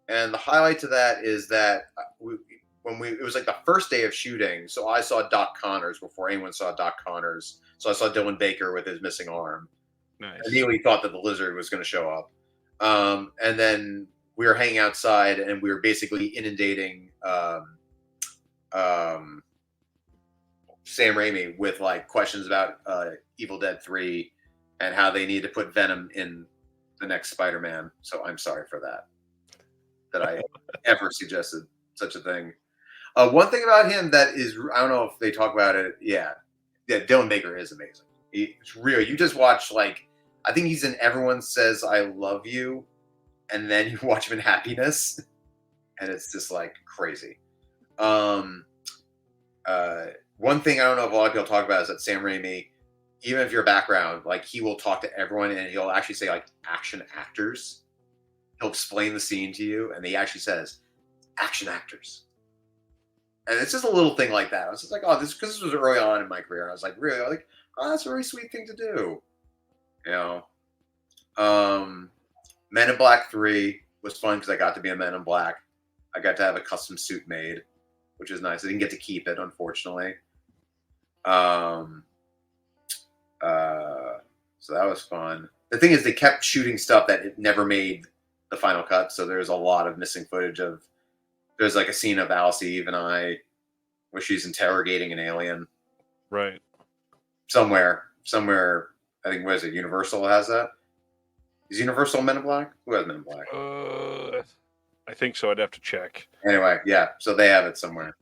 And the highlight to that is that it was like the first day of shooting, so I saw Doc Connors before anyone saw Doc Connors. So I saw Dylan Baker with his missing arm. Nice. I immediately thought that the Lizard was going to show up. And then we were hanging outside, and we were basically inundating Sam Raimi with like questions about Evil Dead 3 and how they need to put Venom in the next Spider-Man. So I'm sorry for that I ever suggested such a thing. One thing about him that is, I don't know if they talk about it. Yeah, Dylan Baker is amazing. It's real. You just watch, like, I think he's in Everyone Says I Love You, and then you watch him in Happiness, and it's just like crazy. One thing I don't know if a lot of people talk about is that Sam Raimi, even if you're a background, like, he will talk to everyone, and he'll actually say like action actors. He'll explain the scene to you, and he actually says action actors. And it's just a little thing like that. I was just like, oh, because this was early on in my career. I was like, really, like, oh, that's a very sweet thing to do. Men in Black 3 was fun because I got to be a Men in Black. I got to have a custom suit made, which is nice. I didn't get to keep it, unfortunately. So that was fun. The thing is, they kept shooting stuff that it never made the final cut, so there's a lot of missing footage of. There's like a scene of Alice Eve and I, where she's interrogating an alien. Right. Somewhere. I think, what is it? Universal has that. Is Universal Men in Black? Who has Men in Black? I think so. I'd have to check. Anyway, yeah. So they have it somewhere.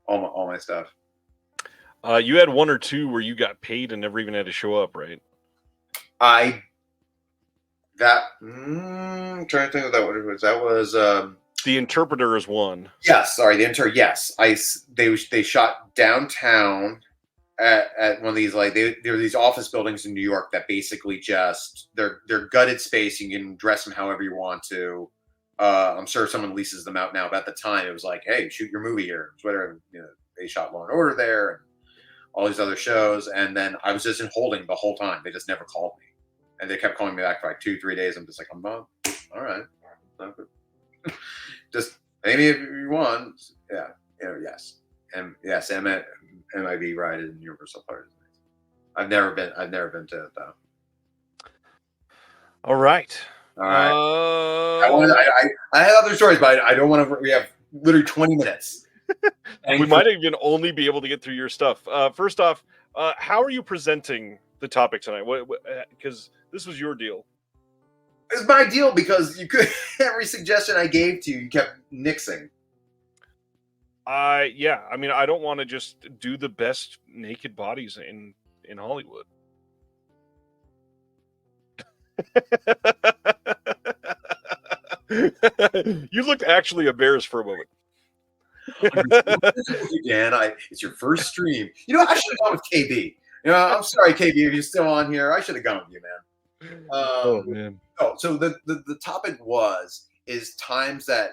All my stuff. You had one or two where you got paid and never even had to show up, right? I'm trying to think of that. What it was. That was. The Interpreter is one. Yes, sorry, Yes, they shot downtown at one of these, like, there are these office buildings in New York that basically just they're gutted space. You can dress them however you want to. I'm sure someone leases them out now, but at the time it was like, hey, shoot your movie here. Twitter, they shot Law and Order there and all these other shows. And then I was just in holding the whole time. They just never called me, and they kept calling me back for like 2-3 days. I'm just like, I'm not. All right. Just maybe if you want, yes, and yes, MIB ride in Universal Park. I've never been to it though. All right. I have other stories, but I don't want to. We have literally 20 minutes. We might even only be able to get through your stuff. First off, how are you presenting the topic tonight? Because this was your deal. It's my deal because you could every suggestion I gave to you, you kept nixing. Yeah. I mean, I don't want to just do the best naked bodies in Hollywood. You looked actually embarrassed for a moment. Dan, it's your first stream. I should have gone with KB. I'm sorry, KB, if you're still on here. I should have gone with you, man. Oh man. So the topic is times that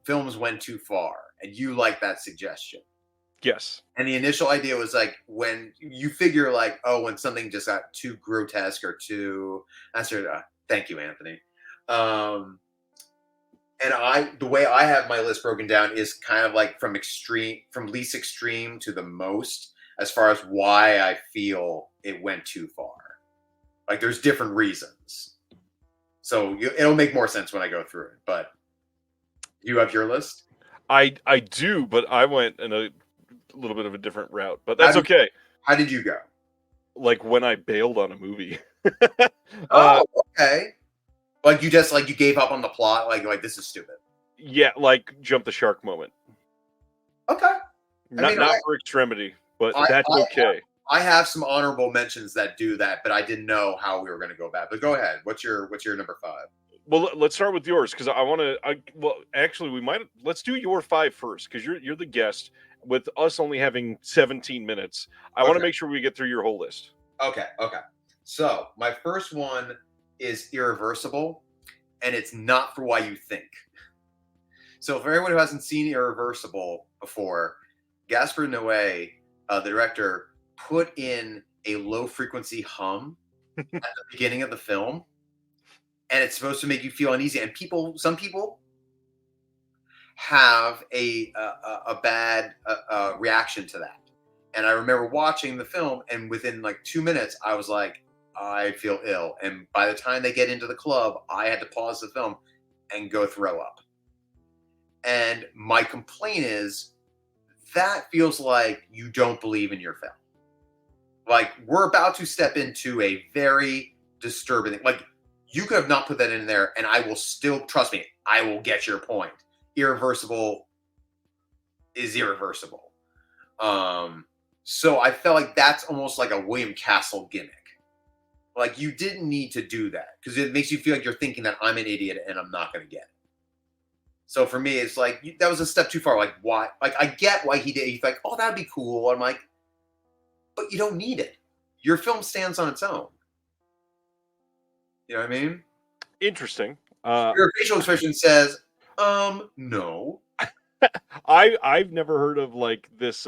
films went too far, and you like that suggestion. Yes. And the initial idea was like when you figure like, oh, when something just got too grotesque or too. Thank you, Anthony. And the way I have my list broken down is kind of like from least extreme to the most, as far as why I feel it went too far. Like there's different reasons. So it'll make more sense when I go through it. But you have your list? I do, but I went in a little bit of a different route. But that's okay. How did you go? Like when I bailed on a movie. Oh, okay. Like you gave up on the plot, like this is stupid. Yeah, like jump the shark moment. Okay. Not for extremity, but that's okay. I have some honorable mentions that do that, but I didn't know how we were going to go back. But go ahead. What's your number 5? Well, let's start with yours because I want to. Well, actually, let's do your 5 first because you're the guest. With us only having 17 minutes, I want to make sure we get through your whole list. Okay. So my first one is Irreversible, and it's not for why you think. So for anyone who hasn't seen Irreversible before, Gaspar Noé, the director, put in a low frequency hum at the beginning of the film, and it's supposed to make you feel uneasy. And some people have a bad reaction to that. And I remember watching the film, and within like 2 minutes, I was like, I feel ill. And by the time they get into the club, I had to pause the film and go throw up. And my complaint is that feels like you don't believe in your film. Like we're about to step into a very disturbing thing. Like you could have not put that in there, and I will still, trust me, I will get your point. Irreversible is irreversible. So I felt like that's almost like a William Castle gimmick. Like you didn't need to do that because it makes you feel like you're thinking that I'm an idiot and I'm not going to get it. So for me, it's like that was a step too far. Like why? Like I get why he did. He's like, oh, that'd be cool. I'm like, but you don't need it. Your film stands on its own. You know what I mean? Interesting. Your facial expression says, no. I've never heard of like this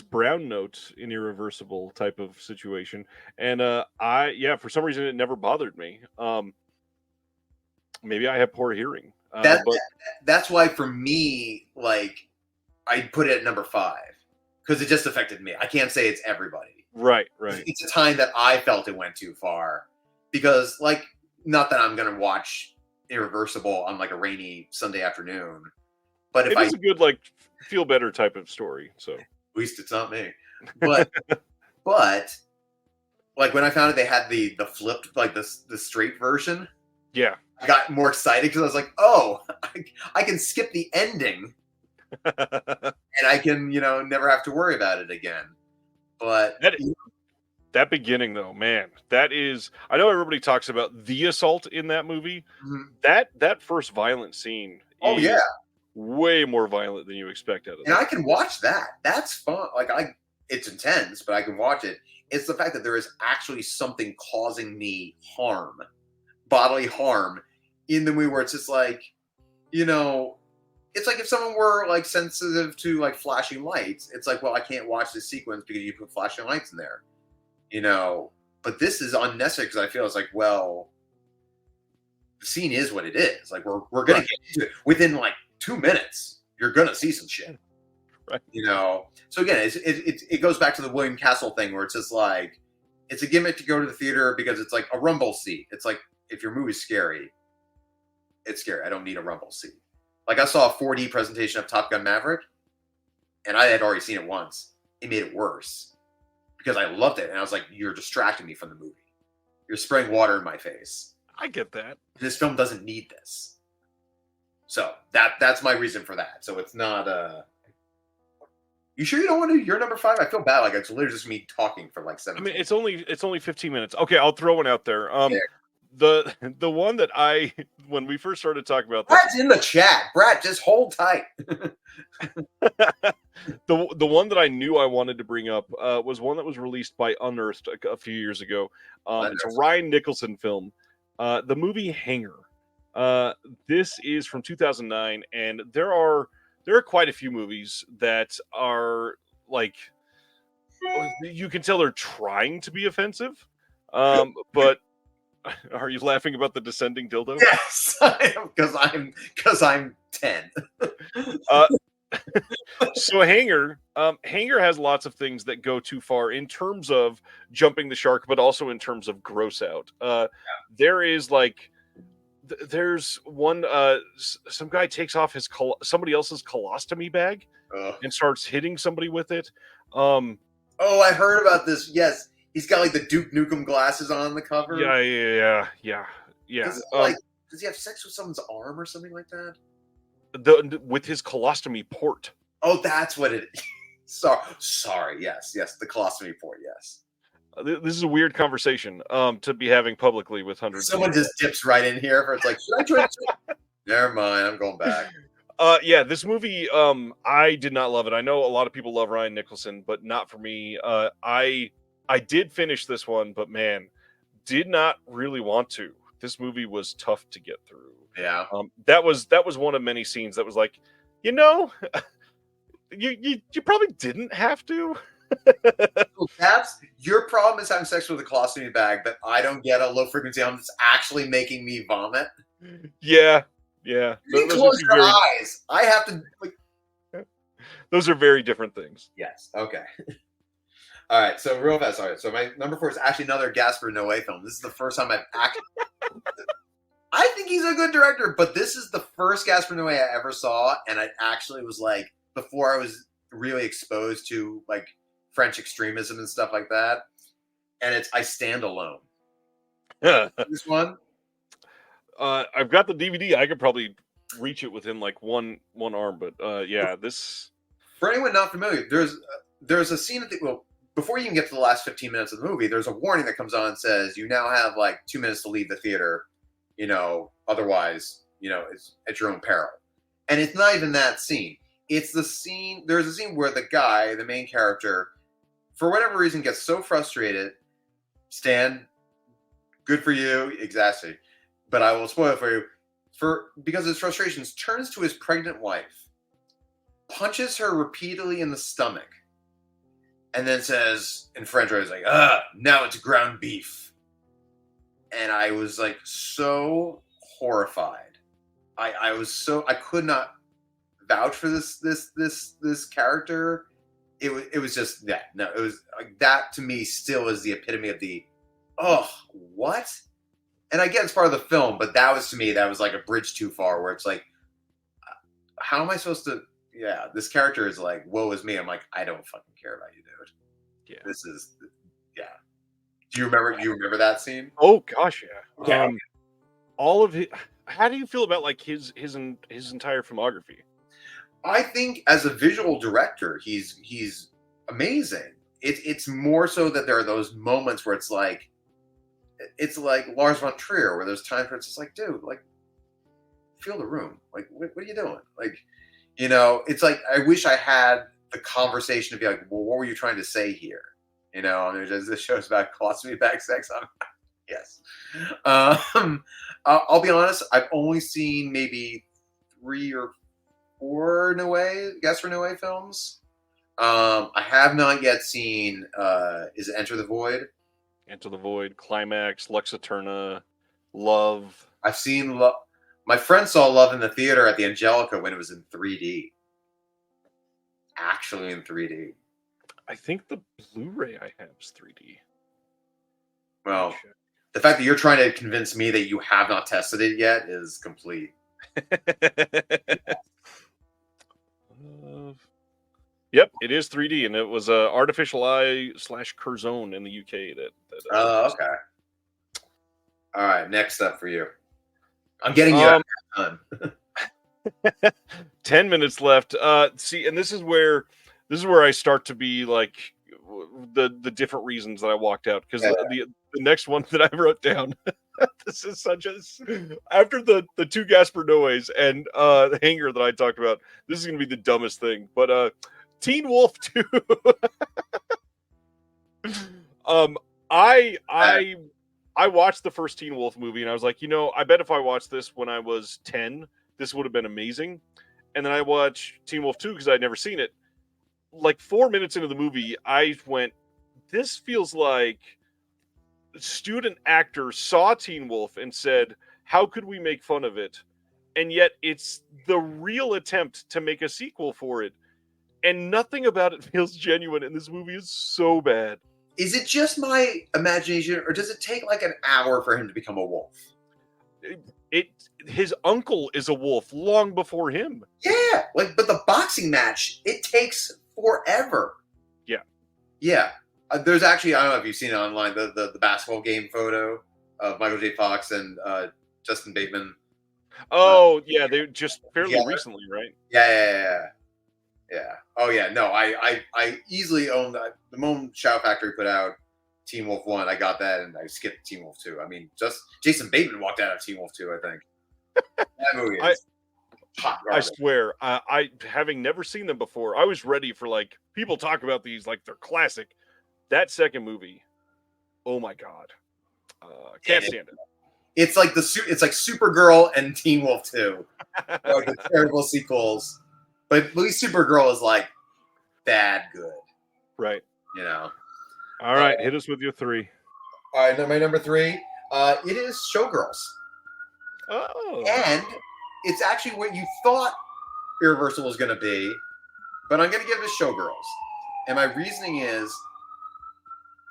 brown note in Irreversible type of situation, and for some reason it never bothered me. Maybe I have poor hearing. That's why for me, like I put it at number 5 because it just affected me. I can't say it's everybody. Right. It's a time that I felt it went too far because, like, not that I'm gonna watch Irreversible on like a rainy Sunday afternoon, but if it's a good like feel better type of story. So at least it's not me. But like when I found out they had the flipped, like the straight version, yeah, I got more excited because I was like, oh, I can skip the ending and I can, never have to worry about it again. But that beginning though, man, that is, I know everybody talks about the assault in that movie. Mm-hmm. That first violent scene is way more violent than you expect out of it. And I can watch that. That's fun. Like it's intense, but I can watch it. It's the fact that there is actually something causing me harm, bodily harm in the movie where it's just like, it's like if someone were like sensitive to like flashing lights, it's like, well, I can't watch this sequence because you put flashing lights in there, but this is unnecessary because I feel it's like, well, the scene is what it is. Like we're going to get into it within like 2 minutes. You're going to see some shit, right? So again, it goes back to the William Castle thing where it's just like, it's a gimmick to go to the theater because it's like a rumble seat. It's like, if your movie's scary, it's scary. I don't need a rumble seat. Like I saw a 4D presentation of Top Gun Maverick, and I had already seen it once. It made it worse because I loved it, and I was like, "You're distracting me from the movie. You're spraying water in my face." I get that. This film doesn't need this. So that's my reason for that. So it's not. You sure you don't want to do your number 5? I feel bad. Like it's literally just me talking for like 7. I mean, it's only 15 minutes. Okay, I'll throw one out there. The one that when we first started talking about this, Brad's in the chat. Brad, just hold tight. the one that I knew I wanted to bring up was one that was released by Unearthed a few years ago. It's a Ryan Nicholson film, the movie Hanger. This is from 2009, and there are quite a few movies that are like, you can tell they're trying to be offensive, but Are you laughing about the descending dildo? Yes, I am, because I'm 10. Uh, so Hanger has lots of things that go too far in terms of jumping the shark, but also in terms of gross out. There is like there's one some guy takes off his somebody else's colostomy bag Ugh. and starts hitting somebody with it. Um, Oh, I heard about this. Yes, he's got like the Duke Nukem glasses on the cover. yeah. Does he have sex with someone's arm or something like that? With his colostomy port. Oh, that's what it is. Sorry. Yes, the colostomy port. Yes. This is a weird conversation to be having publicly with hundreds. Someone just dips right in here. For it's like, should I join? Never mind. I'm going back. Yeah, this movie, I did not love it. I know a lot of people love Ryan Nicholson, but not for me. I did finish this one, but man, did not really want to. This movie was tough to get through. Yeah. That was one of many scenes that was like, you know, you probably didn't have to. That's your problem is having sex with a colostomy bag, but I don't get a low frequency hum that's actually making me vomit. Yeah. You can close your eyes. I have to. Those are very different things. Yes. Okay. All right. So real fast. All right. So my number 4 is actually another Gaspar Noé film. This is the first time I've actually. I think he's a good director, but this is the first Gaspar Noé I ever saw, and I actually was like, before I was really exposed to like French extremism and stuff like that, and it's I Stand Alone. This one. I've got the DVD. I could probably reach it within like one arm, but yeah, this. For anyone not familiar, there's a scene at before you can get to the last 15 minutes of the movie, there's a warning that comes on and says you now have like 2 minutes to leave the theater. Otherwise, it's at your own peril. And it's not even that scene. It's the scene. There's a scene where the guy, the main character, for whatever reason, gets so frustrated. Stan, good for you, exactly. But I will spoil it for you. Because of his frustrations, turns to his pregnant wife, punches her repeatedly in the stomach, and then says in French, I was like, now it's ground beef. And I was like so horrified. I could not vouch for this character. It was just that. No, it was like that to me still is the epitome of the what? And I get it's part of the film, but that was to me, that was like a bridge too far where it's like, how am I supposed to this character is like, woe is me. I'm like, I don't fucking care about you, dude. Yeah. This is Do you remember that scene? Oh gosh, yeah. Yeah. All of it. How do you feel about like his entire filmography? I think as a visual director, he's amazing. It's more so that there are those moments where it's like Lars von Trier, where there's times where it's just like, dude, like, feel the room. Like, what are you doing? Like, it's like I wish I had the conversation to be like, well, what were you trying to say here? And this show's about colostomy bag sex. Yes. I'll be honest. I've only seen maybe 3 or 4 Gaspar Noé films. I have not yet seen. Is it Enter the Void? Enter the Void, Climax, Lux Eterna, Love. I've seen Love. My friend saw Love in the theater at the Angelica when it was in 3D. Actually, in 3D. I think the Blu-ray I have is 3D. Well, the fact that you're trying to convince me that you have not tested it yet is complete. Yep, it is 3D, and it was Artificial Eye / Curzon in the UK. Okay. All right, next up for you. I'm getting you done. 10 minutes left. See, and this is where I start to be like the different reasons that I walked out, because the next one that I wrote down. This is such a after the 2 Gaspar Noés and the Hanger that I talked about. This is gonna be the dumbest thing, but Teen Wolf 2. I watched the first Teen Wolf movie and I was like, I bet if I watched this when I was 10, this would have been amazing. And then I watched Teen Wolf 2 because I'd never seen it. Like 4 minutes into the movie, I went, this feels like student actor saw Teen Wolf and said, "How could we make fun of it?" And yet it's the real attempt to make a sequel for it. And nothing about it feels genuine, and this movie is so bad. Is it just my imagination, or does it take like an hour for him to become a wolf? His uncle is a wolf long before him. Yeah, like, but the boxing match, it takes forever. Yeah. Yeah. There's actually, I don't know if you've seen it online, the basketball game photo of Michael J. Fox and Justin Bateman. Oh, yeah, they just fairly Yeah. recently, right? Yeah. Oh yeah, no, I easily own that. The moment Shout Factory put out Teen Wolf 1, I got that, and I skipped Teen Wolf 2. I mean, just Jason Bateman walked out of Teen Wolf 2, I think. That movie is hot I garbage. swear, I having never seen them before, I was ready for, like, people talk about these like they're classic. That second movie, oh my god, can't stand it. It's like it's like Supergirl and Teen Wolf 2, like the terrible sequels. But at least Supergirl is like bad good, Right. you know. All right, hit us with your 3. All right, my number 3, it is Showgirls, Oh, and it's actually what you thought Irreversible was going to be, but I'm going to give it Showgirls, and my reasoning is,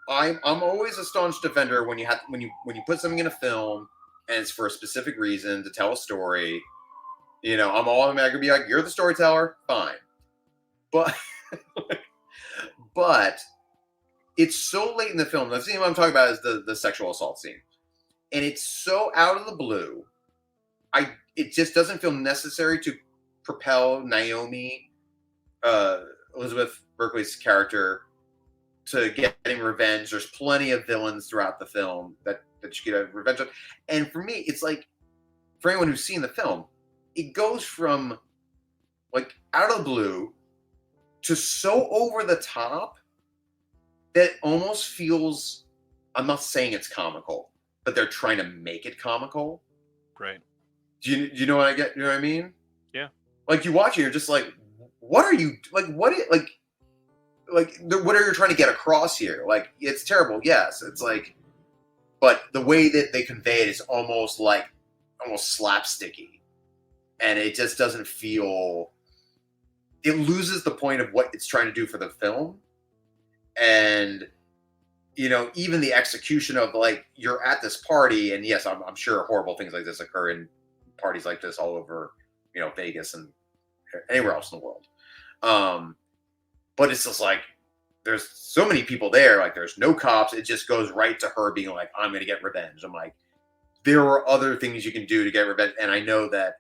I'm always a staunch defender when you put something in a film and it's for a specific reason to tell a story. You know, I'm all going to be like, you're the storyteller, fine, but but it's so late in the film. The scene I'm talking about is the sexual assault scene, and it's so out of the blue. It just doesn't feel necessary to propel Naomi, Elizabeth Berkley's character, to getting revenge. There's plenty of villains throughout the film that she could have revenge on. And for me, it's like, for anyone who's seen the film, it goes from like out of the blue to so over the top that it almost feels, I'm not saying it's comical, but they're trying to make it comical. right. Do you know what I get? You know what I mean? Yeah. Like, you watch it, you're just like, what are you like? What are you trying to get across here? Like, it's terrible. Yes, it's like, but the way that they convey it is almost slapsticky, and it just doesn't feel. It loses the point of what it's trying to do for the film, and you know, even the execution of, like, you're at this party, and yes, I'm sure horrible things like this occur in parties like this all over, you know, Vegas and anywhere else in the world. But it's just like, there's so many people there, like, there's no cops. It just goes right to her being like, I'm going to get revenge. I'm like, there are other things you can do to get revenge. And I know that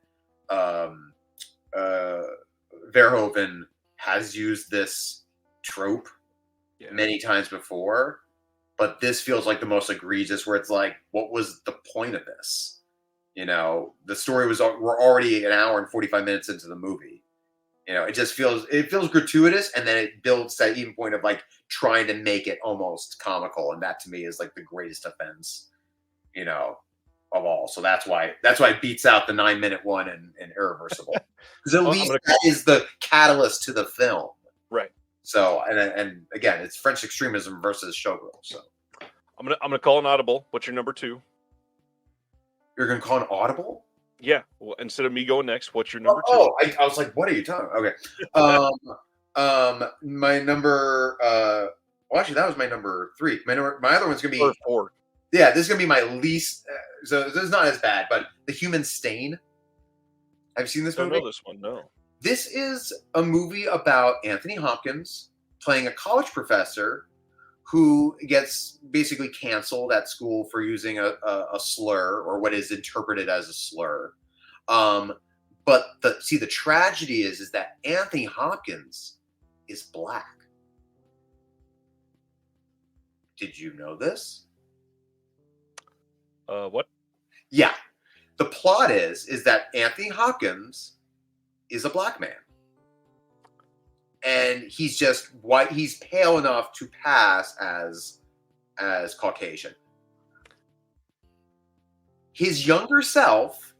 Verhoeven has used this trope many times before, but this feels like the most egregious, where it's like, what was the point of this? You know, the story we're already an hour and 45 minutes into the movie. You know, it feels gratuitous, and then it builds that even point of like trying to make it almost comical, and that to me is like the greatest offense, you know, of all. So that's why it beats out the 9-minute one in Irreversible, because at least that is the catalyst to the film, right? So and again, it's French extremism versus Showgirls. So I'm gonna call an audible. What's your number 2? You're gonna call an audible? Yeah. Well, instead of me going next, what's your number 2? Oh, I was like, what are you talking about? Okay. My number. Well, actually, that was my number 3. My other one's gonna be 4. Yeah, this is gonna be my least. So this is not as bad, but The Human Stain. Have you seen this movie? I don't know this one. No. This is a movie about Anthony Hopkins playing a college professor who gets basically canceled at school for using a slur, or what is interpreted as a slur. But the tragedy is that Anthony Hopkins is black. Did you know this? What? Yeah. The plot is that Anthony Hopkins is a black man. And he's just white. He's pale enough to pass as Caucasian. His younger self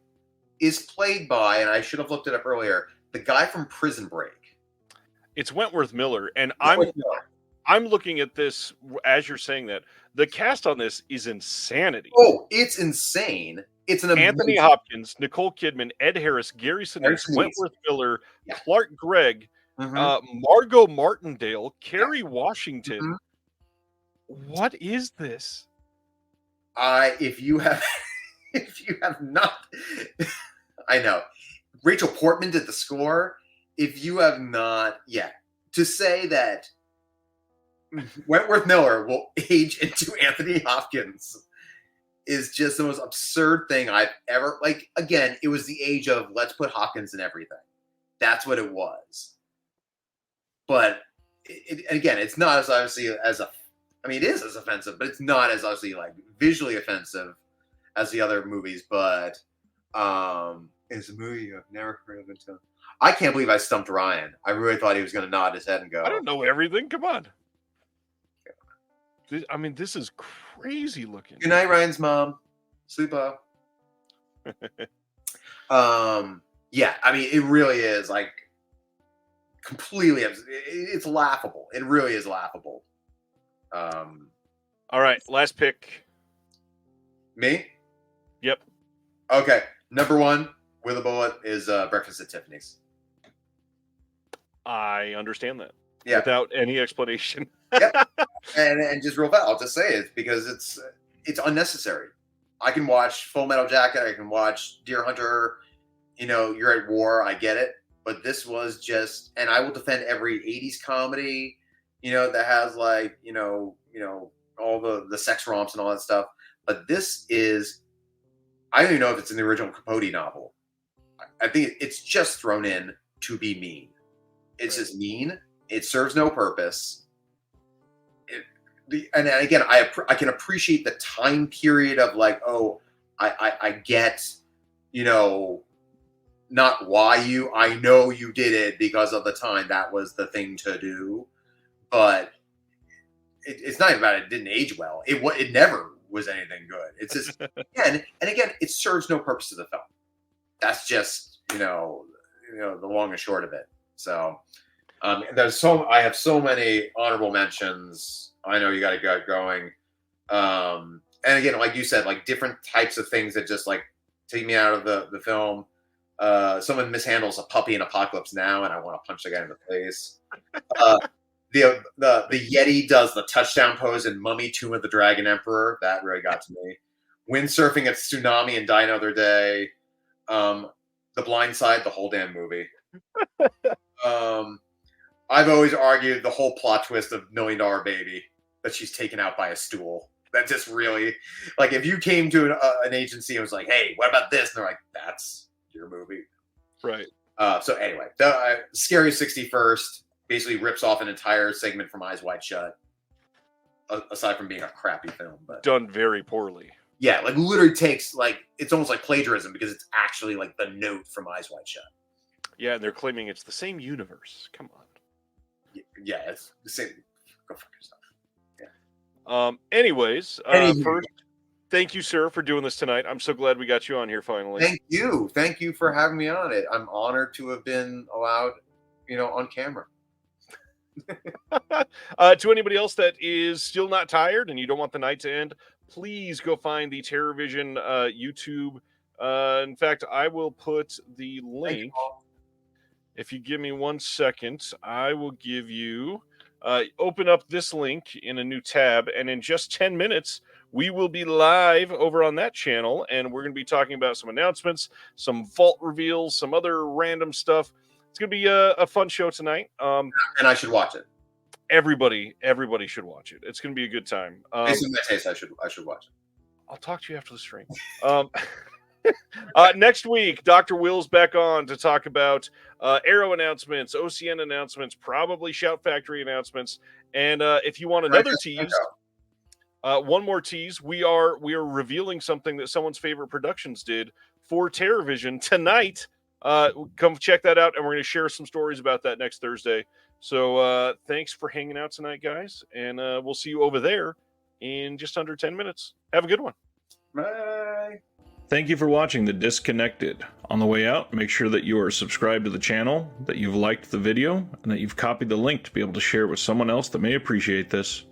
is played by, and I should have looked it up earlier, the guy from Prison Break. It's Wentworth Miller, and I'm looking at this as you're saying that. The cast on this is insanity. Oh, it's insane. It's an Anthony amazing Hopkins, Nicole Kidman, Ed Harris, Gary Sinise, Sinise. Wentworth Miller, Yeah. Clark Gregg, Margot Martindale, Kerry Washington. Mhm. What is this? If you have not, I know Rachel Portman did the score. If you have not yet, to say that Wentworth Miller will age into Anthony Hopkins is just the most absurd thing I've ever, like, again, it was the age of let's put Hopkins in everything. That's what it was. But again, it's not as obviously it is as offensive, but it's not as obviously like visually offensive as the other movies. But it's a movie I've never heard of until. I can't believe I stumped Ryan. I really thought he was going to nod his head and go, I don't know everything. Come on. This is crazy looking. Good night, Ryan's mom. Sleep well. Yeah, it really is like completely. It's laughable. It really is laughable. All right, last pick. Me? Yep. Okay, number 1 with a bullet is Breakfast at Tiffany's. I understand that. Yeah. Without any explanation. Yep. And just real fast, I'll just say it because it's unnecessary. I can watch Full Metal Jacket. I can watch Deer Hunter. You're at war. I get it. But this was just, and I will defend every 80s comedy, that has like, all the sex romps and all that stuff. But this is, I don't even know if it's in the original Capote novel. I think it's just thrown in to be mean. It's just mean. It serves no purpose. And again, I can appreciate the time period of like, oh, I get, not why I know you did it because of the time that was the thing to do, but it's not about it didn't age well. It never was anything good. It's just again, it serves no purpose to the film. That's just the long and short of it. So I have so many honorable mentions. I know you got to get going. And again, like you said, like different types of things that just like take me out of the film. Someone mishandles a puppy in Apocalypse Now, and I want to punch the guy in the face. The Yeti does the touchdown pose in Mummy 2 of the Dragon Emperor. That really got to me. Windsurfing at Tsunami and Die Another Day. The Blind Side, the whole damn movie. I've always argued the whole plot twist of $1 Million Baby, that she's taken out by a stool. That just really, like, if you came to an agency and was like, hey, what about this? And they're like, that's your movie. Right. So anyway, the Scary 61st basically rips off an entire segment from Eyes Wide Shut, aside from being a crappy film. But done very poorly. Yeah, like literally takes, like, it's almost like plagiarism because it's actually like the note from Eyes Wide Shut. Yeah, and they're claiming it's the same universe. Come on. Yeah, it's the same. Go fuck yourself. Anyways, first, thank you, sir, for doing this tonight. I'm so glad we got you on here finally. Thank you for having me on it. I'm honored to have been allowed, on camera. To anybody else that is still not tired and you don't want the night to end, please go find the TerrorVision YouTube. In fact, I will put the link. If you give me 1 second, I will give you. Open up this link in a new tab, and in just 10 minutes, we will be live over on that channel, and we're going to be talking about some announcements, some vault reveals, some other random stuff. It's going to be a fun show tonight. And I should watch it. Everybody should watch it. It's going to be a good time. Based on my taste, I should watch it. I'll talk to you after the stream. Next week, Dr. Will's back on to talk about Arrow announcements, OCN announcements, probably Shout Factory announcements, and if you want another tease, one more tease, we are revealing something that someone's favorite productions did for TerrorVision tonight. Come check that out, and we're going to share some stories about that next Thursday. So thanks for hanging out tonight, guys, and we'll see you over there in just under 10 minutes. Have a good one. Bye. Thank you for watching The Disconnected. On the way out, make sure that you are subscribed to the channel, that you've liked the video, and that you've copied the link to be able to share with someone else that may appreciate this.